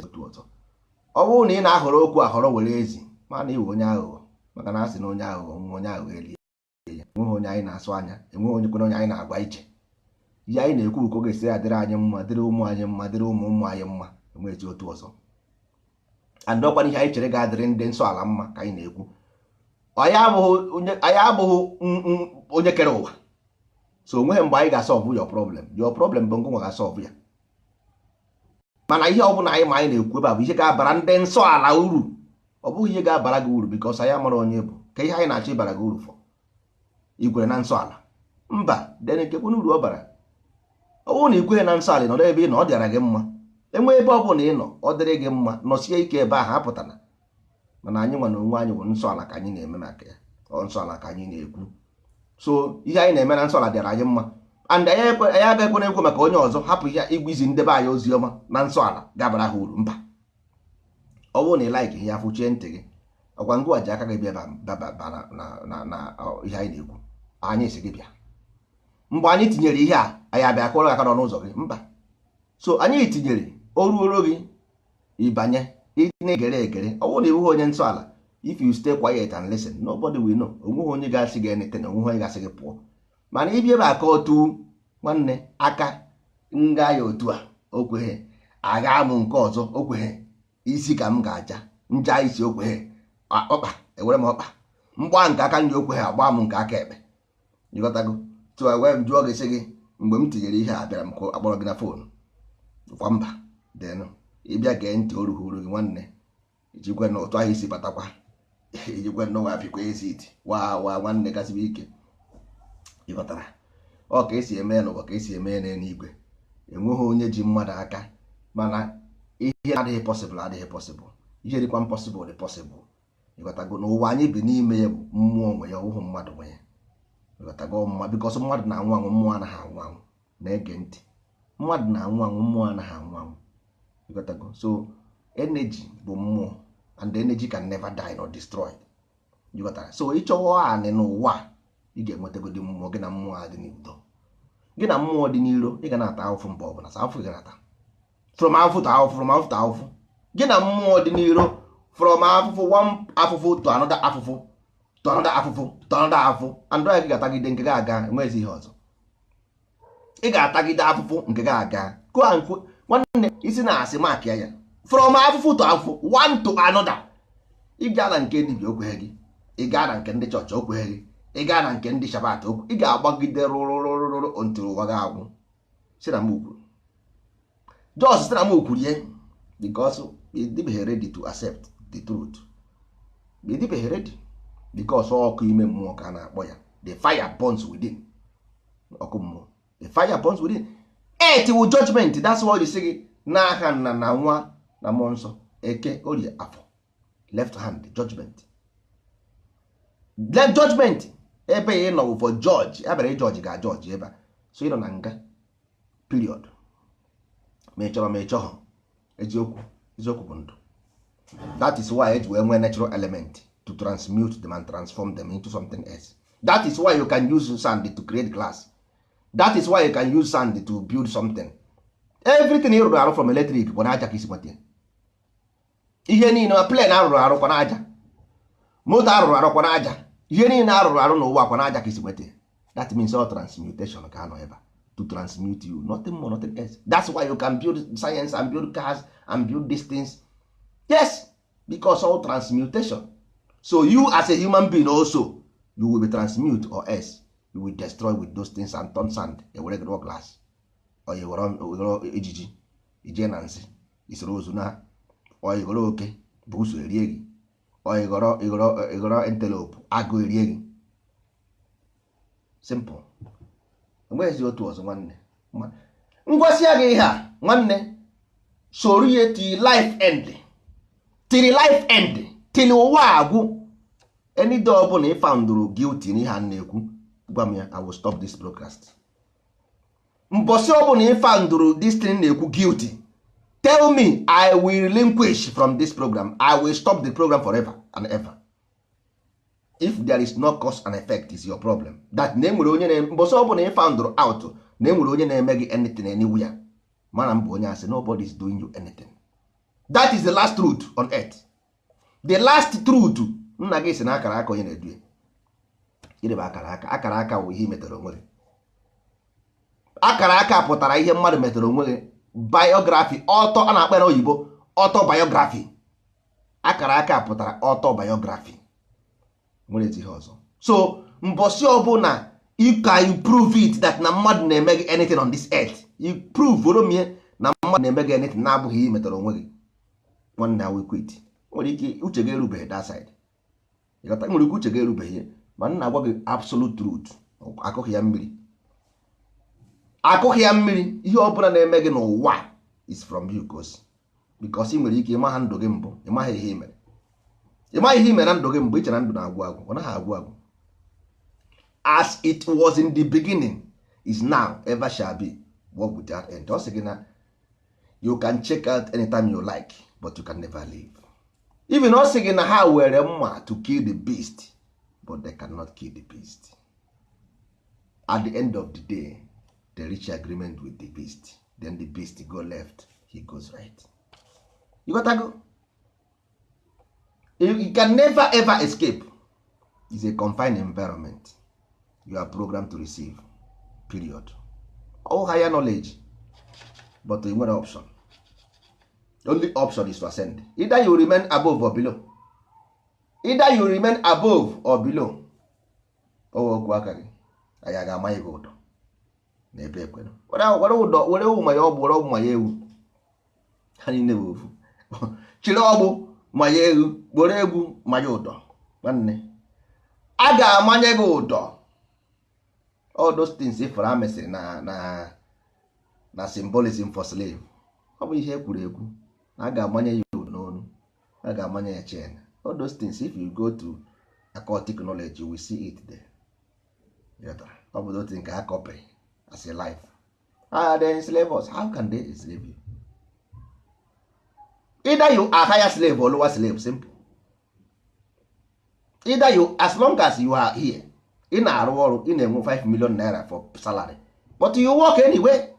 otu ọzọ. Ọ bụrụ na ị na-ahọrọ okwu ahọrọ were ezi, mana iwe onye aghụghọ, maka na a sị na onye aghụghọ nwe onye aghụghọ elie ya. Enweghị onye anyị na-asụ anya, enweghị onye kwere onye anyị na-agwa iche. Ihe anyị na-ekwu ka ọ ga-esi adịrị anyị mma, dịrị ụmụ anyị mma, dịrị ụmụ anyị mma, enweghị otu ọzọ. And ọkwa ihe anyị chere ga-adịrị ndị nsọ ala mma ka anyị na-ekwu. Anyị abụghị onye kere ụwa, so onweghị mgbe anyị ga-asọlvụ your problem bụ ngwa ga-asọlvụ ya. Mana ihe ọbụla anyị ma anyị na-ekwu ebe a bụ ihe ga-abara ndị nsọ ala uru, ọ bụghị ihe ga-abara gị uru, because anyị amara onye bụ. Ka ihe anyị na-achọ ịbara gị uru fọ igwere na nsọ ala, mba, dene nkekwu n'uru ọ bara. Ọ bụrụ na ikweghị na nsọ ala nọrọ ebe ị nọ, ọ dịara gị mma. Enwe ebe ọ bụla ị nọ, ọ dịrị gị mma, nọsie ike ebe ahụ, apụtana. Mana anyị nwa na onwe anyị bụ nsọ ala ka anyị na-eme maka ya, ọ nsọ ala ka anyị na-ekwu. So ihe anyị na-eme na nsọ ala dịara anyị mma, and anyị agaghịkwana ekwu maka onye ọzọ hapụ ihe igwe izi ndebe anyị ozi ọma na nsọ ala ga-abara ha uru, mba. Ọ bụrụ na ị like ihe afụchie ntị gị, ọkwa ngwa ji aka gị bịa na ihe anyị na-ekwu, anyị si gị bịa. Mgbe anyị tinyere ihe a, anyị abịa kụrụ aka n'ụzọ gị, mba. So anyị tinyere oruoro gị, ịbanye, ị na-egere egere. Ọ bụrụ na ịbụghị onye nsọ ala, if you stay quiet and listen, nobody will know. Onweghị onye ga-asị gị anything, onweghị onye ga-asị gị pụọ. Mana ịbịa ebe aka otu nwanne aka nga ya otu a, okweghị, agha amụ nke ọzọ, okweghị, isi ka m ga-aja, nja isi, okweghị, ọkpa ewere m ọkpa, mgba nke aka ndị okweghị, agba m nke aka ekpe. Ịghọtago? So wee m jụọ gị sị gị, mgbe m tinyere ihe a, bịara m akpọrọ gị na fon kwa mba, denụ ịbịa gee ntị, o rughuru gị nwanne, ijikwe na otu ahụ isi batakwa, ijikwe n'ụwa apịkwa ezi iti wa nwanne gasịbụ ike. Ịghọtara? Ọ ka esi eme n'ụwa, ka esi eme n'eluigwe. Enweghị onye ji mmadụ aka, mana ihe adịghị possible adịghị possible, ihe dịkwa impossible dị possible. Ịghọtago? N'ụwa anyị bi n'ime ya bụ mmụọ nwe ya, ọhụhụ mmadụ nwe ya. Ịghọtago? Mma, because mmadụ na-anwụ anwụ, mmụọ anaghị anwụ anwụ. Na-ege ntị, mmadụ na-anwụ anwụ, mmụọ anaghị anwụ anwụ. Ịghọtago? So energy bụ mmụọ, and the energy can never die nor destroy. Ịghọtara? So ịchọwa anị n'ụwa, ị ga-enwetagodi mmụọ gị na mmụọ adị n'udo. Gị na mmụọ dị n'iro, ị ga na-ata ahụfụ mgbe ọbụla. Sa ahụfụ ị ga na-ata, from ahụfụ to ahụfụ, from ahụfụ to ahụfụ. Gị na mmụọ dị n'iro, from ahụfụ, one ahụfụ to another ahụfụ, to another ahụfụ, to another ahụfụ. And gị ga-atagide nke ga-aga, enwezi ihe ọzọ. Ị ga-atagide ahụfụ nke ga-aga. Nwanne isi na-asị maka ya, from ahụfụ to ahụfụ, one to another. Ị gaa na nke dibịa, okweghị gị. Ị gaa na nke ndị chọọchị, okweghị gị. Ị gaa na nke ndị shabat, okwu. Ị ga-agbagide rụrụrụrụrụ until ụwa ga-agwụ. Si na m ukwuru, just si na m ukwuru ye, because ị dịbeghị ready to accept the truth. Ị dịbeghị ready, because ọkụ ime mmụọ ka a na-akpọ ya. The fire burns within. Ọkụ mmụọ, the fire burns within. Earth will judgment. That's why you see n'aka nna na nwa na mmụọ nsọ, eke orie afọ, left hand judgment. Let judgment ebe ị nọ for judge, abịara judge ga judge ebe a. So ị nọ na nga, period. Ma ị chọrọ ma ị chọghọ, eziokwu bụ ndụ. That is why eji wee nwee natural element to transmute them and transform them into something else. That is why you can use sand to create glass. That is why you can use sand to build something. Everything ị rụrụ arụ from electric bụ n'aja ka isi nweta. Ihe niile plane arụrụ arụ kwa n'aja, moto arụrụ arụ kwa n'aja, ihe niile arụrụ arụ n'ụwa kwa n'aja ka isi nweta. That means all transmutation ka anọ ebe to transmute you, nothing more, nothing else. That's why you can build science and build cars and build these things. Yes, because all transmutation. So you as a human being also, you will be transmute or else you will destroy with those things and turn sand ewere gro glass or were ejiji ije na nsị isoro ozu na ọ ịghọrọ oke bụ uso erie gị ọ ịghọrọ antelope agụ erie gị. Simple. Enweghịzi otu ọzọ nwanne. Ngwasịa gị ihe a nwanne, soro ihe till life end, till ụwa agwụ. Any day ọbụla ị found guilty n'ihe a na-ekwu, gwa m ya, I will stop this broadcast. Mbọsị ọbụla ị found this thing na-ekwu guilty, tell me, I will relinquish from this program. I will stop the program forever and ever. If there is no cause and effect, is your problem. That na enwere onye na mbọsị ọbụla ị found out na enwere onye na-eme gị anything anywhere, mana mbụ onye asị nobody is doing you anything. That is the last truth on earth. The last truth. Nna gị si na akara aka onye na-edu ya. Ịdebe akara aka wụ ihe metere onwe gị. Akara aka pụtara ihe mmadụ metere onwe gị. Biography, auto a na-akpa n'oyibo autobiography. Akara aka pụtara autobiography. Nwere ezi ihe ọzọ. So mbọsị ọbụla you can prove it that na mmadụ na-eme gị anything on this earth, you prove oromie na mmadụ na-eme gị anything na-abụghị ihe metere onwe gị, nwanne I will quit. Nwere ike uche gị erubeghị that side. Ịghọta, nwere ike uche gị erubeghị, ma nna agwa gị absolute truth. Akụghị ya mmiri. Ihe ọbụla na-eme gị n'ụwa is from you because ị nwere ike ịma ha ndụ gị mbụ, ịmaghị ihe ị mere na ndụ gị mbụ, iche na ndụ na-agwụ agwụ, ọ naghị agwụ agwụ. As it was in the beginning, is now, ever shall be, world without end. Ọ sị gị na you can check out anytime you like, but you can never leave. Even ọ sị gị na ha were mma to kill the beast, but they cannot kill the beast. At the end of the day, they reach agreement with the beast. Then the beast go left, he goes right. You got to go. You can never ever escape. It's a confined environment. You are programmed to receive. Period. All higher knowledge, but you want an option. The only option is to ascend. Either you remain above or below. Okwu aka gị, anyị ga-ama gị ụdọ n'ebe ekwenu. Were ụdọ, were ụma ya ọgbụ, were ụma ya ewu. Ha niile bụ ofu. Chiri ọgbụ ma ya ewu, were egwu ma ya ụdọ. Nwanne, a ga-amanye gị ụdọ. All those things ifụrụ amesịrị na symbolism for slave. Ọ bụ ihe ekwuru ekwu. A ga-amanye ya ụdọ n'onu, a ga-amanye ya chain. All those things, if you go to occultic knowledge, you will see it there. Ọ bụ those things ka ha copy as a life. They enslave us. How can they enslave you? Either you are higher slave or lower slave. Simple. Either you, as long as you are here, ị na-arụ ọrụ, ị na-enwe 5 million naira for salary, but you work anyway.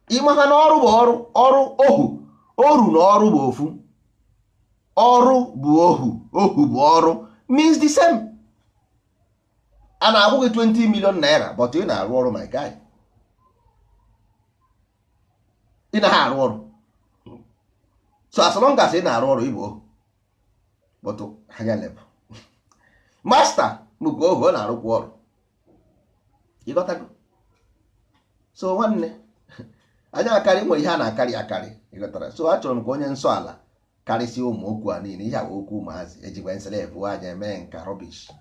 Ịmaha na ọrụ bụ ọrụ ohu na ọrụ bụ ofu. Ọrụ bụ ohu bụ ọrụ, means the same. A na-akwụ gị 20 million naira, but ị na-arụ ọrụ, my guy. Ị na-arụ ọrụ. So as long as ị na-arụ ọrụ, ịbụ ohu, but higher level. Master mụkwa ohu, ọ na-arụkwa ọrụ. Ịghọtago? So nwanne, anyị akarị nwere ihe a na-akarị. Ịghọtara? So achọrọ m ka onye nsọ ala karịsịa ụmụ okwu a niile. Ihe a okwu ụmụazị ejikwa nselevu anya eme nka rubbish,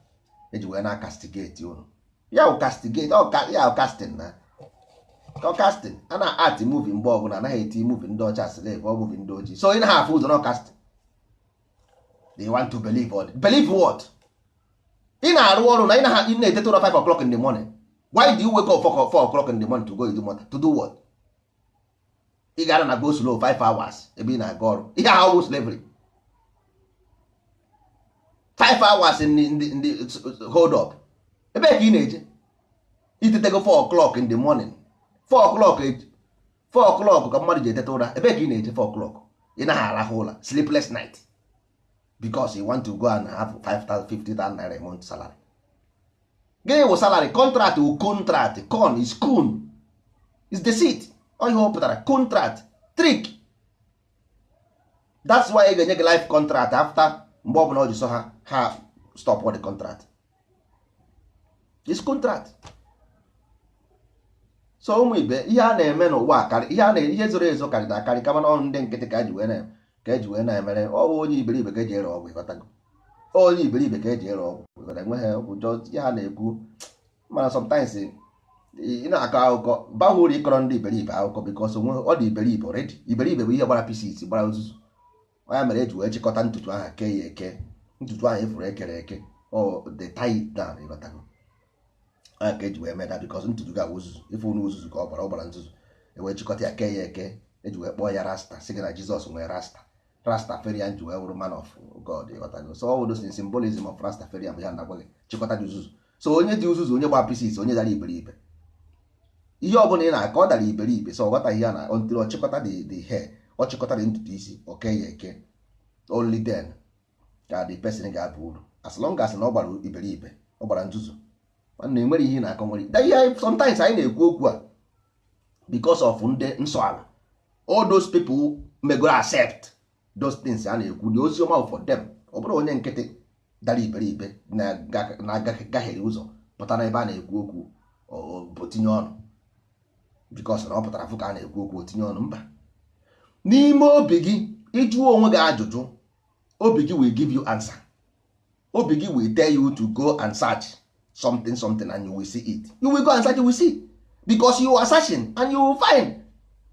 ejikwa na castigate unu. Ya bụ castigate, ya bụ casting na casting. A na-art movie mgbe ọbụla, anaghị eti movie ndị ọcha slave, ọ movie ndị ojii. So ị na-ahafụ ụzọ na casting. They want to believe what? Ị na-arụ ọrụ na ị na-etete ụra 5 o'clock in the morning. Why do you wake up 4 o'clock in the morning to go to do what? Ị gara na go slow 5 hours ebe ị na-aga ọrụ. Ihe ahụ slavery. 5 hours in the hold up. Ebe ka ị na-eje? Itetego 4 o'clock in the morning. 4 o'clock ka mmadụ ji etete ụra. Ebe ka ị na-eje 4 o'clock? Ị naghị arahụ ụra, sleepless night. Because you want to go and have 5,000, 50,000 naira a month salary. Gịnị wụ salary? Contract wụ contract. Con is coon. Is the seat. Ọ ihe ọ pụtara contract. Trick. That's why ị ga-enye gị life contract after mgbe ọbụla ọ ji sọ ha stop the contract. This contract. So ụmụ ibe ihe a na-eme n'ụwa karị ihe zoro ezo karịrị akarị kama na ọnụ ndị nkịtị ka eji wee na-emere ọwụ onye iberibe ka eji ere ọgwụ ịghọtago. Onye iberibe ka eji ere ọgwụ ịghọta, enweghị ọgwụ jọ ihe ha na-ekwu. Mana sometimes ị na-akọ akụkọ baghị uru ịkọrọ ndị iberibe akụkọ because ọ dị iberibe already. Iberibe bụ ihe gbara pieces gbara ozuzu. Onye mere eji wee chịkọta ntutu ahụ kee ya eke, ntutu ahụ efuru ekere eke the tie it down ịghọtago. Onye ka eji wee meda because ntutu ga ozuzu ife unu ozuzu ka ọ gbara nzuzu ewee chịkọta ya kee ya eke eji wee kpọọ ya rasta sị gị na Jizọs nwere Rastafarian ji wee wụrụ man of God ịghọtago. So all those symbolism of Rastafarian bụ ya na-agwa gị chịkọta dị uzuzu. So onye dị uzuzu onye gbaa pieces onye dara iberibe ihe ọ bụla ị na-aka ọ dara iberibe. So ọ ghọtaghị ya na until ọ chịkọta the hair, ọ chịkọta dị ntutu isi o kee ya eke, only then ka the person ga-aba uru. As long as na ọ gbara iberibe ọ gbara nzuzu na enwere ihe na-akọ nwere ihe. Sometimes anyị na-ekwu okwu a because of ndị nsọ ala. All those people megoro accept those things a na-ekwu the oziọma for them. Ọ bụrụ onye nkịtị dara iberibe na-agaghịrị ụzọ pụta na ebe a na-ekwu okwu bụ tinye ọnụ because na ọ pụtara fụ ka a na-ekwu okwu tinye ọnụ. Mba, n'ime obi gị ịjụọ onwe gị ajụjụ, obi gị will give you answer. Obi gị will tell you to go and search something and you will see it. You will go and search, you will see, because you are searching and you will find.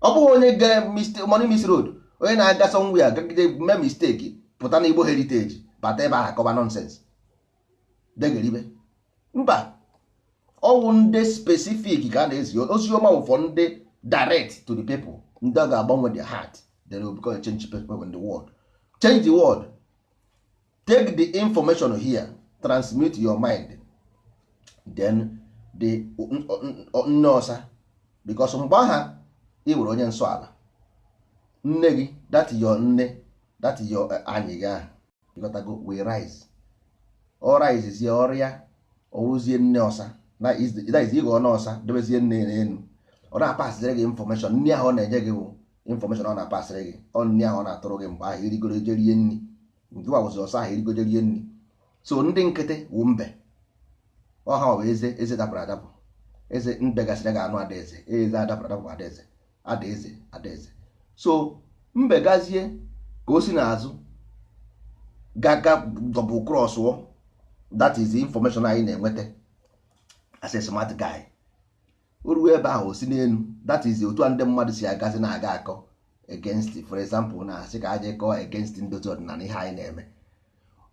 Ọ bụghị onye ga money miss road, onye na-aga somewhere gagide mee mistake pụta na Igbo heritage bata ebe ahụ kọba nonsense degeribe. Mba, ọwụ ndị specific ka a na-ezi oziọma ụfọ ndị direct to the people. Ndị a ga-agbanwe their heart, they will become a change people in the world. Change the world. Take the information here, transmit your mind, then the nne ọsa, because mgbe aha ị were onye nsọ ala nne gị that your nne that your anyị gị ahụ ịgotago we rise. Ọ rise ya ọrịa ọrụzie nne ọsa that is ịghọ ọna ọsa debezie nne n'elu. Ọ na-apasịrị gị information. Nne ahụ ọ na-enye gị bụ information ọ na-apasịrị gị. Ọ nne ahụ ọ na-atụrụ gị mgbe ahụ irigoro jerie nri nke wawụzi ọsa ahụ irigo jerie nri. So ndị nkịtị wụ mbe, ọha ọ bụ eze dapụrụ adapụ. Eze mbe gasịrị ga-anụ adaeze, eze adapụrụ adapụ adaeze. So mbe gazie ka o si n'azụ gaga double cross wọ. That is the information anyị na-enweta as a smart guy. O ruo ebe ahụ o si n'elu, that is otu ndị mmadụ si agazi na-aga akọ against, for example na asị ka aje kọọ against ndozi ọdịnala ihe anyị na-eme.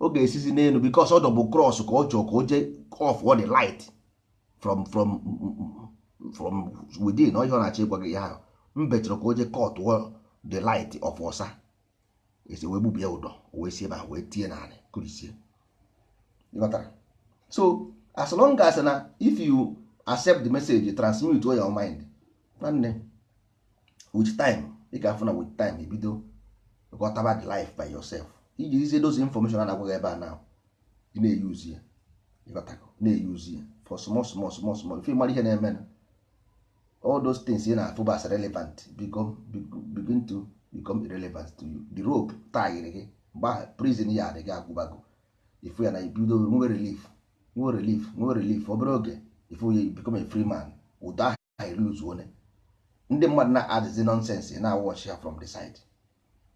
Ọ ga-esizi n'elu because ọ double cross ka ọ chọọ ka o jee off all the light from within. Ọ ihe ọ na-achọ ịgwa gị ya ahụ mbe chọrọ ka o jee cut the light of ọsa esi wee gbubie ụdọ wee si ebe ahụ wee tie n'ala kurisie. So as long as na if you accept the message, you transmit to your mind, nwanne with time ị ga-afụ na with time ibido got about life by yourself. Iji use those information a na-agwa ebe a now ị na-eyuzi ya na-eyuzi ya for small if you mara ihe na-eme na all those things ị na-afụ as relevant begin to become irrelevant to you. The rope tie gị mgbe prison ya adịghị agwụbago ifu ya na ibido nwe relief obere oge ifu ya become a free man. Ụda ahụ lose one. Ndị mmadụ na-adịzi nonsense na watch ya from the side.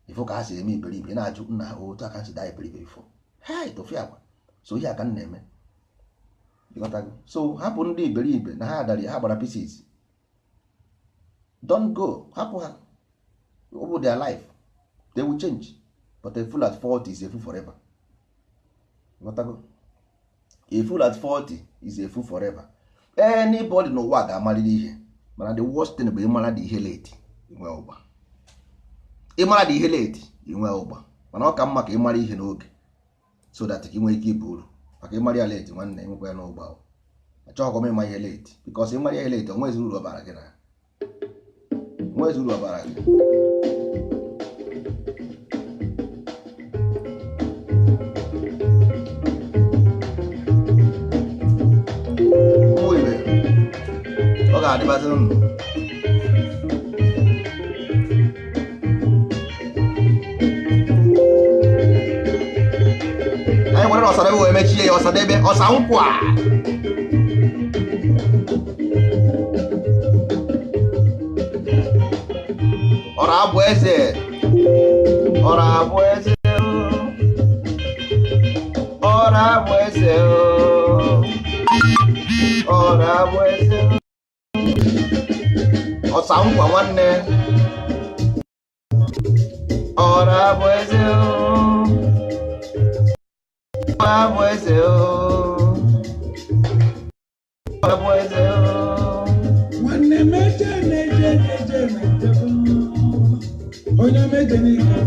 Ifu ka ha si eme iberibe na-ajụ nna ha otu aka si daa iberibe ifo ha etofe akwa. So ihe aka na-eme. So hapụ ndị iberibe na ha dara ha gbara pieces. Don't go. Hapụ ha. Over their life they will change, but a fool at 40 is a fool forever. A fool at 40 is a fool forever. Anybody n'ụwa ga-amarịrị ihe, mana the worst thing bụ ịmara dị ihe late inwe ụgba. Ịmara dị ihe late inwe ụgba, mana ọ ka mma ka ịmara ihe n'oge so that ị nwee ike ibu uru. Maka ịmara ya late nwanne enwekwa ya n'ụgba. Achọghị m ịma ihe late because ịmara ihe late onwezi uru ọbara gị na onwezi uru ọbara gị. Ọ ga-adịbazi ndụ. Ọsadebe wee mechie ya. Ọsadebe ọsa nkwa ọra abụ eze ọra abụ eze ọra abụ eze ọra abụ eze ọsa nkwa nwanne ọra abụ eze ọra abụ eze ọra abụ eze nwanne meje na-eje onye meje n'ike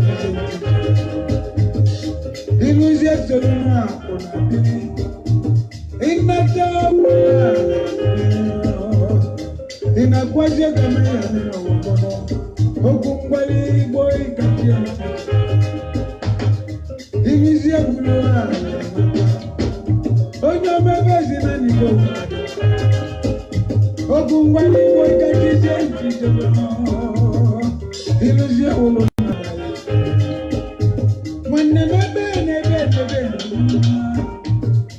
ịlụzie soro n'akwụ na biri ịnata ị na-akwazi ego mere ya mere ọgbọnọ okwu mgbali igbo ịkachi ịrụzie gburu onye omebe ezi na n'igbo okwu mgbali igbo ịkachizie ịrụzie ụlọ nwanne n'ebe n'ebe n'ebe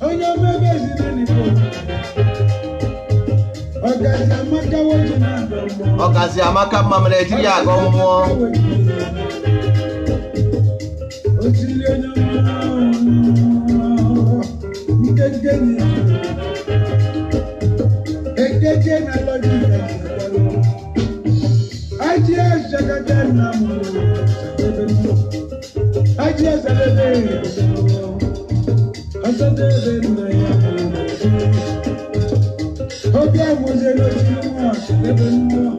onye omebe ezi na n'igbo ọgazi amaka mma mere ejiri ya aga ọmụmụ obi amụzie n'otu mmụọ ebe mmụọ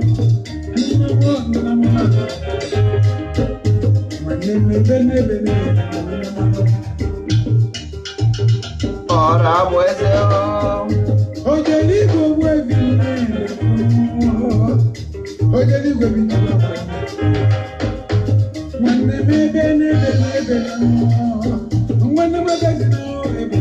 nwanne n'ebe n'ebe ọra abụ eze ojeligwe ogbu ebi ojeligwe bichara nwanne n'ebe n'ebe n'ebe nwanne magazi na ebe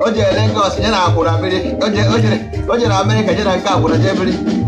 o jere Lagos nye na akwụna mmiri o jere Amerịka je na nke akwụna je biri